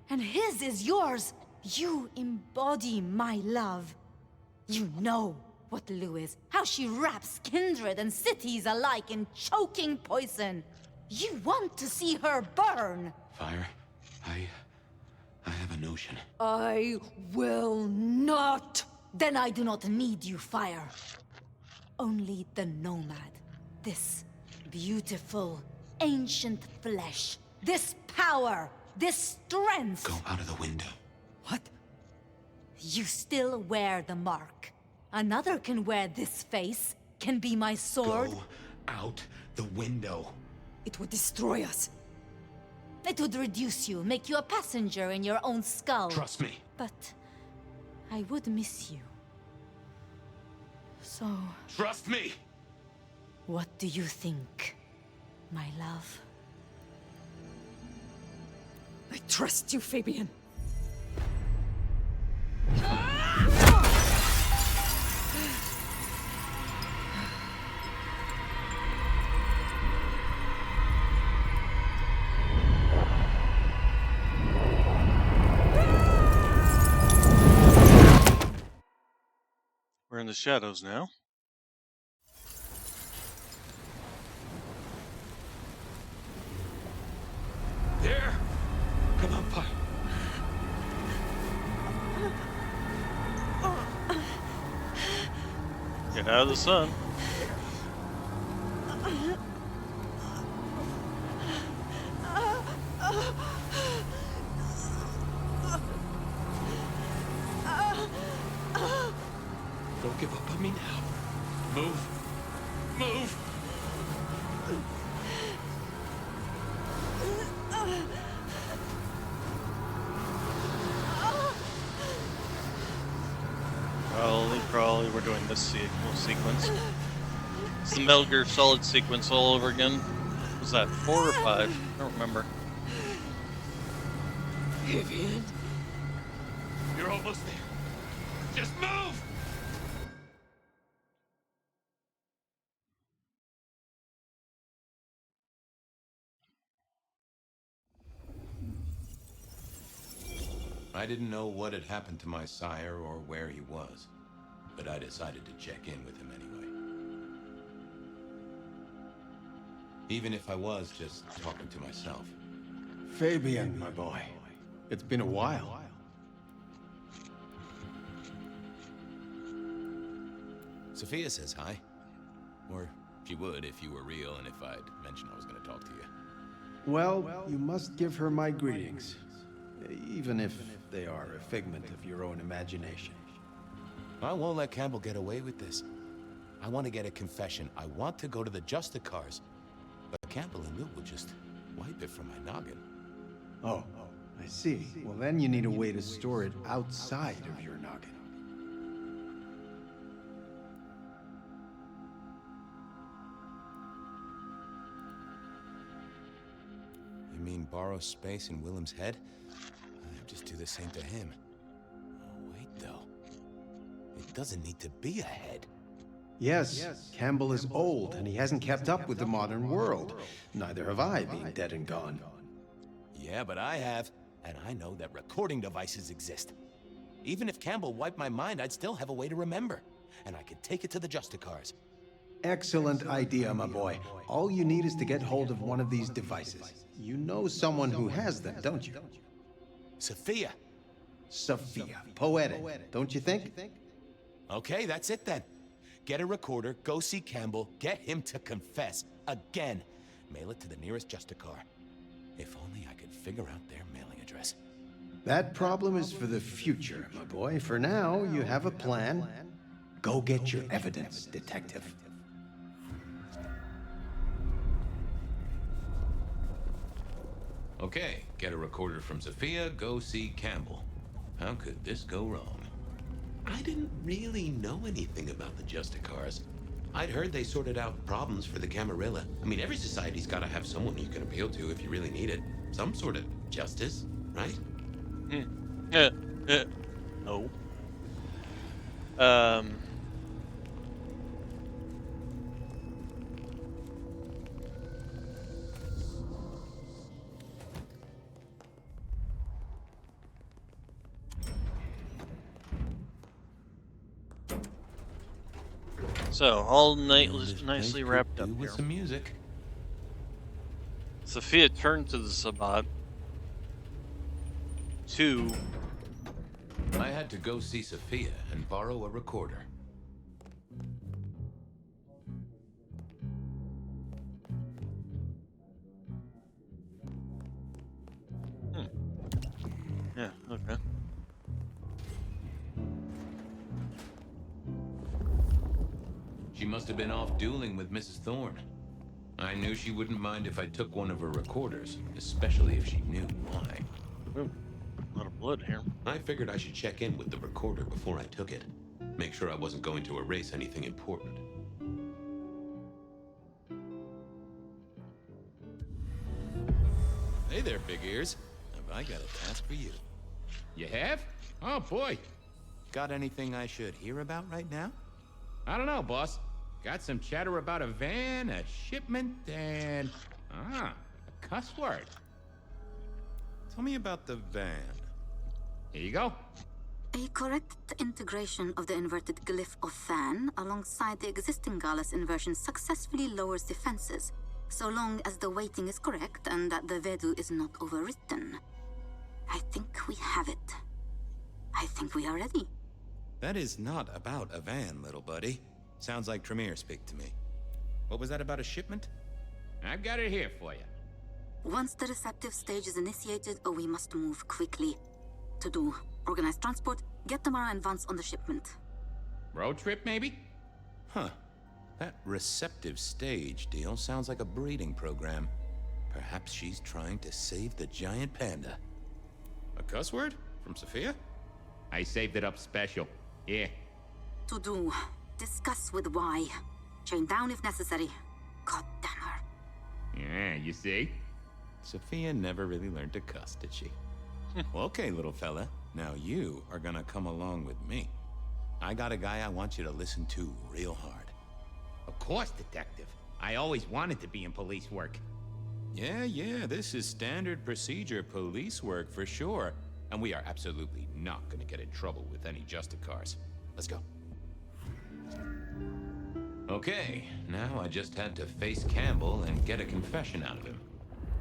Speaker 10: and his is yours. You embody my love. You know what Lu is, how she wraps kindred and cities alike in choking poison. You want to see her burn.
Speaker 4: Fire, I have a notion.
Speaker 10: I will not. Then I do not need you, Fire. Only the Nomad. This beautiful, ancient flesh. This power. This strength.
Speaker 4: Go out of the window.
Speaker 10: What? You still wear the mark. Another can wear this face, can be my sword.
Speaker 4: Go out the window.
Speaker 10: It would destroy us. It would reduce you, make you a passenger in your own skull.
Speaker 4: Trust me.
Speaker 10: But I would miss you. So...
Speaker 4: Trust me!
Speaker 10: What do you think, my love?
Speaker 2: I trust you, Fabian.
Speaker 1: We're in the shadows now.
Speaker 4: There! Come on, Fire.
Speaker 1: Get out of the sun.
Speaker 4: Don't give up on me now. Move. Move!
Speaker 1: Probably we're doing this sequence. It's the Metal Gear Solid sequence all over again. Was that 4 or 5? I don't remember.
Speaker 4: Vivian. You're almost there. Just move! I didn't know what had happened to my sire or where he was, but I decided to check in with him anyway. Even if I was just talking to myself.
Speaker 15: Fabian, my boy. It's been a while.
Speaker 4: Sophia says hi. Or she would if you were real and if I'd mentioned I was going to talk to you.
Speaker 15: Well, you must give her my greetings. Even if they are a figment of your own imagination.
Speaker 4: I won't let Campbell get away with this. I want to get a confession. I want to go to the Justicars. But Campbell and Lou will just wipe it from my noggin.
Speaker 15: Oh, I see. Well, then you need a way to store it outside of your noggin.
Speaker 4: You mean borrow space in Willem's head? I'd just do the same to him. Oh, wait, though. It doesn't need to be a head.
Speaker 15: Yes, Campbell is old, and he hasn't kept up with the modern world. Neither have I, being dead and gone.
Speaker 4: Yeah, but I have, and I know that recording devices exist. Even if Campbell wiped my mind, I'd still have a way to remember. And I could take it to the Justicars.
Speaker 15: Excellent idea, my boy. All you need is to get hold of one of these devices. You know someone who has them, don't you?
Speaker 4: Sophia.
Speaker 15: Sophia. Poetic, don't you think?
Speaker 4: Okay, that's it then. Get a recorder, go see Campbell, get him to confess. Again. Mail it to the nearest Justicar. If only I could figure out their mailing address.
Speaker 15: That problem is for the future, my boy. For now, you have a plan. Go get your evidence, detective.
Speaker 4: Okay, get a recorder from Sophia, go see Campbell. How could this go wrong? I didn't really know anything about the Justicars. I'd heard they sorted out problems for the Camarilla. I mean, every society's gotta have someone you can appeal to if you really need it. Some sort of justice, right?
Speaker 1: No. So, all night
Speaker 4: And this
Speaker 1: nicely
Speaker 4: place
Speaker 1: wrapped
Speaker 4: could
Speaker 1: up
Speaker 4: do with
Speaker 1: here.
Speaker 4: some music.
Speaker 1: Sophia turned to the Sabbat. 2.
Speaker 4: I had to go see Sophia and borrow a recorder.
Speaker 1: Yeah, okay.
Speaker 4: She must have been off dueling with Mrs. Thorne. I knew she wouldn't mind if I took one of her recorders, especially if she knew why.
Speaker 1: Ooh, a lot of blood here.
Speaker 4: I figured I should check in with the recorder before I took it. Make sure I wasn't going to erase anything important.
Speaker 20: Hey there, big ears. Have I got a task for you?
Speaker 21: You have? Oh, boy.
Speaker 20: Got anything I should hear about right now?
Speaker 21: I don't know, boss. Got some chatter about a van, a shipment, and... a cuss word.
Speaker 20: Tell me about the van.
Speaker 21: Here you go.
Speaker 22: A correct integration of the inverted glyph of Fan alongside the existing Gallus inversion successfully lowers defenses, so long as the weighting is correct and that the Vedu is not overwritten. I think we have it. I think we are ready.
Speaker 20: That is not about a van, little buddy. Sounds like Tremere speak to me. What was that about a shipment?
Speaker 21: I've got it here for you.
Speaker 22: Once the receptive stage is initiated, we must move quickly. To do, organize transport, get Tamara and Vance on the shipment.
Speaker 21: Road trip, maybe?
Speaker 20: Huh. That receptive stage deal sounds like a breeding program. Perhaps she's trying to save the giant panda. A cuss word? From Sophia?
Speaker 21: I saved it up special. Here.
Speaker 22: To do, discuss with Y. Chain down if necessary. God damn her.
Speaker 21: Yeah, you see?
Speaker 20: Sophia never really learned to cuss, did she? Well, okay, little fella. Now you are gonna come along with me. I got a guy I want you to listen to real hard.
Speaker 21: Of course, detective. I always wanted to be in police work.
Speaker 20: Yeah, this is standard procedure police work for sure. And we are absolutely not gonna get in trouble with any Justicars. Let's go.
Speaker 4: Okay, now I just had to face Campbell and get a confession out of him.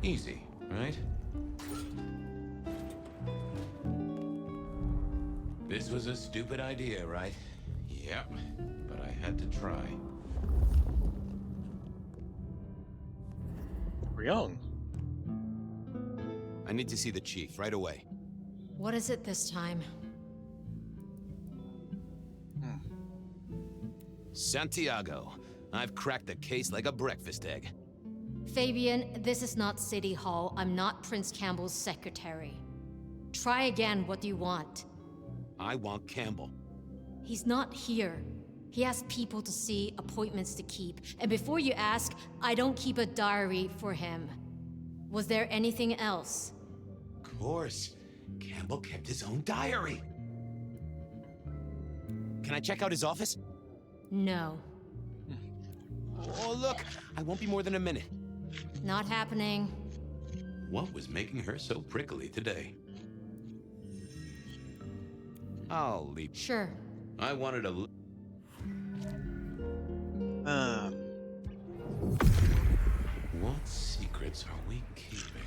Speaker 4: Easy, right? This was a stupid idea, right? Yep, but I had to try.
Speaker 1: Ryong.
Speaker 20: I need to see the chief right away.
Speaker 3: What is it this time?
Speaker 20: Santiago, I've cracked the case like a breakfast egg.
Speaker 3: Fabian, this is not City Hall. I'm not Prince Campbell's secretary. Try again. What do you want?
Speaker 20: I want Campbell.
Speaker 3: He's not here. He has people to see, appointments to keep. And before you ask, I don't keep a diary for him. Was there anything else?
Speaker 20: Of course. Campbell kept his own diary. Can I check out his office?
Speaker 3: No.
Speaker 20: Oh, look! I won't be more than a minute.
Speaker 3: Not happening.
Speaker 4: What was making her so prickly today?
Speaker 20: I'll leave.
Speaker 3: Sure.
Speaker 4: I wanted a... What secrets are we keeping,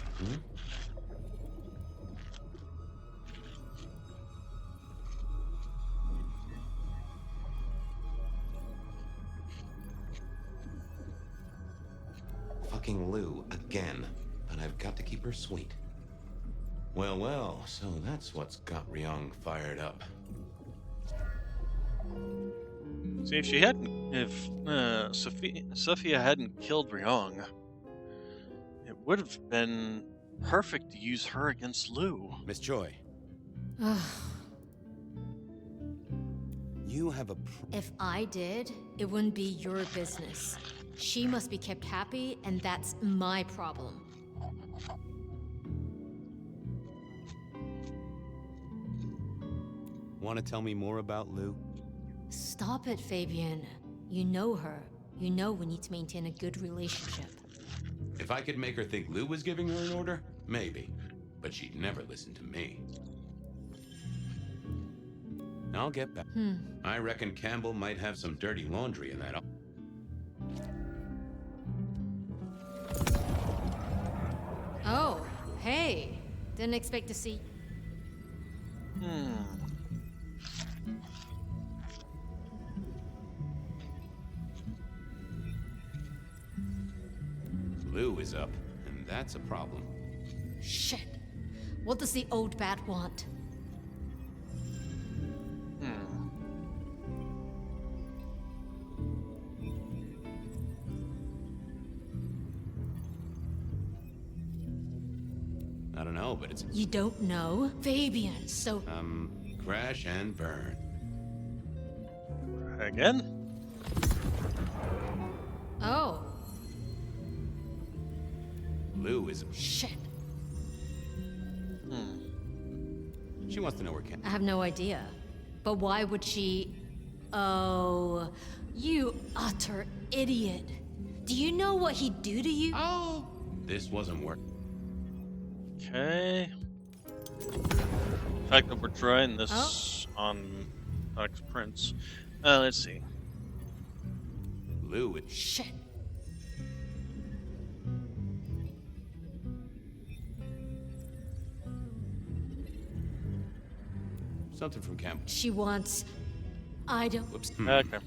Speaker 4: Fucking Lou again, but I've got to keep her sweet. Well, so that's what's got Ryong fired up.
Speaker 1: See, if she hadn't, Sophia hadn't killed Ryong, it would have been perfect to use her against Lou.
Speaker 20: Miss Choi. You have a...
Speaker 3: If I did, it wouldn't be your business. She must be kept happy, and that's my problem.
Speaker 20: Want to tell me more about Lou?
Speaker 3: Stop it, Fabian. You know her. You know we need to maintain a good relationship.
Speaker 4: If I could make her think Lou was giving her an order, maybe. But she'd never listen to me.
Speaker 20: I'll get back. I reckon Campbell might have some dirty laundry in that.
Speaker 3: Oh, hey. Didn't expect to see.
Speaker 20: Lou is up, and that's a problem.
Speaker 3: Shit. What does the old bat want?
Speaker 20: I don't know, but it's...
Speaker 3: You don't know? Fabian, so...
Speaker 20: crash and burn.
Speaker 1: Again?
Speaker 3: Oh.
Speaker 20: Lou is...
Speaker 3: Shit.
Speaker 20: She wants to know where Campbell...
Speaker 3: I have no idea. But why would she... Oh... You utter idiot. Do you know what he'd do to you?
Speaker 20: Oh! This wasn't working.
Speaker 1: Okay. The fact that we're trying this on Alex Prince. Let's see.
Speaker 20: Lou is...
Speaker 3: Shit.
Speaker 20: Something from Campbell.
Speaker 3: She wants... I don't...
Speaker 20: Whoops.
Speaker 1: Okay.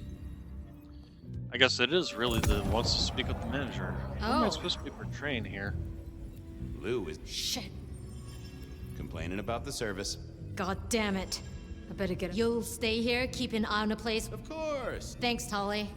Speaker 1: I guess it is really the wants to speak with the manager. What am I supposed to be portraying here?
Speaker 20: Lou is...
Speaker 3: Shit.
Speaker 20: Complaining about the service.
Speaker 3: God damn it. I better get... You'll stay here, keep an eye on the place?
Speaker 20: Of course.
Speaker 3: Thanks, Tolly.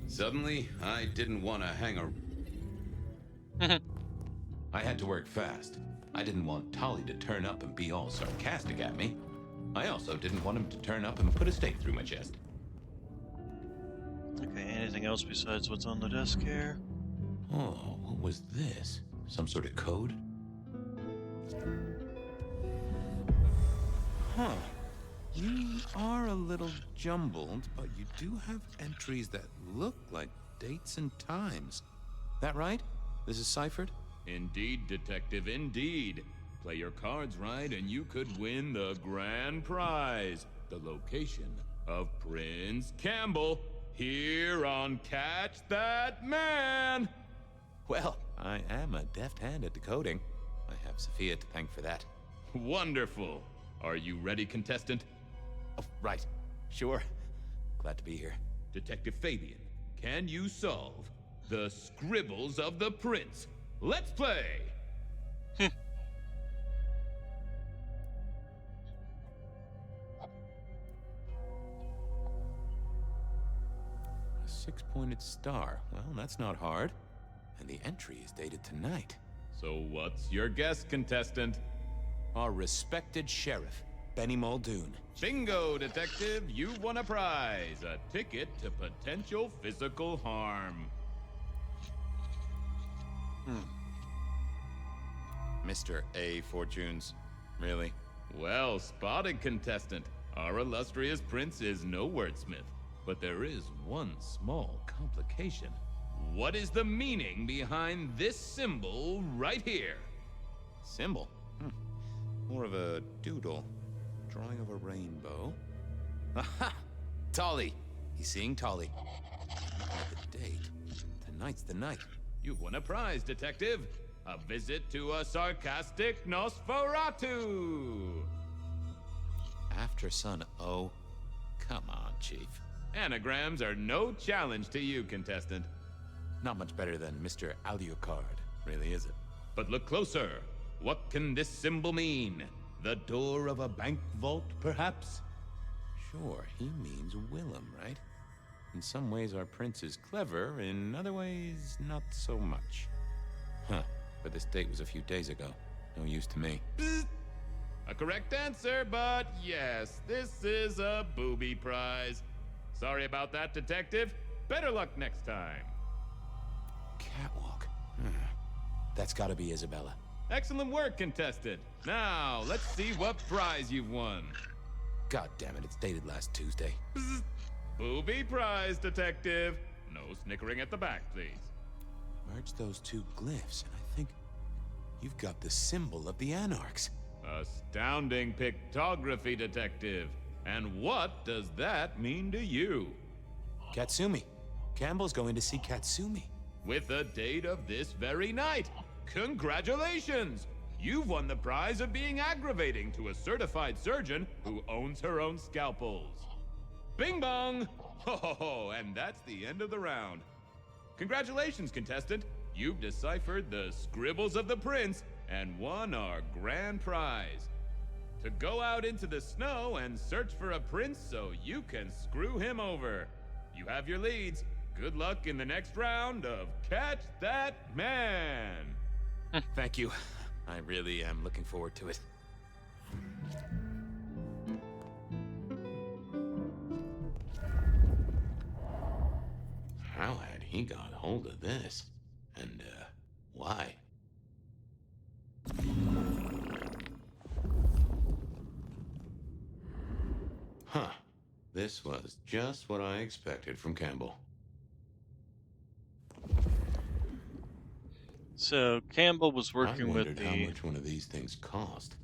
Speaker 20: Suddenly, I didn't want to hang a... I had to work fast. I didn't want Tolly to turn up and be all sarcastic at me. I also didn't want him to turn up and put a stake through my chest.
Speaker 1: Okay, anything else besides what's on the desk here?
Speaker 20: Oh, what was this? Some sort of code? Huh. You are a little jumbled, but you do have entries that look like dates and times. That right? This is ciphered?
Speaker 21: Indeed, Detective, indeed. Play your cards right and you could win the grand prize. The location of Prince Campbell, here on Catch That Man.
Speaker 20: Well, I am a deft hand at decoding. I have Sophia to thank for that.
Speaker 21: Wonderful. Are you ready, contestant?
Speaker 20: Oh, right. Sure. Glad to be here.
Speaker 21: Detective Fabian, can you solve the scribbles of the prince? Let's play!
Speaker 20: A 6-pointed star. Well, that's not hard. And the entry is dated tonight.
Speaker 21: So what's your guess, contestant?
Speaker 20: Our respected sheriff, Benny Muldoon.
Speaker 21: Bingo, Detective! You've won a prize! A ticket to potential physical harm.
Speaker 20: Mr. A. Fortunes. Really?
Speaker 21: Well spotted, contestant. Our illustrious prince is no wordsmith. But there is one small complication. What is the meaning behind this symbol right here?
Speaker 20: Symbol? More of a doodle. Drawing of a rainbow. Aha! Tolly! He's seeing Tolly. Looking at the date. Tonight's the night.
Speaker 21: You've won a prize, Detective. A visit to a sarcastic Nosferatu.
Speaker 20: After Sun O. Come on, Chief.
Speaker 21: Anagrams are no challenge to you, contestant.
Speaker 20: Not much better than Mr. Alucard, really, is it?
Speaker 21: But look closer. What can this symbol mean? The door of a bank vault, perhaps?
Speaker 20: Sure, he means Willem, right? In some ways, our prince is clever. In other ways, not so much. Huh. But this date was a few days ago. No use to me.
Speaker 21: A correct answer, but yes, this is a booby prize. Sorry about that, Detective. Better luck next time.
Speaker 20: Catwalk.
Speaker 5: That's gotta be Isabella.
Speaker 21: Excellent work, contestant. Now, let's see what prize you've won.
Speaker 5: God damn it, it's dated last Tuesday.
Speaker 21: Booby prize, detective. No snickering at the back, please.
Speaker 5: Merge those two glyphs, and I think you've got the symbol of the Anarchs.
Speaker 21: Astounding pictography, detective. And what does that mean to you?
Speaker 5: Katsumi. Campbell's going to see Katsumi.
Speaker 21: With a date of this very night. Congratulations! You've won the prize of being aggravating to a certified surgeon who owns her own scalpels. Bing bong! Ho ho ho, and that's the end of the round. Congratulations, contestant. You've deciphered the scribbles of the prince and won our grand prize. To go out into the snow and search for a prince so you can screw him over. You have your leads. Good luck in the next round of Catch That Man!
Speaker 5: Thank you. I really am looking forward to it.
Speaker 4: How had he got hold of this? And, why? Huh. This was just what I expected from Campbell.
Speaker 1: So Campbell was
Speaker 4: I
Speaker 1: working with
Speaker 4: wondered
Speaker 1: the...
Speaker 4: how much one of these things cost.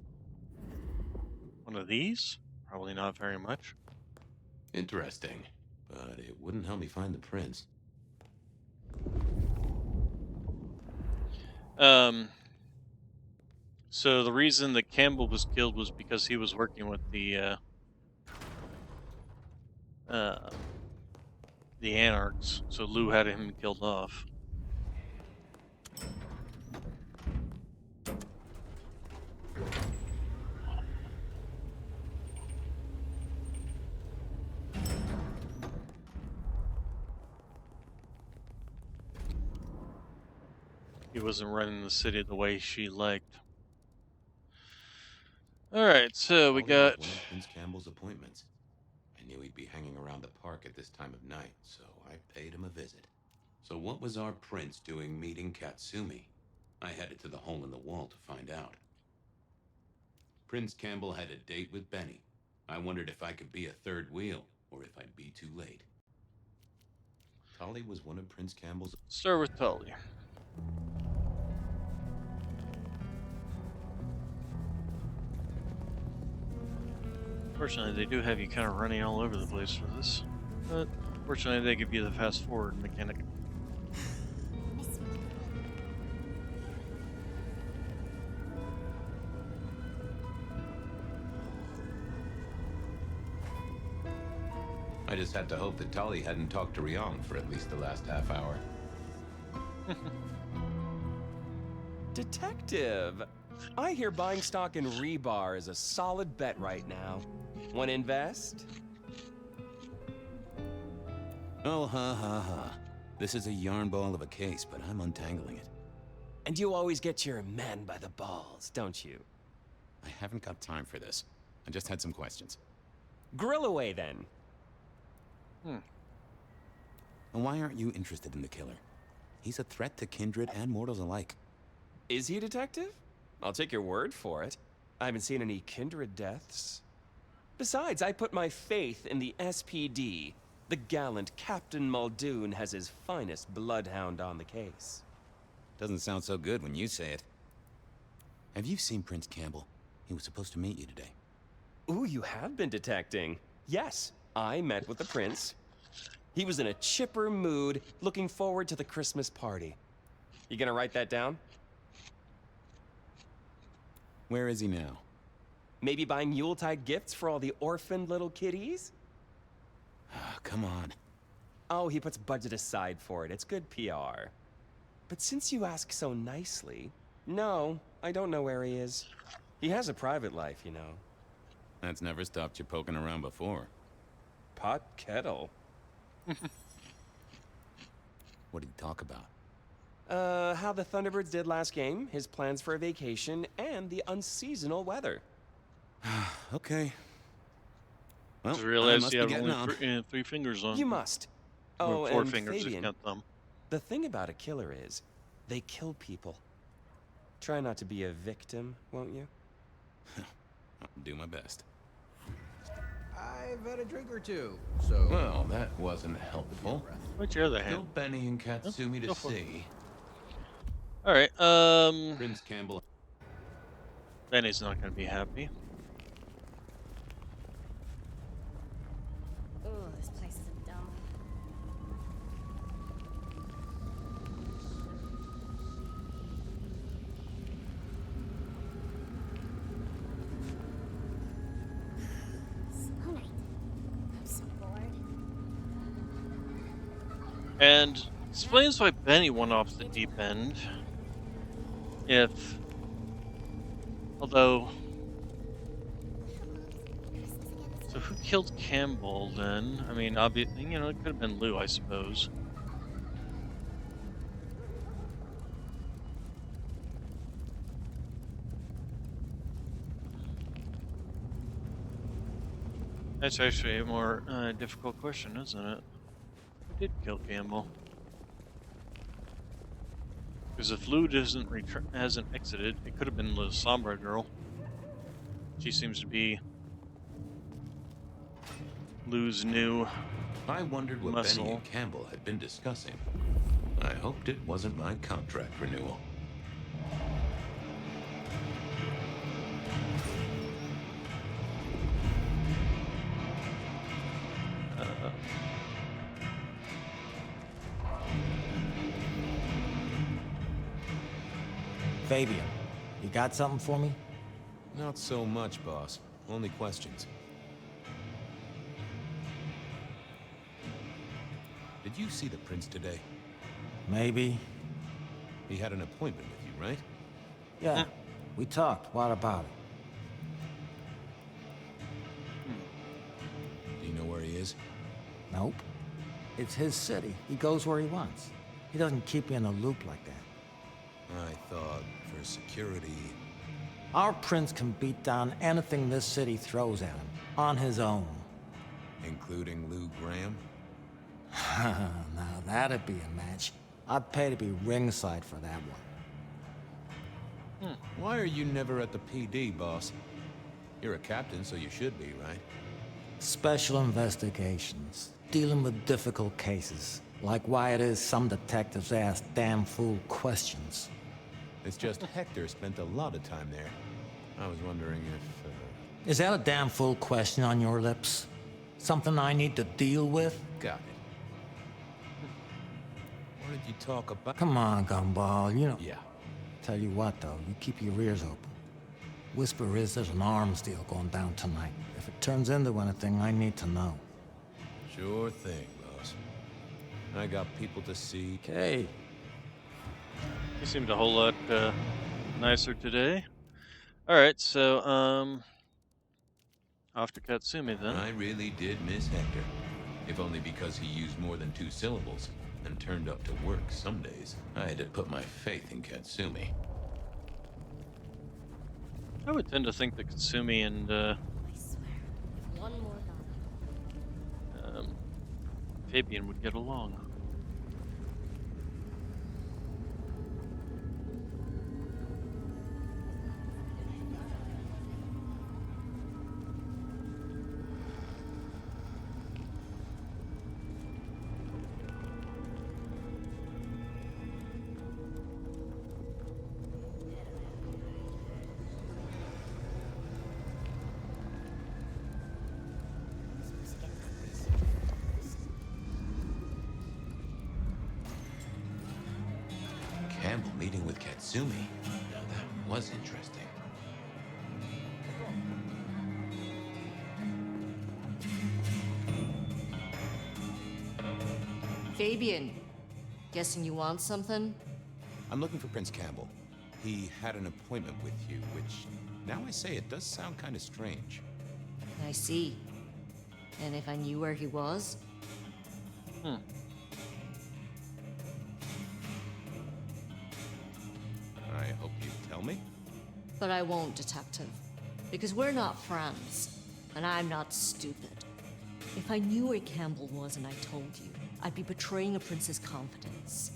Speaker 1: One of these? Probably not very much.
Speaker 4: Interesting, but it wouldn't help me find the prince.
Speaker 1: So the reason that Campbell was killed was because he was working with the Anarchs. So Lou had him killed off. He wasn't running the city the way she liked. Alright, so we got...
Speaker 4: One of Prince Campbell's appointments. I knew he'd be hanging around the park at this time of night, so I paid him a visit. So what was our prince doing meeting Katsumi? I headed to the hole in the wall to find out. Prince Campbell had a date with Benny. I wondered if I could be a third wheel, or if I'd be too late. Tolly was one of Prince Campbell's...
Speaker 1: Start with Tolly. Fortunately, they do have you kind of running all over the place for this. But fortunately, they give you the fast forward mechanic.
Speaker 4: I just had to hope that Tolly hadn't talked to Ryong for at least the last half hour.
Speaker 16: Detective, I hear buying stock in Rebar is a solid bet right now. Want to invest?
Speaker 5: Oh, ha ha ha. This is a yarn ball of a case, but I'm untangling it.
Speaker 16: And you always get your man by the balls, don't you?
Speaker 5: I haven't got time for this. I just had some questions.
Speaker 16: Grill away, then.
Speaker 5: And why aren't you interested in the killer? He's a threat to kindred and mortals alike.
Speaker 16: Is he, Detective? I'll take your word for it. I haven't seen any kindred deaths. Besides, I put my faith in the SPD. The gallant Captain Muldoon has his finest bloodhound on the case.
Speaker 5: Doesn't sound so good when you say it. Have you seen Prince Campbell? He was supposed to meet you today.
Speaker 16: Ooh, you have been detecting. Yes, I met with the prince. He was in a chipper mood, looking forward to the Christmas party. You gonna write that down?
Speaker 5: Where is he now?
Speaker 16: Maybe buying Yuletide gifts for all the orphaned little kiddies?
Speaker 5: Come on.
Speaker 16: Oh, he puts budget aside for it. It's good PR. But since you ask so nicely, no, I don't know where he is. He has a private life, you know.
Speaker 5: That's never stopped you poking around before.
Speaker 16: Pot kettle.
Speaker 5: What did he talk about?
Speaker 16: How the Thunderbirds did last game, his plans for a vacation, and the unseasonal weather.
Speaker 5: Okay. Well,
Speaker 1: Just realized
Speaker 5: I must
Speaker 1: you
Speaker 5: be
Speaker 1: have
Speaker 5: getting
Speaker 1: only
Speaker 5: on.
Speaker 1: three fingers on.
Speaker 16: You must.
Speaker 1: Or
Speaker 16: Oh,
Speaker 1: four
Speaker 16: and
Speaker 1: fingers if you
Speaker 16: Fabian,
Speaker 1: count thumb.
Speaker 16: the thing about a killer is, they kill people. Try not to be a victim, won't you?
Speaker 5: I'll do my best.
Speaker 15: I've had a drink or two, so...
Speaker 20: Well, that wasn't helpful.
Speaker 1: What's your other hand?
Speaker 20: Still Benny and Katsumi to see.
Speaker 1: Alright,
Speaker 20: Prince Campbell.
Speaker 1: Benny's not gonna be happy.
Speaker 11: Oh, this place is dumb. Slow night. I'm so bored.
Speaker 1: And explains why Benny went off the deep end. Although... So who killed Campbell then? I mean, obviously, you know, it could have been Lou, I suppose. That's actually a more difficult question, isn't it? Who did kill Campbell? Because if Lou hasn't exited, it could have been the Sombra girl. She seems to be Lou's new
Speaker 20: I wondered what
Speaker 1: muscle.
Speaker 20: Benny and Campbell had been discussing. I hoped it wasn't my contract renewal.
Speaker 7: Fabian, you got something for me?
Speaker 5: Not so much, boss. Only questions. Did you see the prince today?
Speaker 7: Maybe.
Speaker 5: He had an appointment with you, right?
Speaker 7: Yeah, we talked. What about it?
Speaker 5: Do you know where he is?
Speaker 7: Nope. It's his city. He goes where he wants. He doesn't keep you in a loop like that.
Speaker 5: I thought for security...
Speaker 7: Our prince can beat down anything this city throws at him, on his own.
Speaker 5: Including Lou Graham?
Speaker 7: Now that'd be a match. I'd pay to be ringside for that one.
Speaker 5: Why are you never at the PD, boss? You're a captain, so you should be, right?
Speaker 7: Special investigations. Dealing with difficult cases. Like why it is some detectives ask damn fool questions.
Speaker 5: It's just Hector spent a lot of time there. I was wondering if...
Speaker 7: Is that a damn fool question on your lips? Something I need to deal with?
Speaker 5: Got it. What did you talk about?
Speaker 7: Come on, Gumball, you know...
Speaker 5: Yeah.
Speaker 7: Tell you what, though, you keep your ears open. Whisper is there's an arms deal going down tonight. If it turns into anything, I need to know.
Speaker 5: Sure thing, boss. I got people to see.
Speaker 7: Okay.
Speaker 1: He seemed a whole lot nicer today. Alright, so, off to Katsumi then.
Speaker 20: I really did miss Hector. If only because he used more than 2 syllables and turned up to work some days. I had to put my faith in Katsumi.
Speaker 1: I would tend to think that Katsumi and
Speaker 10: One more night.
Speaker 1: Fabian would get along.
Speaker 20: Campbell meeting with Katsumi. Now that was interesting.
Speaker 10: Fabian, guessing you want something?
Speaker 5: I'm looking for Prince Campbell. He had an appointment with you, which, now I say it, does sound kind of strange.
Speaker 10: I see. And if I knew where he was?
Speaker 5: I hope you tell me.
Speaker 10: But I won't, Detective. Because we're not friends. And I'm not stupid. If I knew where Campbell was and I told you, I'd be betraying a prince's confidence.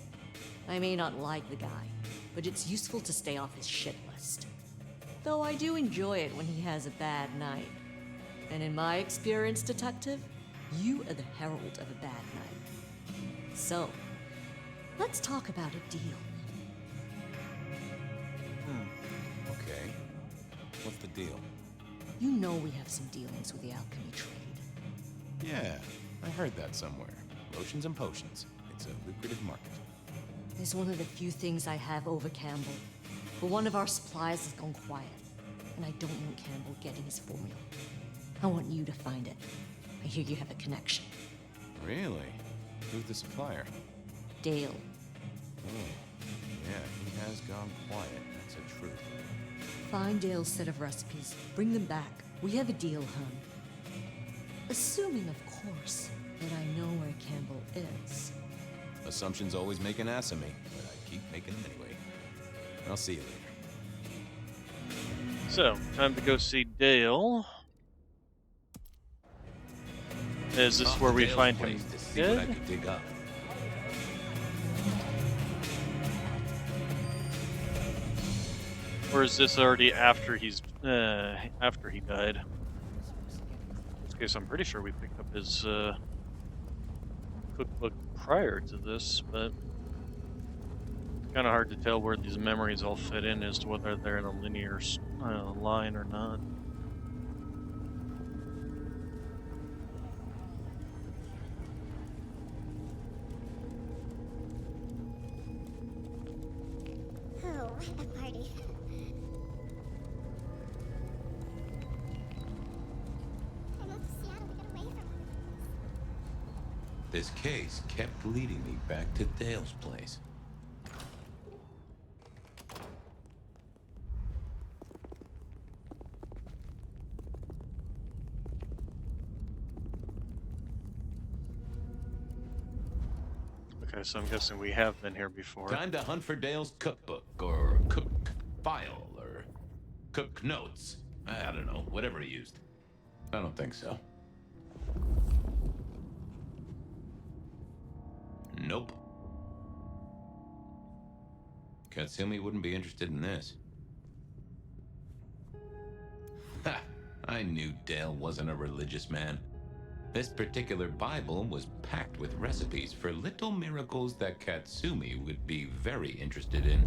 Speaker 10: I may not like the guy, but it's useful to stay off his shit list. Though I do enjoy it when he has a bad night. And in my experience, Detective, you are the herald of a bad night. So, let's talk about a deal.
Speaker 5: Okay. What's the deal?
Speaker 10: You know we have some dealings with the alchemy trade.
Speaker 5: Yeah, I heard that somewhere. Lotions and potions. It's a lucrative market.
Speaker 10: It's one of the few things I have over Campbell. But one of our suppliers has gone quiet, and I don't want Campbell getting his formula. I want you to find it. I hear you have a connection.
Speaker 5: Really? Who's the supplier?
Speaker 10: Dale.
Speaker 5: Oh, yeah, he has gone quiet. That's a truth.
Speaker 10: Find Dale's set of recipes. Bring them back. We have a deal, hun. Assuming, of course, that I know where Campbell is.
Speaker 5: Assumptions always make an ass of me, but I keep making them anyway. I'll see you later.
Speaker 1: So, time to go see Dale. Is this where we find him dead? Or is this already after he's after he died? In this case, I'm pretty sure we picked up his cookbook prior to this, but it's kind of hard to tell where these memories all fit in as to whether they're in a linear line or not.
Speaker 8: Oh, a party. I moved to Seattle to get away from
Speaker 4: This case kept leading me back to Dale's place.
Speaker 1: Okay, so I'm guessing we have been here before.
Speaker 4: Time to hunt for Dale's cookbook, or cook file, or cook notes. I don't know, whatever he used. I don't think so. Nope. Katsumi wouldn't be interested in this. Ha! I knew Dale wasn't a religious man. This particular Bible was packed with recipes for little miracles that Katsumi would be very interested in.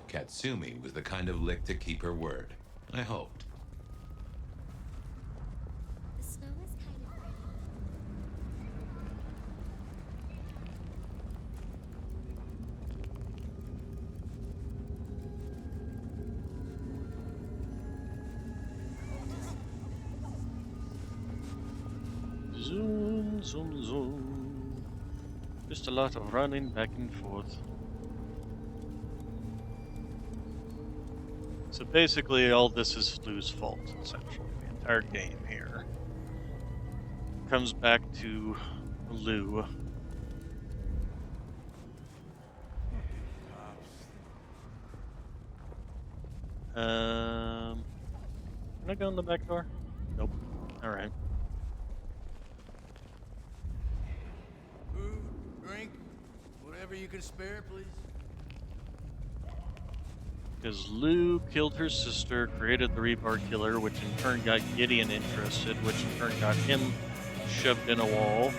Speaker 4: Katsumi was the kind of lick to keep her word. I hoped.
Speaker 8: The snow is kind of pretty.
Speaker 1: Zoom, zoom, zoom. Just a lot of running back and forth. So basically, all this is Lou's fault, essentially. The entire game here comes back to Lou. Can I go in the back door? Nope. All right.
Speaker 13: Food, drink, whatever you can spare, please.
Speaker 1: Because Lou killed her sister, created the Rebar Killer, which in turn got Gideon interested, which in turn got him shoved in a wall.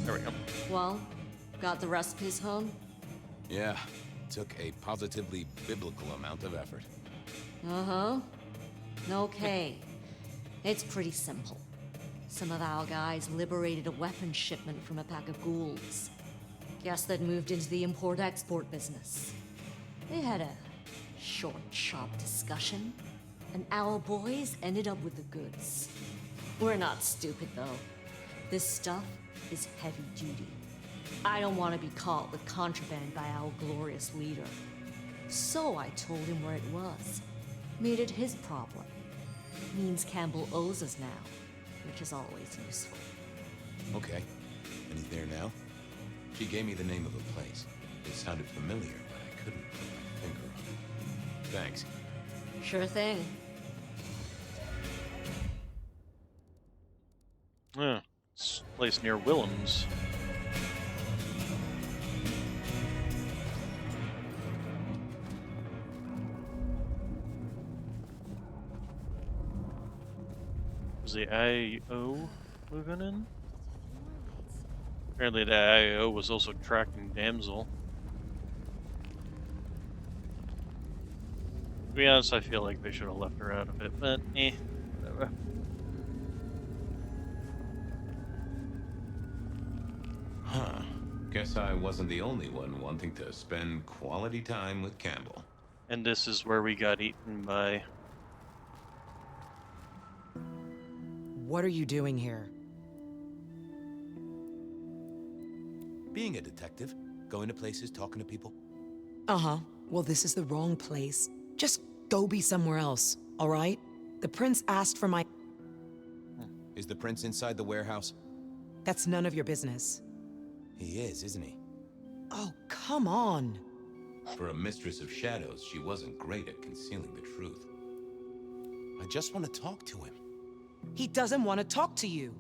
Speaker 1: There we go.
Speaker 10: Well, got the recipes home?
Speaker 5: Yeah, took a positively biblical amount of effort.
Speaker 10: Uh-huh. Okay. It's pretty simple. Some of our guys liberated a weapons shipment from a pack of ghouls. Guess they'd moved into the import-export business. They had a short, sharp discussion, and our boys ended up with the goods. We're not stupid, though. This stuff is heavy duty. I don't want to be caught with contraband by our glorious leader. So I told him where it was. Made it his problem. Means Campbell owes us now, which is always useful.
Speaker 5: Okay. And he's there now? She gave me the name of a place. It sounded familiar, but I couldn't put my finger on it. Thanks.
Speaker 10: Sure thing.
Speaker 1: Yeah, it's a place near Willems. Is the IO moving in? Apparently the IO was also tracking Damsel. To be honest, I feel like they should have left her out of it, but whatever.
Speaker 4: Huh. Guess I wasn't the only one wanting to spend quality time with Campbell.
Speaker 1: And this is where we got eaten by...
Speaker 6: What are you doing here?
Speaker 5: Being a detective, going to places, talking to people.
Speaker 6: Uh-huh. Well, this is the wrong place. Just go be somewhere else, all right? The prince asked for my...
Speaker 5: Is the prince inside the warehouse?
Speaker 6: That's none of your business.
Speaker 5: He is, isn't he?
Speaker 6: Oh, come on.
Speaker 4: For a mistress of shadows, she wasn't great at concealing the truth.
Speaker 5: I just want to talk to him.
Speaker 6: He doesn't want to talk to you.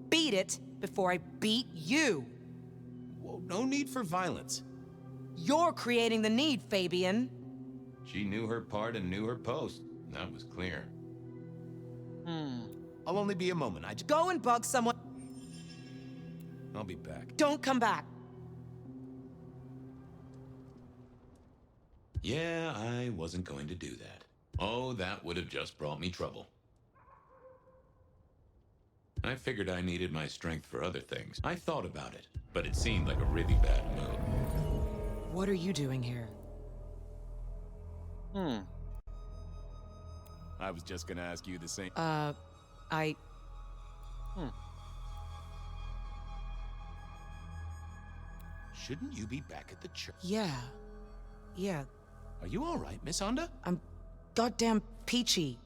Speaker 6: Beat it before I beat you.
Speaker 5: Well, no need for violence.
Speaker 6: You're creating the need, Fabian.
Speaker 4: She knew her part and knew her post. That was clear.
Speaker 5: I'll only be a moment. I just...
Speaker 6: Go and bug someone.
Speaker 5: I'll be back.
Speaker 6: Don't come back.
Speaker 4: Yeah, I wasn't going to do that. Oh, that would have just brought me trouble. I figured I needed my strength for other things. I thought about it, but it seemed like a really bad move.
Speaker 6: What are you doing here?
Speaker 5: I was just gonna ask you the same. Shouldn't you be back at the church?
Speaker 6: Yeah.
Speaker 5: Are you all right, Miss Honda?
Speaker 6: I'm goddamn peachy.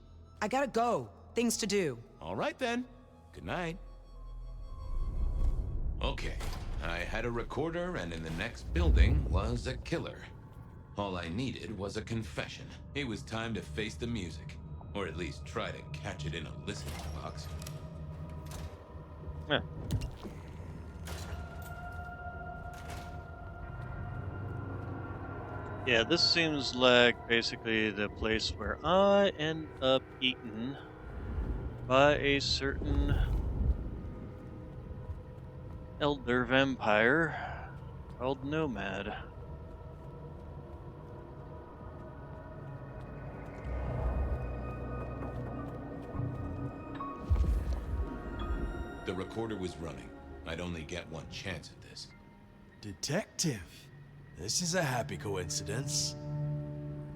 Speaker 6: I gotta go. Things to do.
Speaker 5: All right, then. Good night.
Speaker 4: Okay, I had a recorder, and in the next building was a killer. All I needed was a confession. It was time to face the music, or at least try to catch it in a listening box.
Speaker 1: Yeah. Yeah, this seems like basically the place where I end up eaten by a certain elder vampire called Nomad.
Speaker 4: The recorder was running. I'd only get one chance at this.
Speaker 13: Detective. This is a happy coincidence.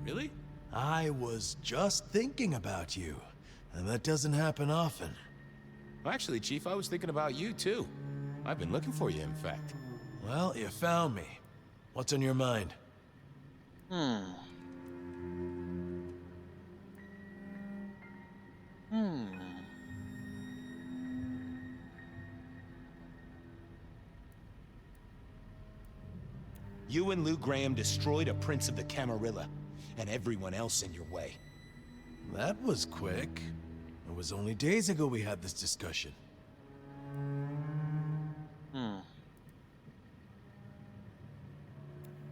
Speaker 5: Really?
Speaker 13: I was just thinking about you, and that doesn't happen often.
Speaker 5: Actually, Chief, I was thinking about you, too. I've been looking for you, in fact.
Speaker 13: Well, you found me. What's on your mind?
Speaker 5: You and Lou Graham destroyed a prince of the Camarilla, and everyone else in your way.
Speaker 13: That was quick. It was only days ago we had this discussion.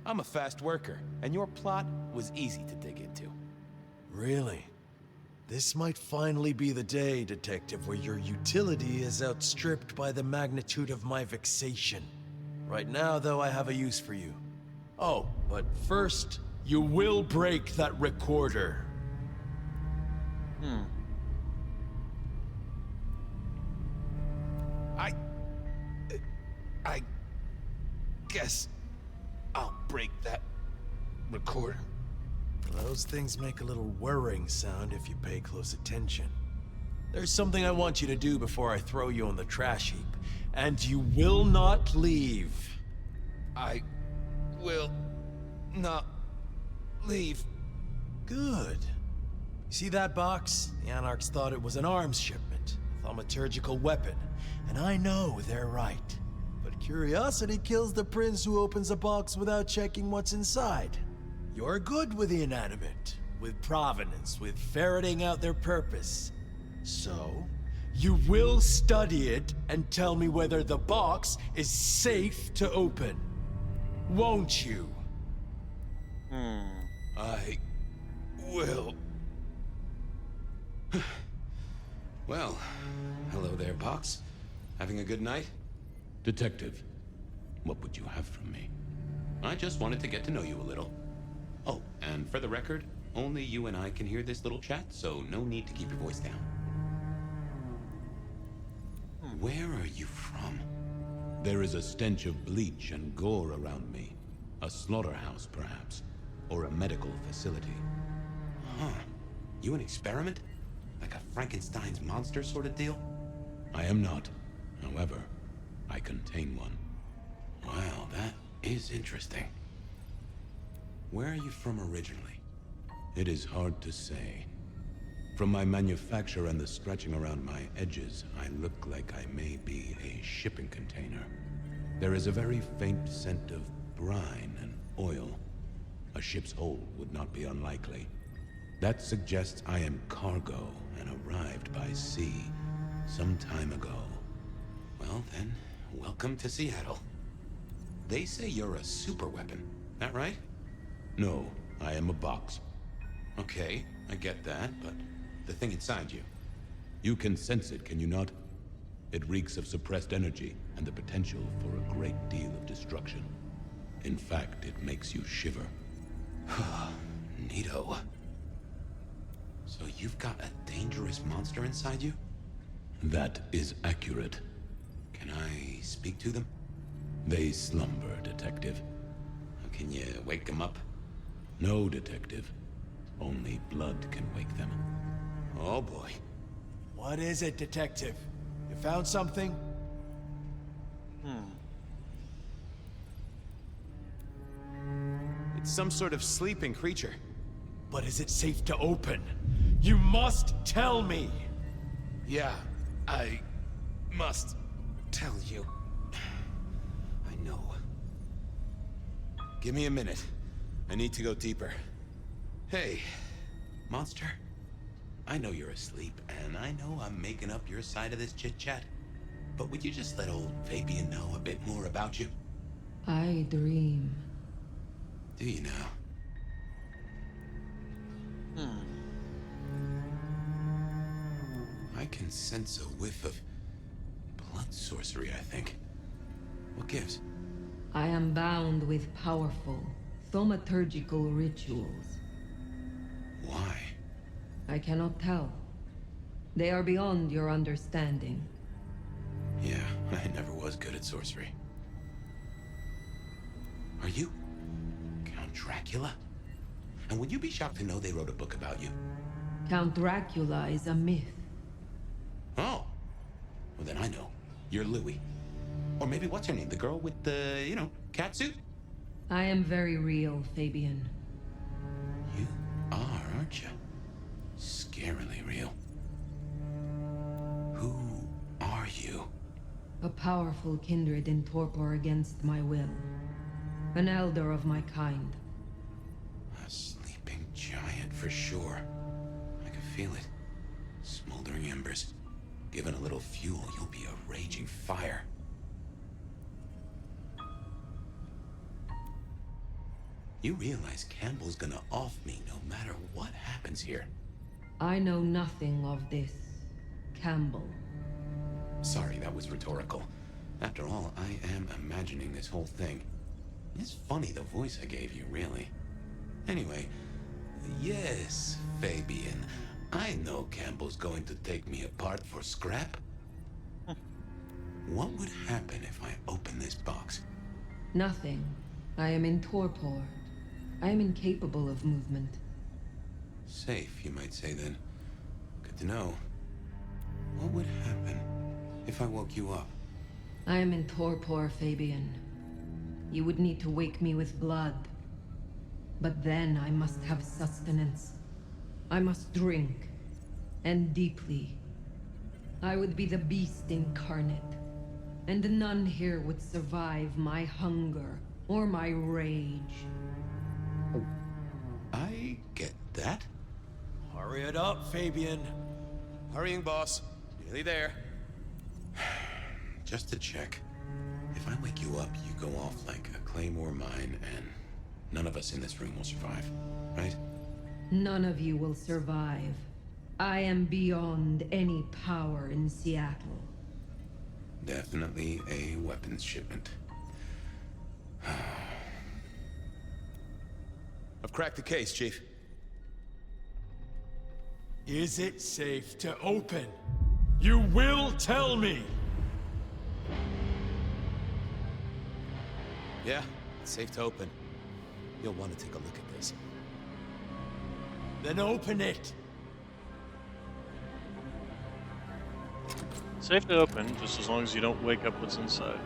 Speaker 5: I'm a fast worker, and your plot was easy to dig into.
Speaker 13: Really? This might finally be the day, Detective, where your utility is outstripped by the magnitude of my vexation. Right now, though, I have a use for you. Oh, but first, you will break that recorder.
Speaker 5: I guess I'll break that recorder.
Speaker 13: Those things make a little whirring sound if you pay close attention. There's something I want you to do before I throw you on the trash heap, and you will not leave.
Speaker 5: I will not leave.
Speaker 13: Good. See that box? The Anarchs thought it was an arms shipment, a thaumaturgical weapon, and I know they're right. But curiosity kills the prince who opens a box without checking what's inside. You're good with the inanimate, with provenance, with ferreting out their purpose. So, you will study it and tell me whether the box is safe to open. Won't you?
Speaker 17: I will.
Speaker 4: Well, hello there, Box. Having a good night? Detective, what would you have from me? I just wanted to get to know you a little. Oh, and for the record, only you and I can hear this little chat, so no need to keep your voice down. Where are you from? There is a stench of bleach and gore around me. A slaughterhouse, perhaps. Or a medical facility. Huh. You an experiment? Like a Frankenstein's monster sort of deal? I am not. However, I contain one. Wow, that is interesting. Where are you from originally? It is hard to say. From my manufacture and the stretching around my edges, I look like I may be a shipping container. There is a very faint scent of brine and oil. A ship's hold would not be unlikely. That suggests I am cargo and arrived by sea some time ago. Well then, welcome to Seattle. They say you're a superweapon, that right? No, I am a box. Okay, I get that, but the thing inside you. You can sense it, can you not? It reeks of suppressed energy and the potential for a great deal of destruction. In fact, it makes you shiver. Neato. So you've got a dangerous monster inside you? That is accurate. Can I speak to them? They slumber, Detective. Can you wake them up? No, Detective. Only blood can wake them. Oh boy.
Speaker 13: What is it, Detective? You found something?
Speaker 17: It's some sort of sleeping creature.
Speaker 13: But is it safe to open? You must tell me!
Speaker 17: Yeah, I must tell you.
Speaker 4: I know. Give me a minute. I need to go deeper. Hey, monster. I know you're asleep, and I know I'm making up your side of this chit-chat. But would you just let old Fabian know a bit more about you?
Speaker 2: I dream.
Speaker 4: Do you now? I can sense a whiff of blood sorcery, I think. What gives?
Speaker 2: I am bound with powerful, thaumaturgical rituals.
Speaker 4: Why?
Speaker 2: I cannot tell. They are beyond your understanding.
Speaker 4: Yeah, I never was good at sorcery. Are you Count Dracula? And would you be shocked to know they wrote a book about you?
Speaker 2: Count Dracula is a myth.
Speaker 4: Oh. Well, then I know. You're Louis. Or maybe what's her name? The girl with the, cat suit?
Speaker 2: I am very real, Fabian.
Speaker 4: You are, aren't you? Scarily real. Who are you?
Speaker 2: A powerful kindred in torpor against my will. An elder of my kind.
Speaker 4: A sleeping giant for sure. I can feel it. Smoldering embers. Given a little fuel, you'll be a raging fire. You realize Campbell's gonna off me no matter what happens here.
Speaker 2: I know nothing of this, Campbell.
Speaker 4: Sorry, that was rhetorical. After all, I am imagining this whole thing. It's funny the voice I gave you, really. Anyway, yes, Fabian. I know Campbell's going to take me apart for scrap. What would happen if I open this box?
Speaker 2: Nothing. I am in torpor. I am incapable of movement.
Speaker 4: Safe, you might say then. Good to know. What would happen if I woke you up?
Speaker 2: I am in torpor, Fabian. You would need to wake me with blood. But then I must have sustenance. I must drink, and deeply. I would be the beast incarnate, and none here would survive my hunger or my rage.
Speaker 4: I get that.
Speaker 13: Hurry it up, Fabian.
Speaker 17: Hurrying, boss. Nearly there.
Speaker 4: Just to check. If I wake you up, you go off like a claymore mine, and none of us in this room will survive, right?
Speaker 2: None of you will survive. I am beyond any power in Seattle.
Speaker 4: Definitely a weapons shipment.
Speaker 17: I've cracked the case, Chief.
Speaker 13: Is it safe to open? You will tell me!
Speaker 5: Yeah, it's safe to open. You'll want to take a look at this.
Speaker 13: Then open it!
Speaker 1: Safe to open, just as long as you don't wake up what's inside.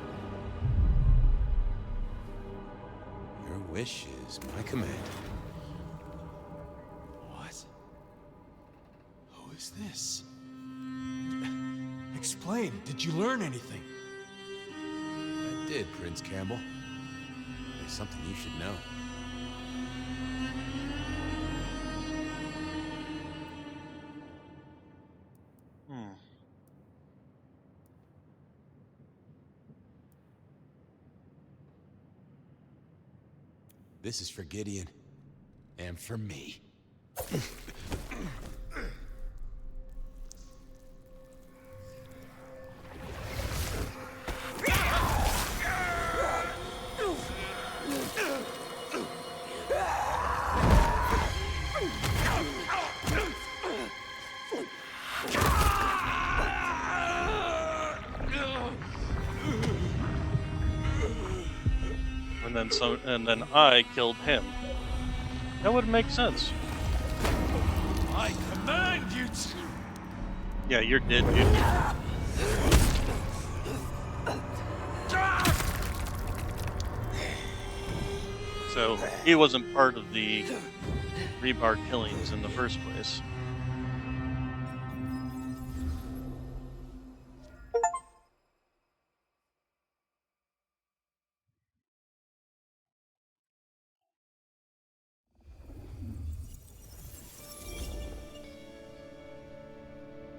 Speaker 5: Your wish is my command.
Speaker 13: What? Who is this? Explain, did you learn anything?
Speaker 5: I did, Prince Campbell. There's something you should know. This is for Gideon. And for me.
Speaker 1: And then I killed him. That would make sense.
Speaker 13: I command you to...
Speaker 1: Yeah, you're dead, dude. So, he wasn't part of the rebar killings in the first place.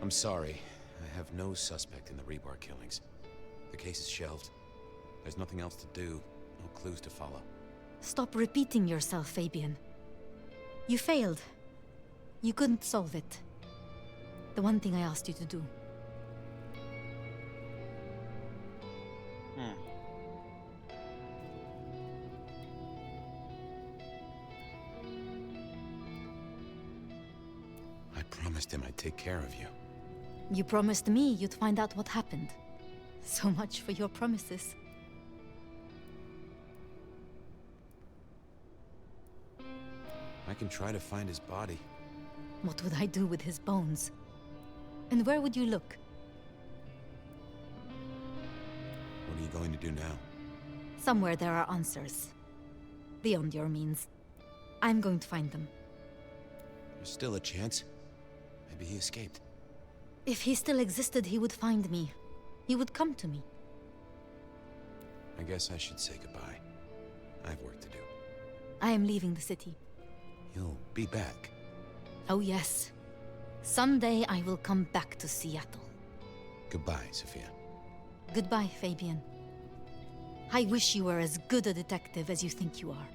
Speaker 5: I'm sorry. I have no suspect in the rebar killings. The case is shelved. There's nothing else to do. No clues to follow.
Speaker 3: Stop repeating yourself, Fabian. You failed. You couldn't solve it. The one thing I asked you to do.
Speaker 5: I promised him I'd take care of you.
Speaker 3: You promised me you'd find out what happened. So much for your promises.
Speaker 5: I can try to find his body.
Speaker 3: What would I do with his bones? And where would you look?
Speaker 5: What are you going to do now?
Speaker 3: Somewhere there are answers. Beyond your means. I'm going to find them.
Speaker 5: There's still a chance. Maybe he escaped.
Speaker 3: If he still existed, he would find me. He would come to me.
Speaker 5: I guess I should say goodbye. I have work to do.
Speaker 3: I am leaving the city.
Speaker 5: You'll be back.
Speaker 3: Oh yes. Someday I will come back to Seattle.
Speaker 5: Goodbye, Sophia.
Speaker 3: Goodbye, Fabian. I wish you were as good a detective as you think you are.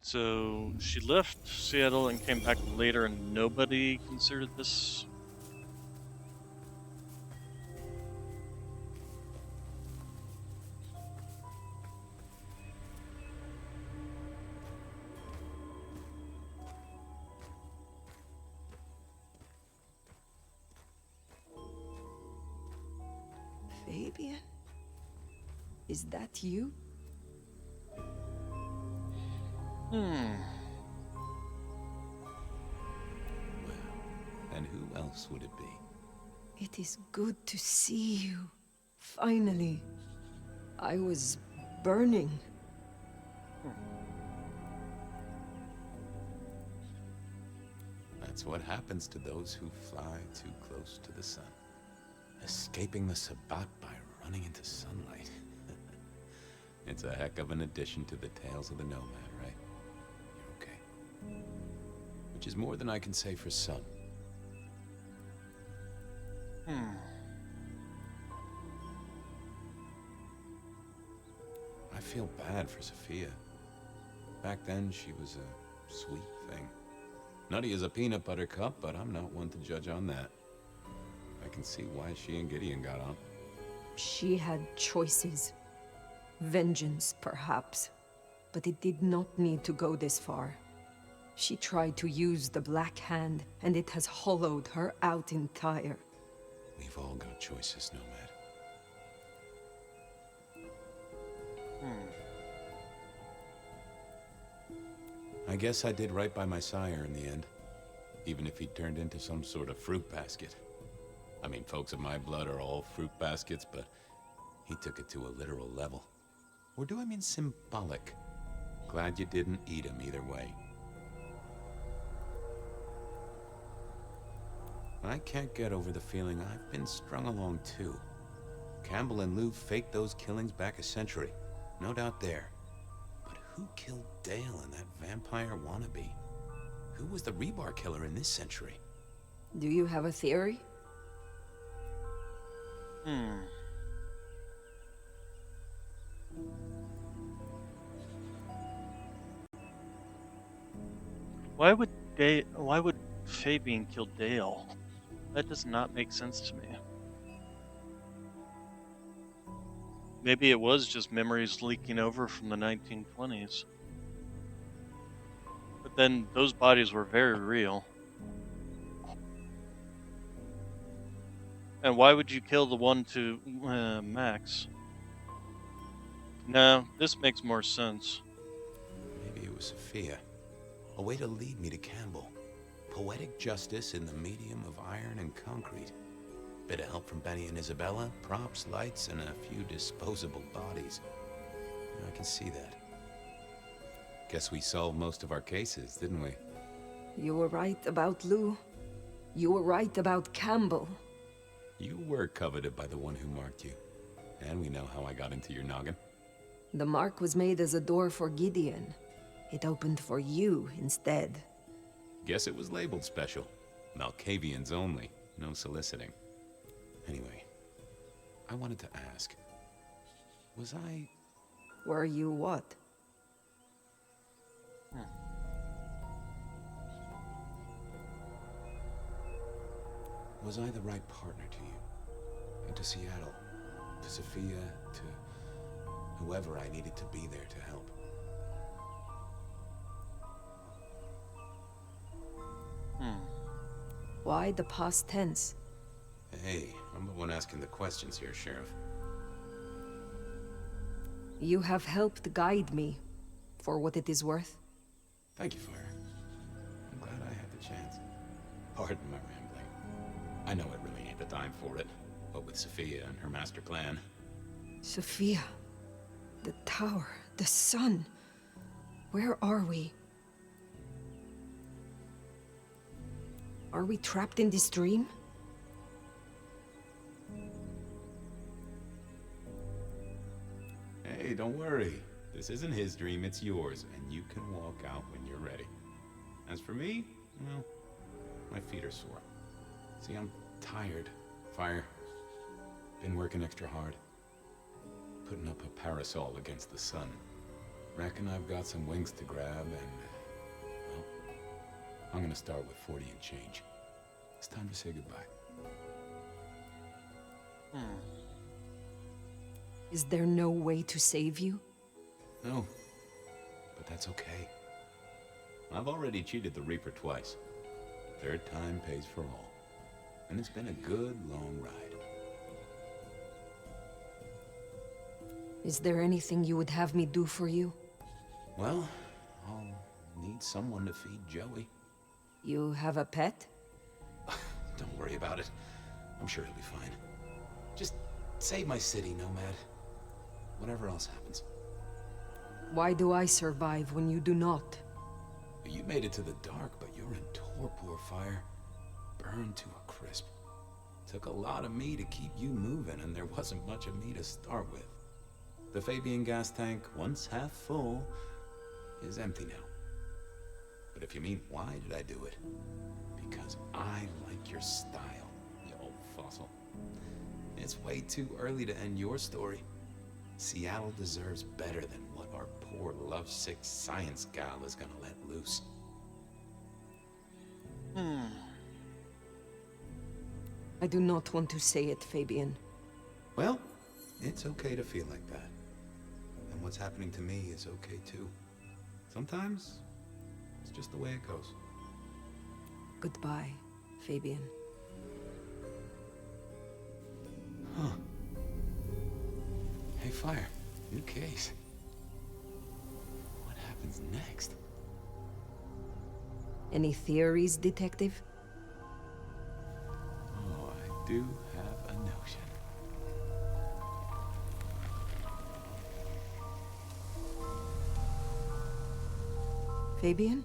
Speaker 1: So she left Seattle and came back later, and nobody considered this.
Speaker 2: Fabian? Is that you?
Speaker 5: Well, and who else would it be?
Speaker 2: It is good to see you. Finally. I was burning.
Speaker 5: That's what happens to those who fly too close to the sun. Escaping the Sabbat by running into sunlight. It's a heck of an addition to the tales of the nomad, right? You're okay. Which is more than I can say for some. I feel bad for Sophia. Back then, she was a sweet thing. Nutty as a peanut butter cup, but I'm not one to judge on that. I can see why she and Gideon got on.
Speaker 2: She had choices. Vengeance, perhaps. But it did not need to go this far. She tried to use the Black Hand, and it has hollowed her out entire.
Speaker 5: We've all got choices, Nomad. I guess I did right by my sire in the end. Even if he turned into some sort of fruit basket. I mean, folks of my blood are all fruit baskets, but he took it to a literal level. Or do I mean symbolic? Glad you didn't eat him either way. I can't get over the feeling I've been strung along too. Campbell and Lou faked those killings back a century. No doubt there. But who killed Dale and that vampire wannabe? Who was the rebar killer in this century?
Speaker 2: Do you have a theory?
Speaker 1: Why would Fabian kill Dale? That does not make sense to me. Maybe it was just memories leaking over from the 1920s. But then those bodies were very real. And why would you kill the one to Max? No, this makes more sense.
Speaker 5: Maybe it was Sophia. A way to lead me to Campbell. Poetic justice in the medium of iron and concrete. Bit of help from Benny and Isabella, props, lights, and a few disposable bodies. I can see that. Guess we solved most of our cases, didn't we?
Speaker 2: You were right about Lou. You were right about Campbell.
Speaker 5: You were coveted by the one who marked you. And we know how I got into your noggin.
Speaker 2: The mark was made as a door for Gideon. It opened for you instead.
Speaker 5: Guess it was labeled special. Malkavians only. No soliciting. Anyway, I wanted to ask. Was I...
Speaker 2: Were you what?
Speaker 5: Was I the right partner to you? And to Seattle? To Sophia? To whoever I needed to be there to help?
Speaker 2: Why the past tense?
Speaker 5: Hey, I'm the one asking the questions here, Sheriff.
Speaker 2: You have helped guide me, for what it is worth.
Speaker 5: Thank you, Fire. I'm glad I had the chance. Pardon my rambling. I know it really ain't the time for it, but with Sophia and her master plan...
Speaker 2: Sophia, the tower, the sun. Where are we? Are we trapped in this dream?
Speaker 5: Hey, don't worry. This isn't his dream, it's yours, and you can walk out when you're ready. As for me, well, my feet are sore. See, I'm tired. Fire. Been working extra hard. Putting up a parasol against the sun. Reckon I've got some wings to grab, and... well, I'm gonna start with 40 and change. It's time to say goodbye.
Speaker 2: Is there no way to save you?
Speaker 5: No, but that's okay. I've already cheated the Reaper twice. Third time pays for all. And it's been a good, long ride.
Speaker 2: Is there anything you would have me do for you?
Speaker 5: Well, I'll need someone to feed Joey.
Speaker 2: You have a pet?
Speaker 5: Don't worry about it. I'm sure he'll be fine. Just save my city, Nomad. whatever else happens.
Speaker 2: Why do I survive when you do not?
Speaker 5: You made it to the dark, but you're in torpor fire. Burned to a crisp. Took a lot of me to keep you moving, and there wasn't much of me to start with. The Fabian gas tank, once half full, is empty now. But if you mean why did I do it? Because I like your style, you old fossil. It's way too early to end your story. Seattle deserves better than what our poor lovesick science gal is gonna let loose.
Speaker 2: I do not want to say it, Fabian.
Speaker 5: Well, it's okay to feel like that. And what's happening to me is okay too. Sometimes, it's just the way it goes.
Speaker 2: Goodbye, Fabian.
Speaker 5: Huh. Hey, Fire. New case. What happens next?
Speaker 2: Any theories, Detective?
Speaker 5: Oh, I do have a notion.
Speaker 2: Fabian?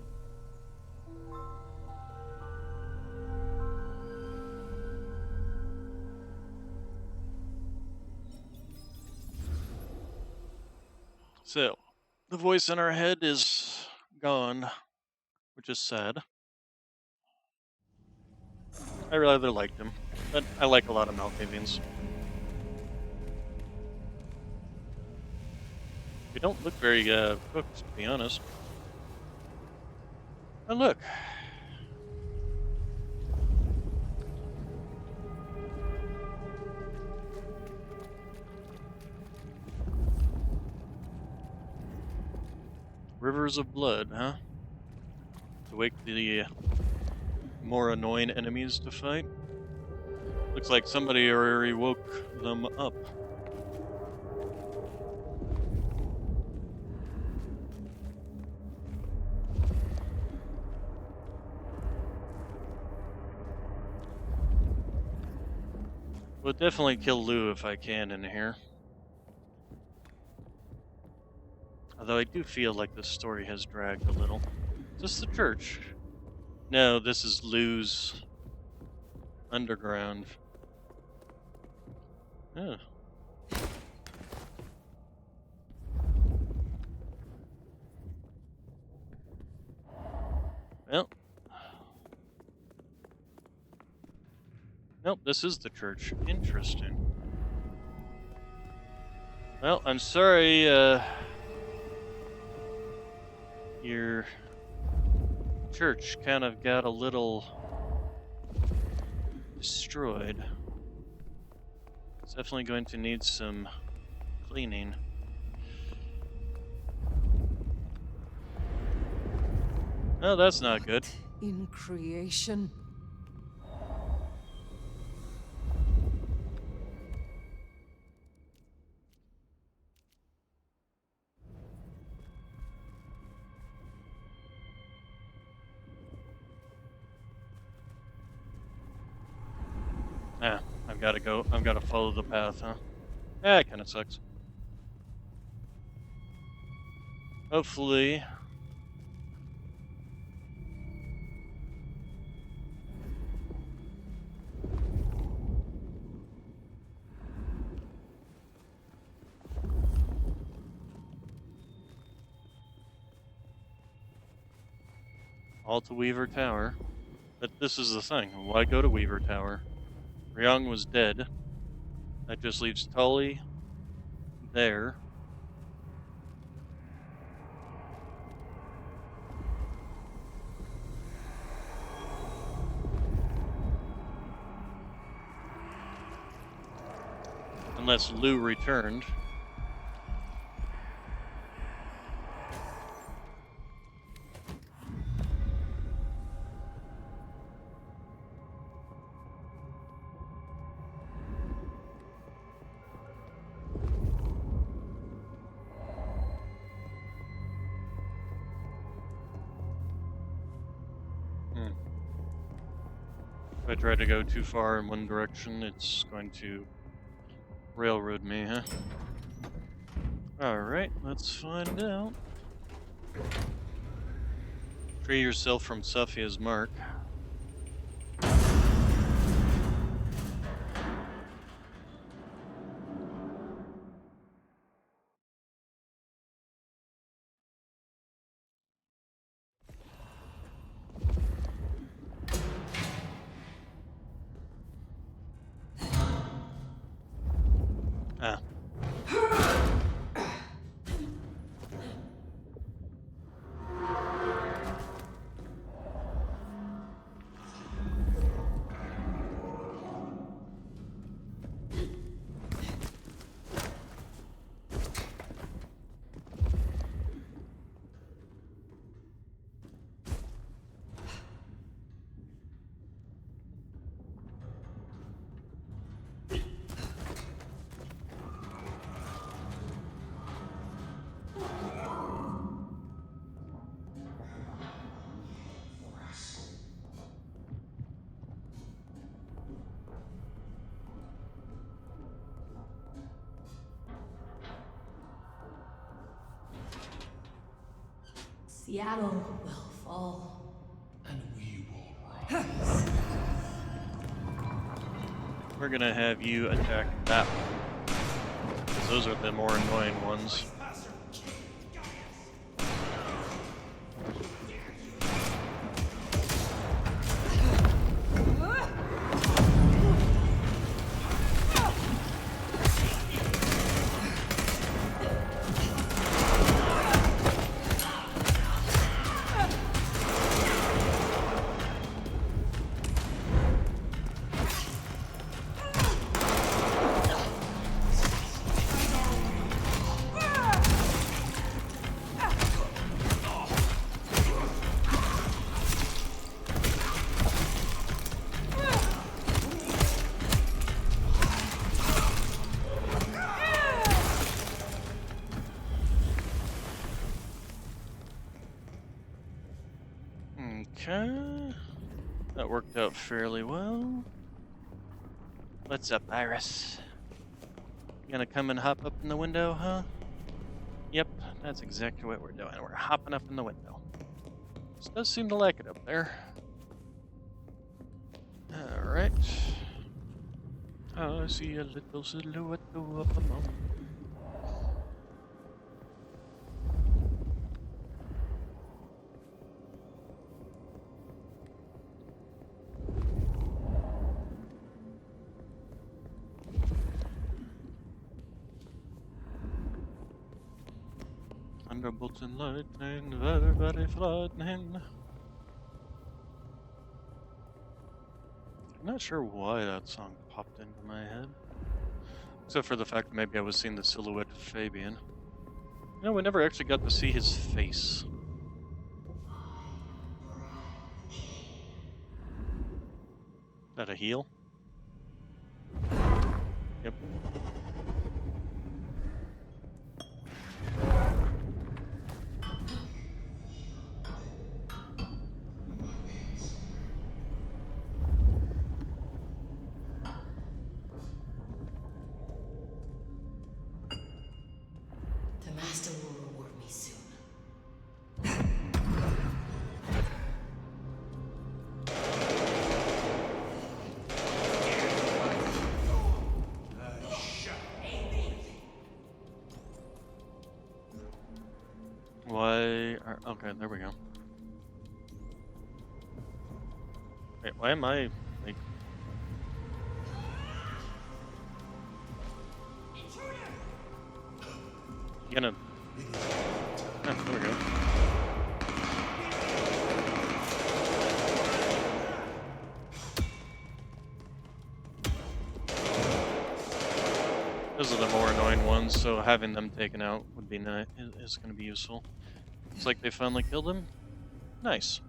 Speaker 1: So, the voice in our head is gone, which is sad. I rather liked him, but I like a lot of Malkavians. They don't look very cooked, to be honest. Oh, look. Rivers of blood, huh? To wake the more annoying enemies to fight. Looks like somebody already woke them up. Would definitely kill Lou if I can in here. Although I do feel like this story has dragged a little. Is this the church? No, this is Lou's underground. Oh. Well. Nope, this is the church. Interesting. Well, I'm sorry, your church kind of got a little destroyed. It's definitely going to need some cleaning. Oh, that's not good.
Speaker 2: In creation.
Speaker 1: Ah, I've got to go. I've got to follow the path, huh? Yeah, it kind of sucks. Hopefully. All to Weaver Tower. But this is the thing. Why go to Weaver Tower? Ryong was dead. That just leaves Tully there. Unless Lou returned. If I try to go too far in one direction, it's going to railroad me, huh? Alright, let's find out. Free yourself from Sophia's mark. Ah.
Speaker 10: Seattle will fall.
Speaker 19: And we will rise.
Speaker 1: We're gonna have you attack that one. Because those are the more annoying ones. Okay. That worked out fairly well. What's up, Iris? You gonna come and hop up in the window, huh? Yep, that's exactly what we're doing. We're hopping up in the window. This does seem to like it up there. Alright. I see a little silhouette go up a mountain. Thunderbolts and lightning, very, very frightening. I'm not sure why that song popped into my head. Except for the fact that maybe I was seeing the silhouette of Fabian. You know, we never actually got to see his face. Is that a heal? Yep.
Speaker 10: The Master will reward me soon.
Speaker 1: Why are... Okay, there we go. Wait, why am I, like... You gonna... Ah, there we go. Those are the more annoying ones, so having them taken out would be nice. Is going to be useful. It's like they finally killed him. Nice.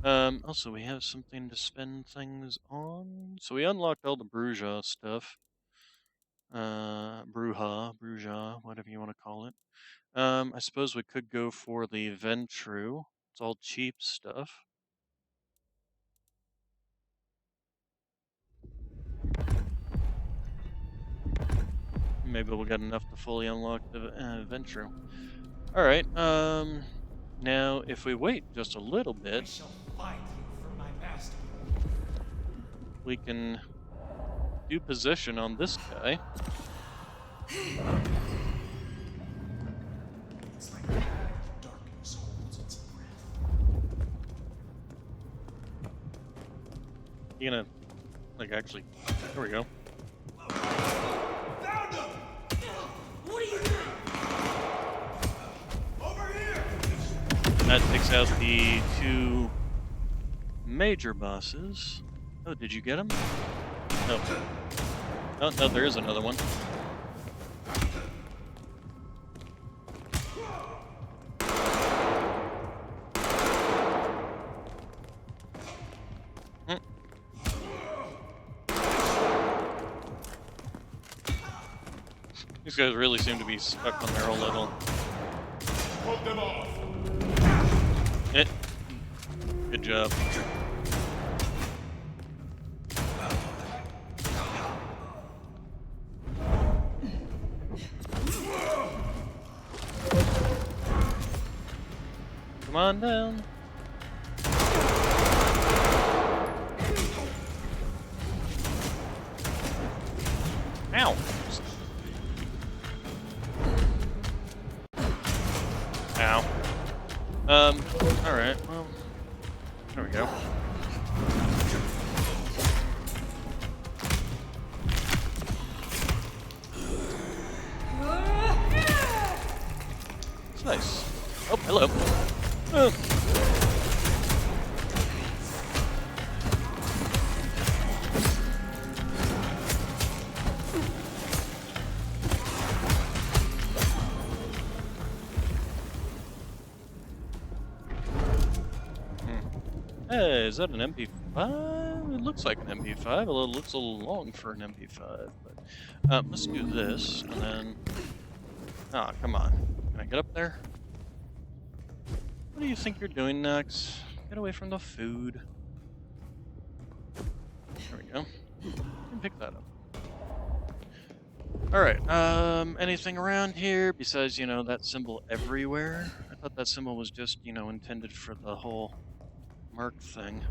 Speaker 1: Also, we have something to spend things on. So we unlocked all the Bruja stuff. Bruja, whatever you want to call it. I suppose we could go for the Ventru. It's all cheap stuff. maybe we'll get enough to fully unlock the adventure. All right. Now if we wait just a little bit, we can do position on this guy. You gonna, like, actually? There we go.
Speaker 12: Found him! What are you doing? Over here!
Speaker 1: That takes out the 2 major bosses. Oh, did you get him? No. Oh, no, there is another one. These guys really seem to be stuck on their own little.
Speaker 12: Hold them off.
Speaker 1: Good job. Come on down. Ow. Ow. Alright, well, there we go. It's nice. Oh, hello. Hey, is that an MP5? It looks like an MP5, although it looks a little long for an MP5. But let's do this, and then. Ah, come on. Can I get up there? What do you think you're doing next? Get away from the food. There we go. And pick that up. Alright, anything around here besides, you know, that symbol everywhere? I thought that symbol was just, you know, intended for the whole mark thing.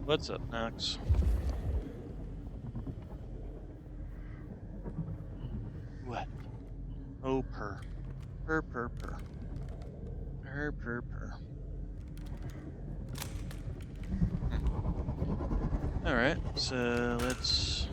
Speaker 1: What's up, Nox? What? Oh, purr. Purr, purr, purr. Purr, purr, purr. Alright, so let's...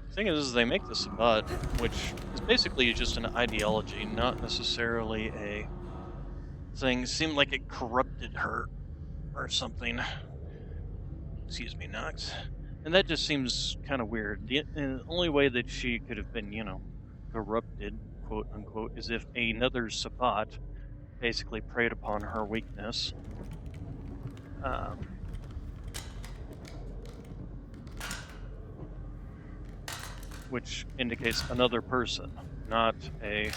Speaker 1: The thing is, they make this a bot, which is basically just an ideology, not necessarily a thing. It seemed like it corrupted her or something. Excuse me, Nox. And that just seems kind of weird. The only way that she could have been, you know, corrupted, quote unquote, is if another Sabbat basically preyed upon her weakness. Which indicates another person, not a...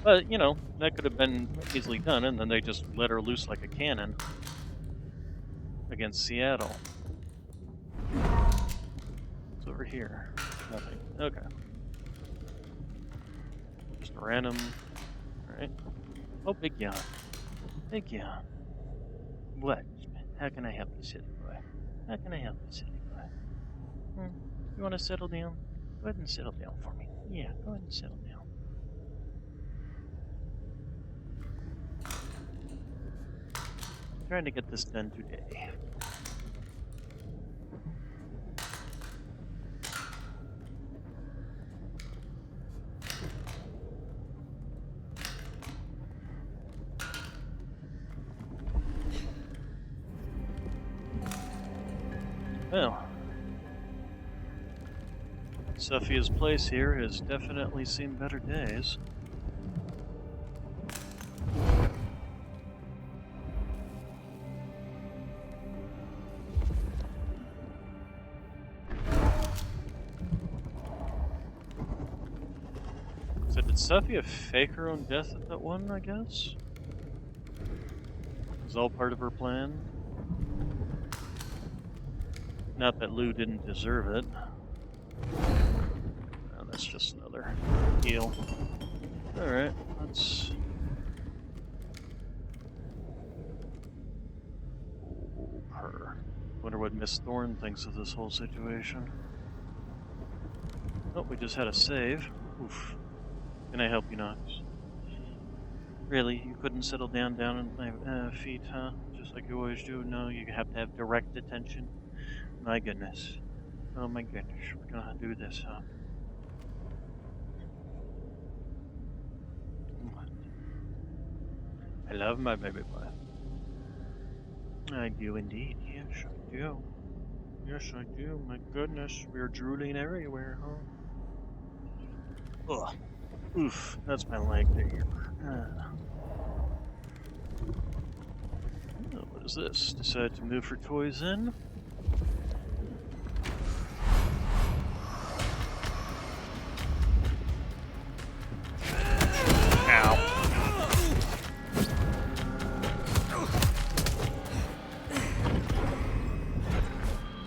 Speaker 1: But, you know, that could have been easily done, and then they just let her loose like a cannon against Seattle. What's over here? Nothing. Okay. Just a random... Alright. Oh, Big Yawn. Big Yawn. What? How can I help you, silly boy? How can I help you, silly boy? You want to settle down? Go ahead and settle down for me. Yeah, go ahead and settle down. Trying to get this done today. Well, Sophia's place here has definitely seen better days. Did Sophia fake her own death at that one, I guess? It was all part of her plan? Not that Lou didn't deserve it. No, that's just another heal. Alright, let's... Oh, her. Wonder what Miss Thorne thinks of this whole situation. Oh, we just had a save. Oof. Can I help you, Knox? Really? You couldn't settle down at my feet, huh? Just like you always do? No, you have to have direct attention? My goodness. Oh my goodness. We're gonna do this, huh? I love my baby boy. I do indeed. Yes, I do. Yes, I do. My goodness. We're drooling everywhere, huh? Ugh. Oof. That's my leg there. Oh, what is this? Decide to move her toys in? Ow.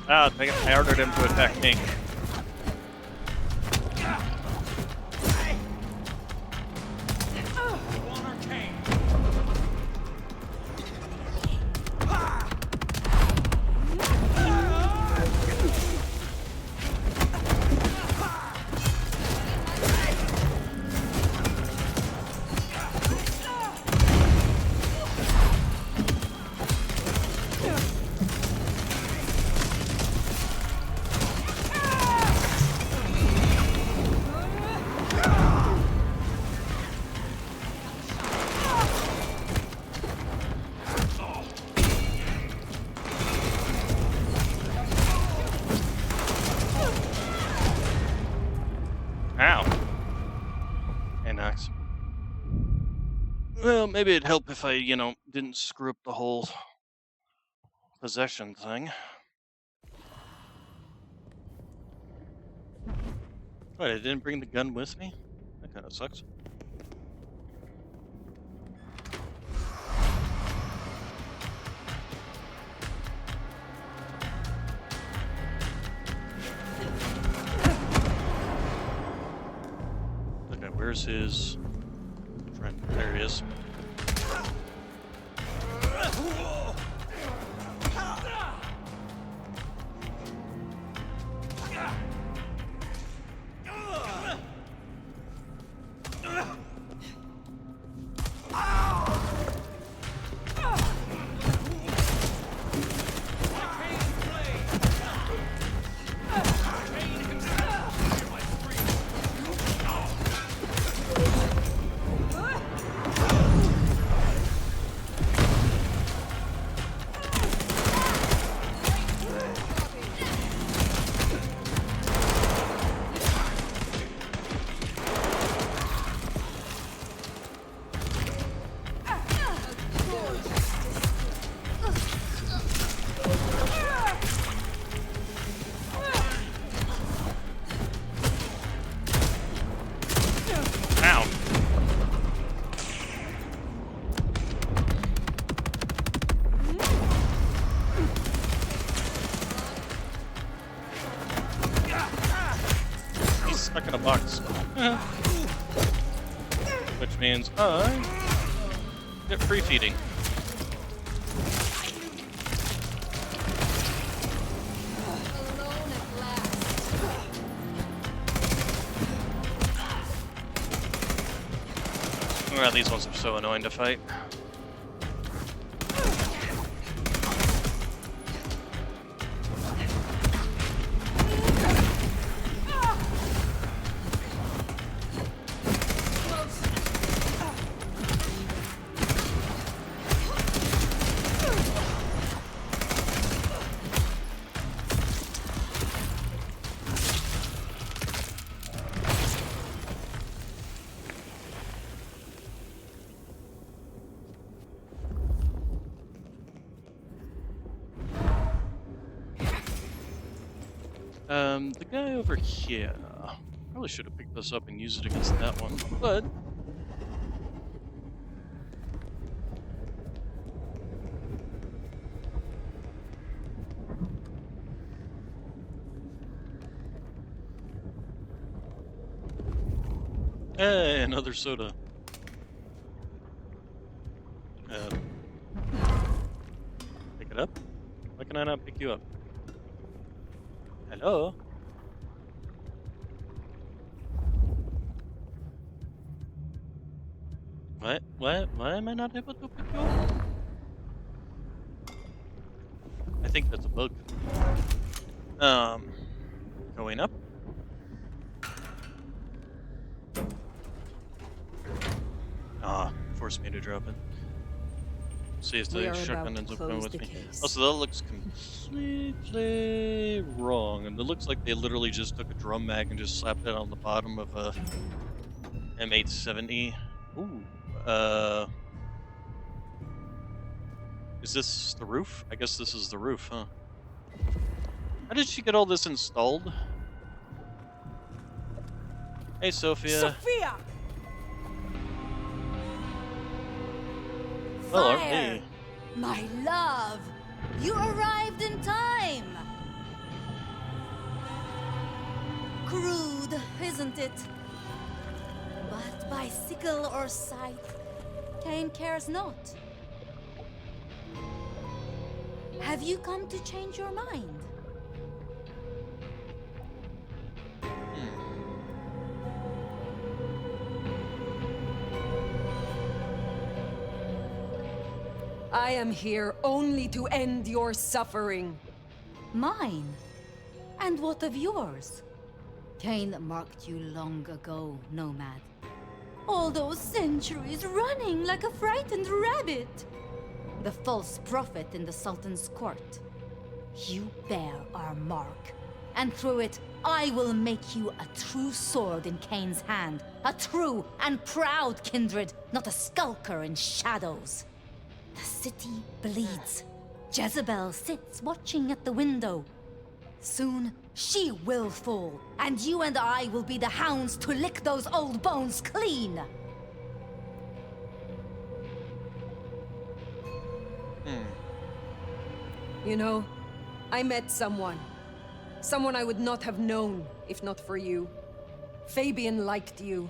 Speaker 1: Ah, I ordered him to attack me. Ow. Hey, Knox. Well, maybe it'd help if I, didn't screw up the whole possession thing. What, I didn't bring the gun with me? That kind of sucks. Okay, where's his friend? There he is. Stuck in a box. Which means I get free feeding. Well, these ones are so annoying to fight. The guy over here. Probably should have picked this up and used it against that one, but hey, another soda. Pick it up? Why can I not pick you up? Hello? Why am I not able to pick you up? I think that's a bug. Going up. Forced me to drop it. See if the shotgun ends up going with me. Also, that looks completely wrong. And it looks like they literally just took a drum mag and just slapped it on the bottom of a M870. Ooh. Is this the roof? I guess this is the roof, huh? How did she get all this installed? Hey, Sophia.
Speaker 14: Sophia!
Speaker 1: Hello.
Speaker 14: Fire!
Speaker 1: Hey.
Speaker 14: My love! You arrived in time! Crude, isn't it? But by sickle or scythe, Cain cares not. Have you come to change your mind?
Speaker 2: I am here only to end your suffering.
Speaker 14: Mine? And what of yours? Cain marked you long ago, Nomad. All those centuries running like a frightened rabbit. The false prophet in the Sultan's court. You bear our mark. And through it, I will make you a true sword in Cain's hand. A true and proud kindred, not a skulker in shadows. The city bleeds. Jezebel sits watching at the window. Soon, she will fall, and you and I will be the hounds to lick those old bones clean.
Speaker 2: You know, I met someone. Someone I would not have known if not for you. Fabian liked you.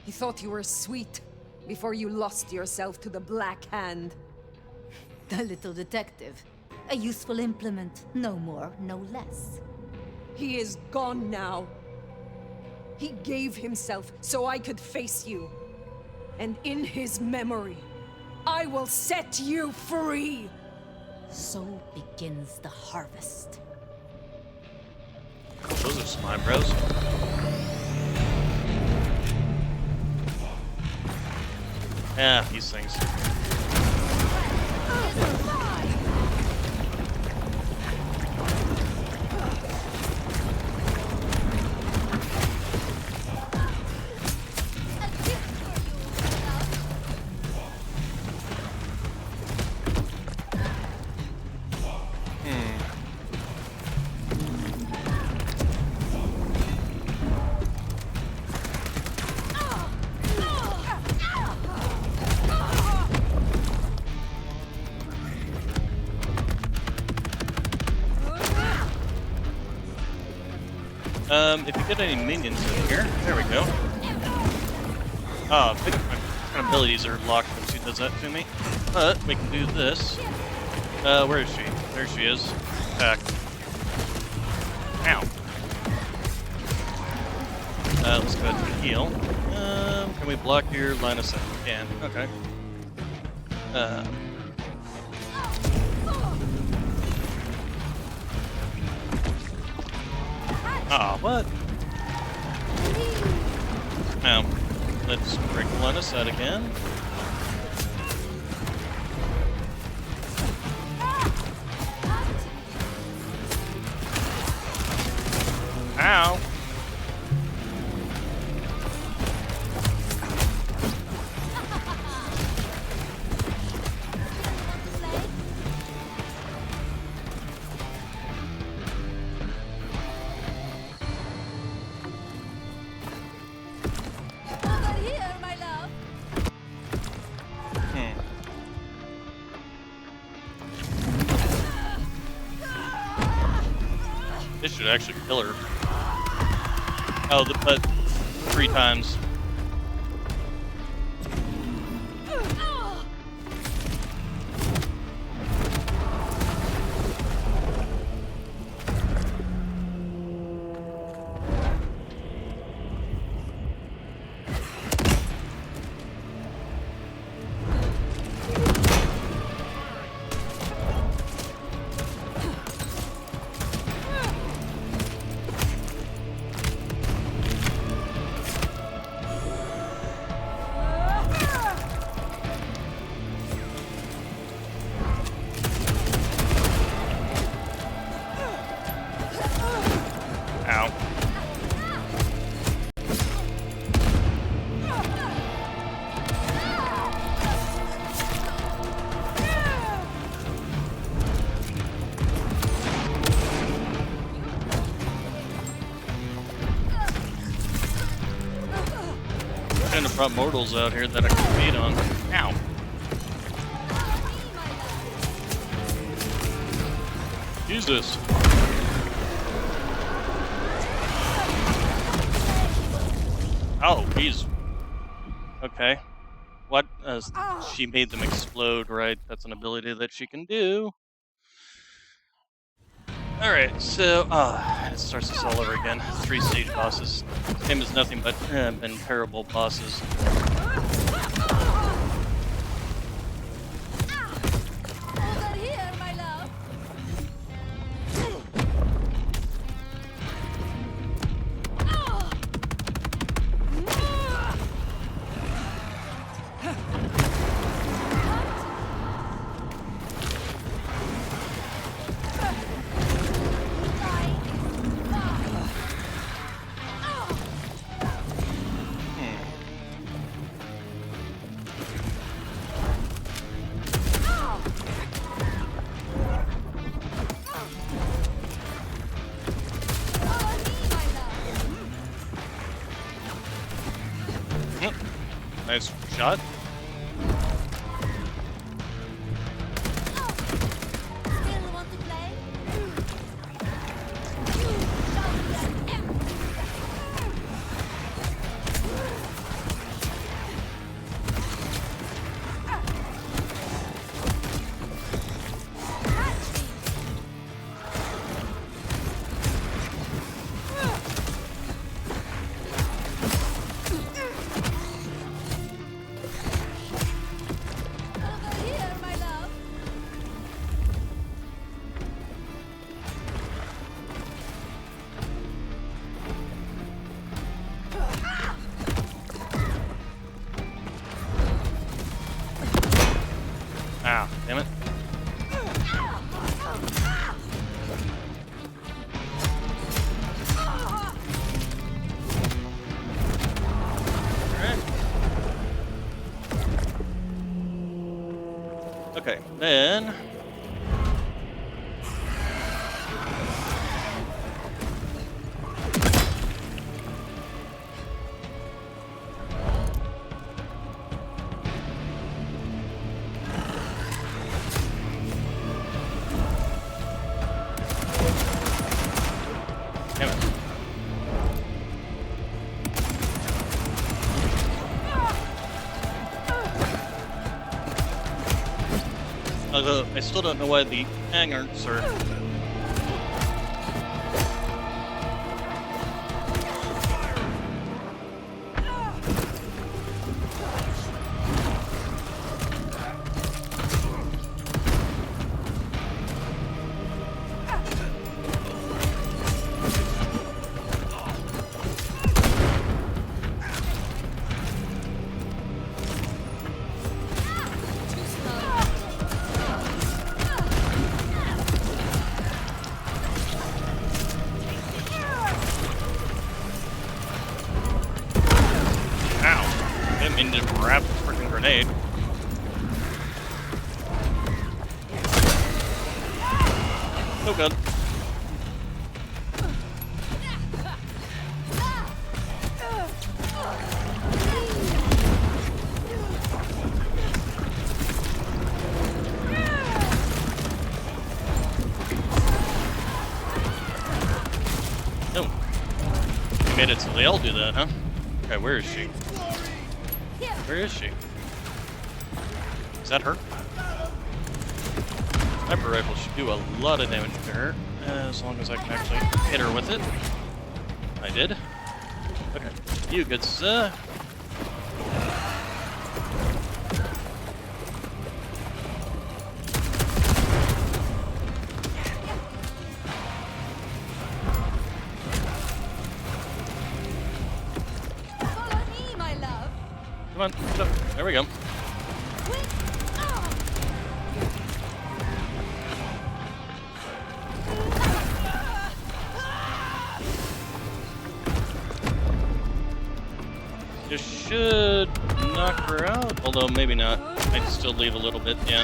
Speaker 2: He thought you were sweet before you lost yourself to the Black Hand.
Speaker 14: The little detective. A useful implement, no more, no less.
Speaker 2: He is gone now. He gave himself so I could face you. And in his memory, I will set you free!
Speaker 14: So begins the harvest.
Speaker 1: Those are some eyebrows. Yeah, these things. If you get any minions in here, there we go. Oh, my kind of abilities are locked when she does that to me. But we can do this. Where is she? There she is. Attack. Ow. Let's go ahead and heal. Can we block your line of sight? We can. Okay. Ah, what? Now, let's break the line of sight again. Ow! This should actually kill her. Oh, but 3 times. Ow. Shouldn't have brought mortals out here that I could beat on. Ow. Jesus. Oh, he's okay. What? She made them explode, right? That's an ability that she can do. Alright, so, it starts this all over again. 3 stage bosses. Same as nothing but been terrible bosses.
Speaker 14: Over here, my love.
Speaker 1: Nice shot.
Speaker 14: Still want to play? Over here, my love.
Speaker 1: Ah, damn it. Alright. Okay, then... Damn it. Although, I still don't know why the hangers are... Ow. Didn't mean to grab the freaking grenade. So good. made it so they all do that, huh? Okay, where is she? Where is she? Is that her? Sniper rifle should do a lot of damage to her, as long as I can actually hit her with it. I did. Okay, you good sir. Come on, get up. There we go. This should knock her out, although maybe not. Might still leave a little bit, yeah.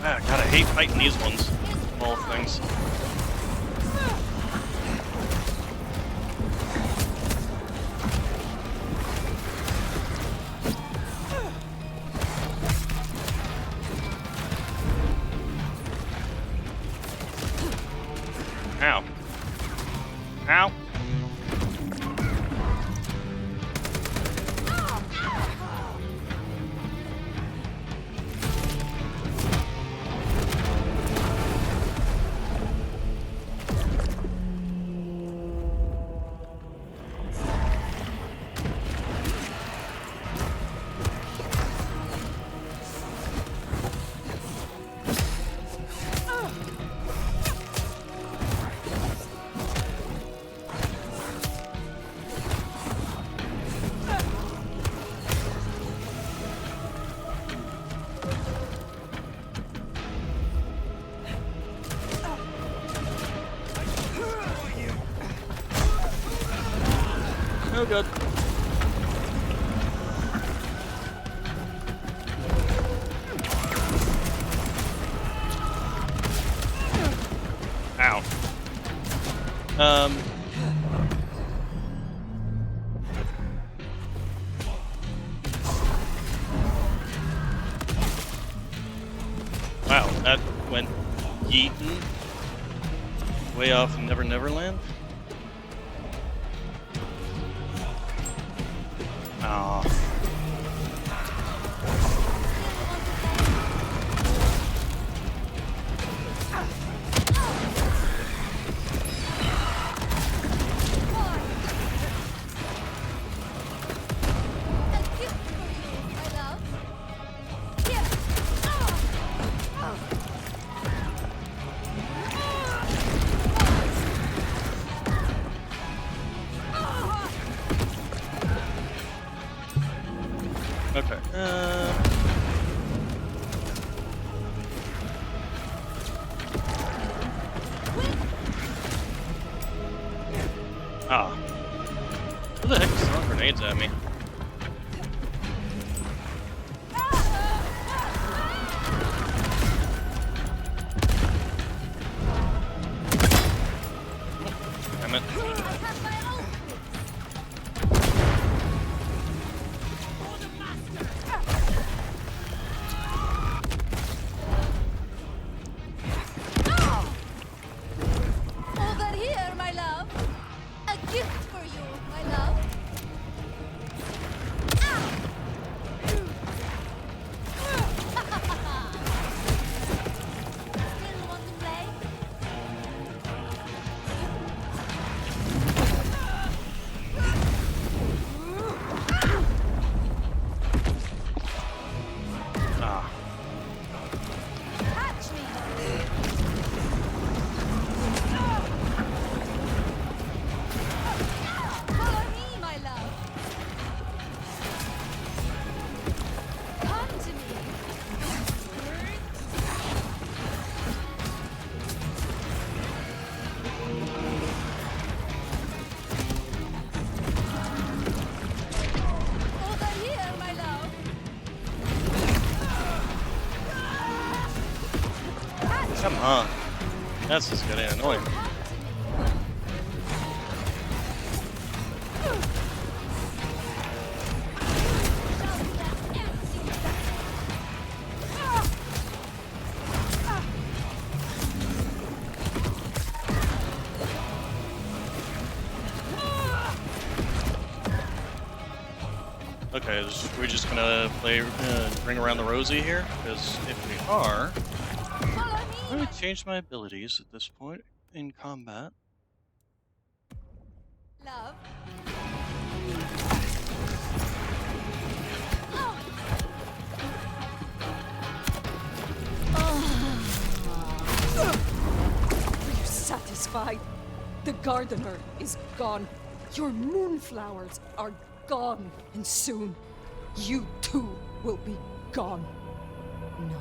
Speaker 1: Ah, God, I hate fighting these ones. Of all things. Ow. Ow. Oh, good. Ow. Wow, that went yeetin' way off Never Never Land. Aw. Okay. Ah. Who the heck is throwing grenades at me? Damn it.
Speaker 14: Over here, my love. A gift for you, my love. Still want to play?
Speaker 1: Ah.
Speaker 14: Catch me. Follow me, my love. Come to me. Over here, my love.
Speaker 1: Come on. That's just getting annoying. Okay, we're just gonna play Ring Around the Rosie here? Because if we are, I'm gonna change my abilities at this point in combat.
Speaker 11: Love.
Speaker 2: Are you satisfied? The gardener is gone. Your moonflowers are gone. And soon, you too will be gone.
Speaker 14: No,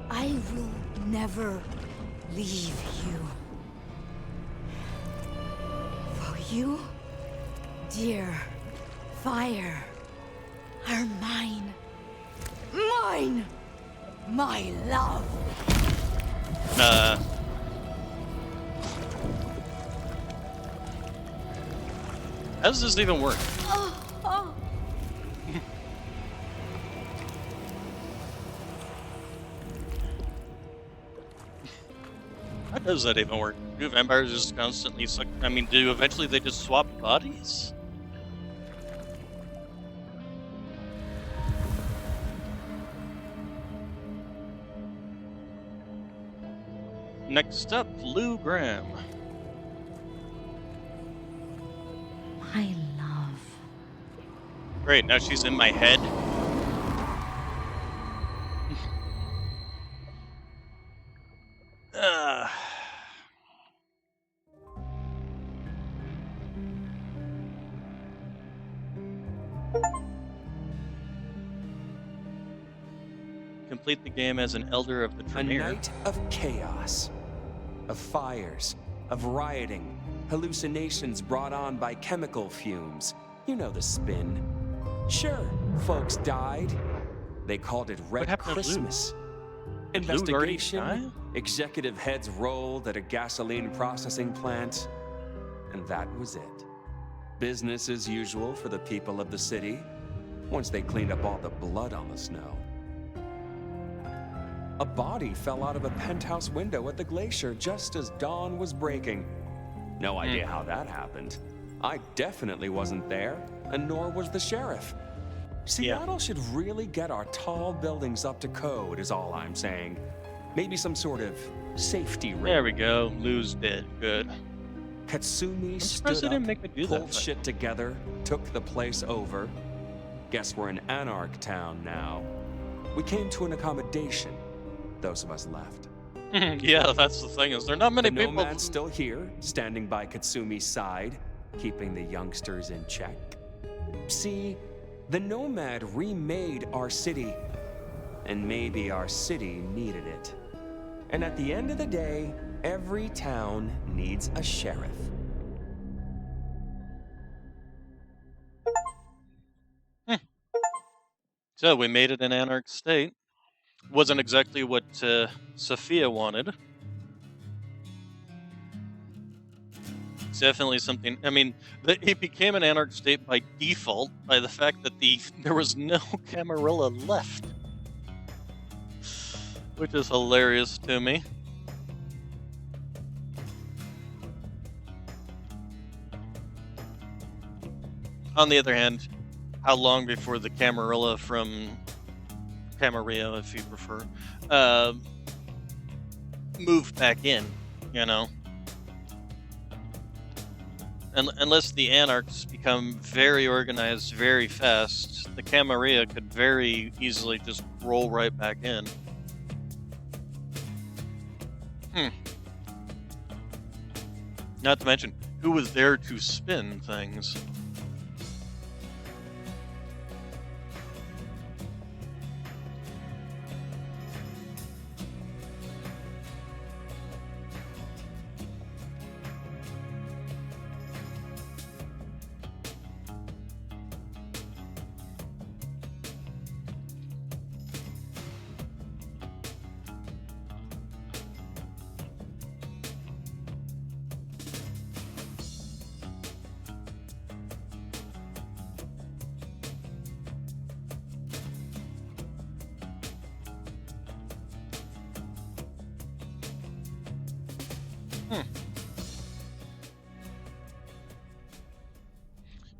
Speaker 14: I will never leave you. For you, dear fire, are mine. Mine! My love!
Speaker 1: How does this even work?
Speaker 14: Oh, oh.
Speaker 1: How does that even work? Do vampires just constantly suck? I mean, do eventually they just swap bodies? Next up, Lou Graham.
Speaker 14: My love.
Speaker 1: Great, now she's in my head. Complete the game as an elder of the
Speaker 16: A
Speaker 1: Tremere.
Speaker 16: night of chaos, of fires, of rioting, hallucinations brought on by chemical fumes. You know the spin. Sure, folks died. They called it Red
Speaker 1: happened to Lou?
Speaker 16: Christmas.
Speaker 1: Did Lou already
Speaker 16: Investigation,
Speaker 1: die?
Speaker 16: executive heads rolled at a gasoline processing plant, and that was it. Business as usual for the people of the city, once they cleaned up all the blood on the snow. A body fell out of a penthouse window at the glacier just as dawn was breaking. No idea how that happened. I definitely wasn't there, and nor was the sheriff. Seattle should really get our tall buildings up to code, is all I'm saying. Maybe some sort of safety ring.
Speaker 1: There we go. Lou's dead. Good.
Speaker 16: Katsumi
Speaker 1: surprised
Speaker 16: stood
Speaker 1: they didn't
Speaker 16: up,
Speaker 1: make me do that
Speaker 16: pulled
Speaker 1: fight.
Speaker 16: shit together, took the place over. Guess we're in Anarch Town now. We came to an accommodation, those of us left.
Speaker 1: Yeah, that's the thing, is there not many
Speaker 16: The
Speaker 1: people.
Speaker 16: Nomad's still here, standing by Katsumi's side, keeping the youngsters in check. See, the Nomad remade our city, and maybe our city needed it. And at the end of the day, every town needs a sheriff.
Speaker 1: So we made it in Anarch State. Wasn't exactly what Sophia wanted. It's definitely something. I mean, it became an Anarch State by default by the fact that there was no Camarilla left, which is hilarious to me. On the other hand, how long before the Camarilla from Camarilla, if you prefer, moved back in, you know? Unless the Anarchs become very organized very fast, the Camarilla could very easily just roll right back in. Not to mention, who was there to spin things?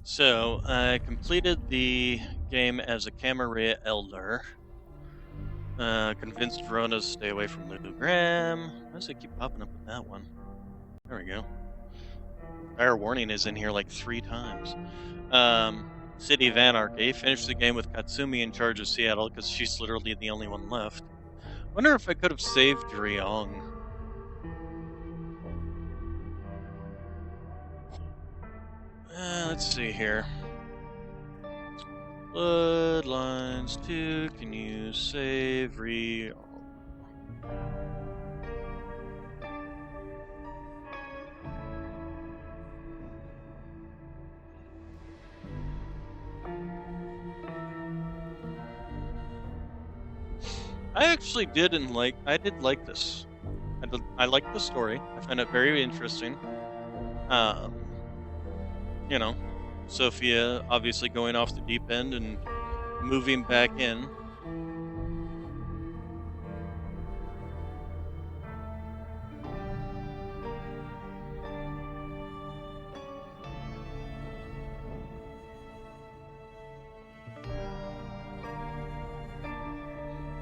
Speaker 1: So, I completed the game as a Camarilla Elder. Convinced Verona to stay away from Lou Graham. Why does it keep popping up with that one? There we go. Fire warning is in here like 3 times. City of Anarchy. Finished the game with Katsumi in charge of Seattle because she's literally the only one left. Wonder if I could have saved Ryong. Let's see here. Bloodlines 2, can you save Ryong? I actually did like this. I liked the story. I found it very interesting. You know, Sophia obviously going off the deep end and moving back in.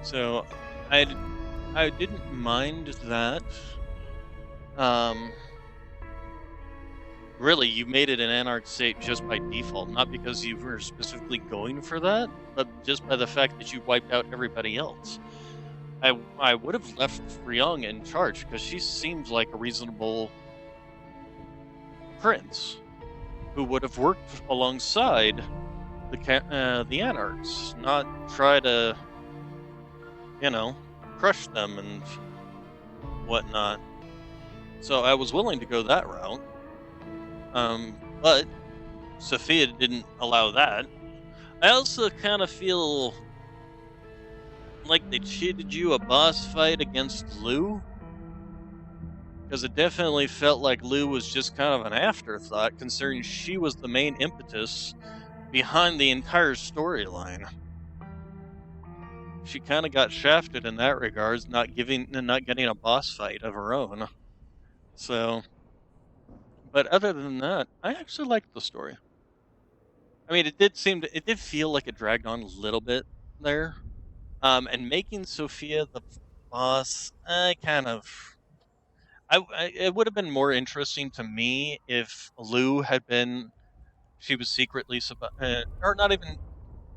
Speaker 1: So I didn't mind that. Really, you made it an anarch state just by default, not because you were specifically going for that, but just by the fact that you wiped out everybody else. I would have left Ryong in charge because she seems like a reasonable prince who would have worked alongside the anarchs, not try to, crush them and whatnot. So I was willing to go that route. But Sophia didn't allow that. I also kind of feel like they cheated you a boss fight against Lou. Because it definitely felt like Lou was just kind of an afterthought, considering she was the main impetus behind the entire storyline. She kind of got shafted in that regards, not getting a boss fight of her own. So, but other than that, I actually liked the story. I mean, it did feel like it dragged on a little bit there. And making Sophia the boss, it would have been more interesting to me if Lou had been, she was secretly, or not even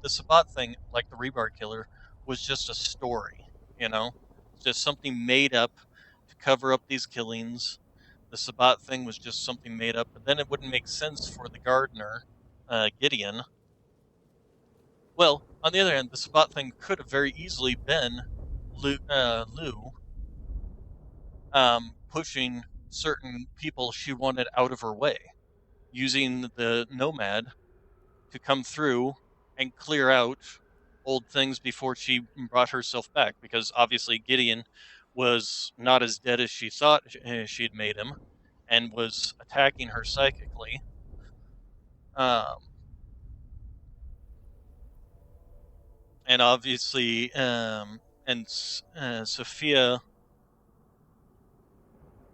Speaker 1: the Sabat thing, like the Rebar Killer, was just a story, just something made up to cover up these killings. The Sabat thing was just something made up, but then it wouldn't make sense for the gardener, Gideon. Well, on the other hand, the Sabat thing could have very easily been Lou pushing certain people she wanted out of her way, using the Nomad to come through and clear out old things before she brought herself back, because obviously Gideon was not as dead as she thought she'd made him and was attacking her psychically. And obviously, Sophia,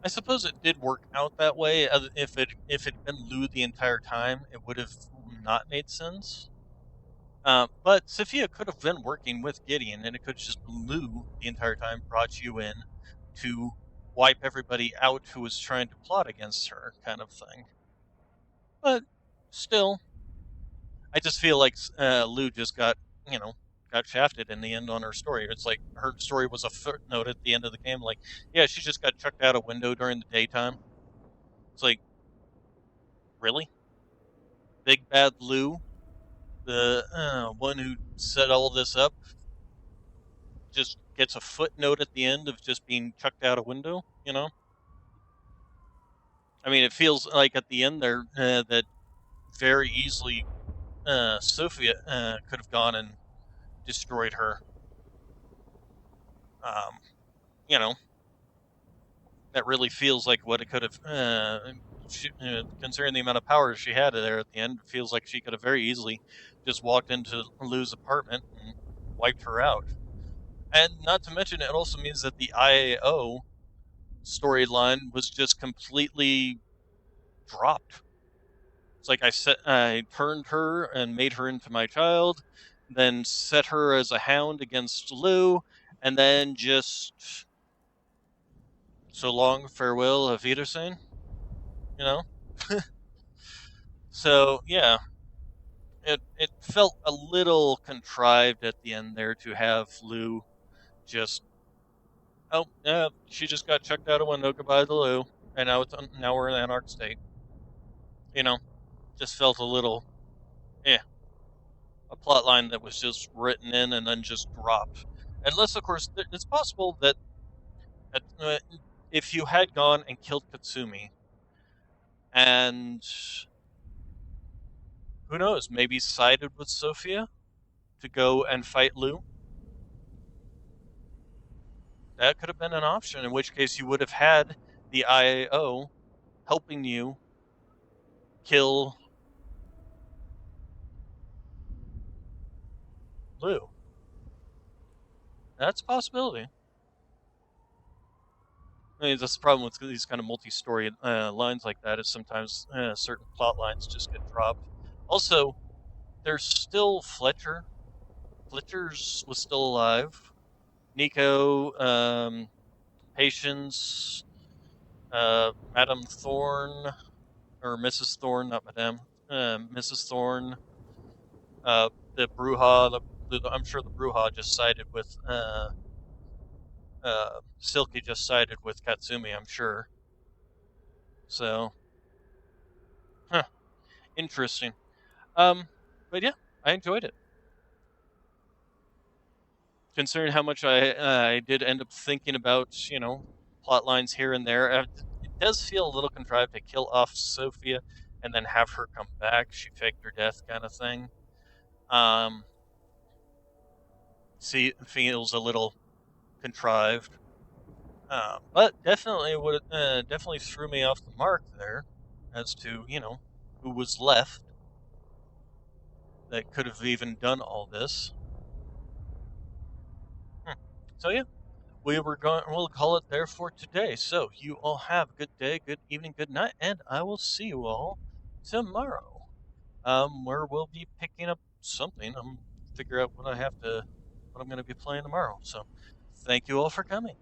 Speaker 1: I suppose it did work out that way. If it had been Lou the entire time, it would have not made sense. But Sophia could have been working with Gideon, and it could have just been Lou the entire time, brought you in to wipe everybody out who was trying to plot against her, kind of thing. But still, I just feel like Lou just got shafted in the end on her story. It's like her story was a footnote at the end of the game. Like, yeah, she just got chucked out a window during the daytime. It's like, really? Big bad Lou, the one who set all this up, just gets a footnote at the end of just being chucked out a window, I mean, it feels like at the end there that very easily Sophia could have gone and destroyed her. You know, that really feels like what it could have, considering the amount of power she had there at the end, it feels like she could have very easily just walked into Lou's apartment and wiped her out. And not to mention, it also means that the IAO storyline was just completely dropped. It's like I turned her and made her into my child, then set her as a hound against Lou, and then just so long, farewell, auf Wiedersehen, you know? So, yeah, it felt a little contrived at the end there to have Lou just, oh, yeah, she just got chucked out a window, goodbye to Lou, and now we're in Anarch State. You know, just felt a little, a plot line that was just written in and then just dropped. Unless, of course, it's possible that if you had gone and killed Katsumi, and who knows, maybe sided with Sophia to go and fight Lou, that could have been an option, in which case you would have had the IAO helping you kill Lou. That's a possibility. I mean, that's the problem with these kind of multi-story lines like that, is sometimes certain plot lines just get dropped. Also, there's still Fletcher. Fletcher's was still alive. Nico, Patience, Madame Thorne, or Mrs. Thorne, not Madame, Mrs. Thorne, the Bruja, I'm sure the Bruja just sided with, Silky just sided with Katsumi, I'm sure. So, interesting. But yeah, I enjoyed it. Considering how much I did end up thinking about, plot lines here and there, it does feel a little contrived to kill off Sophia and then have her come back. She faked her death, kind of thing. Feels a little contrived, but definitely threw me off the mark there as to who was left that could have even done all this. So yeah, we'll call it there for today. So you all have a good day, good evening, good night, and I will see you all tomorrow. Where we'll be picking up something. I'm figure out what I'm going to be playing tomorrow. So thank you all for coming.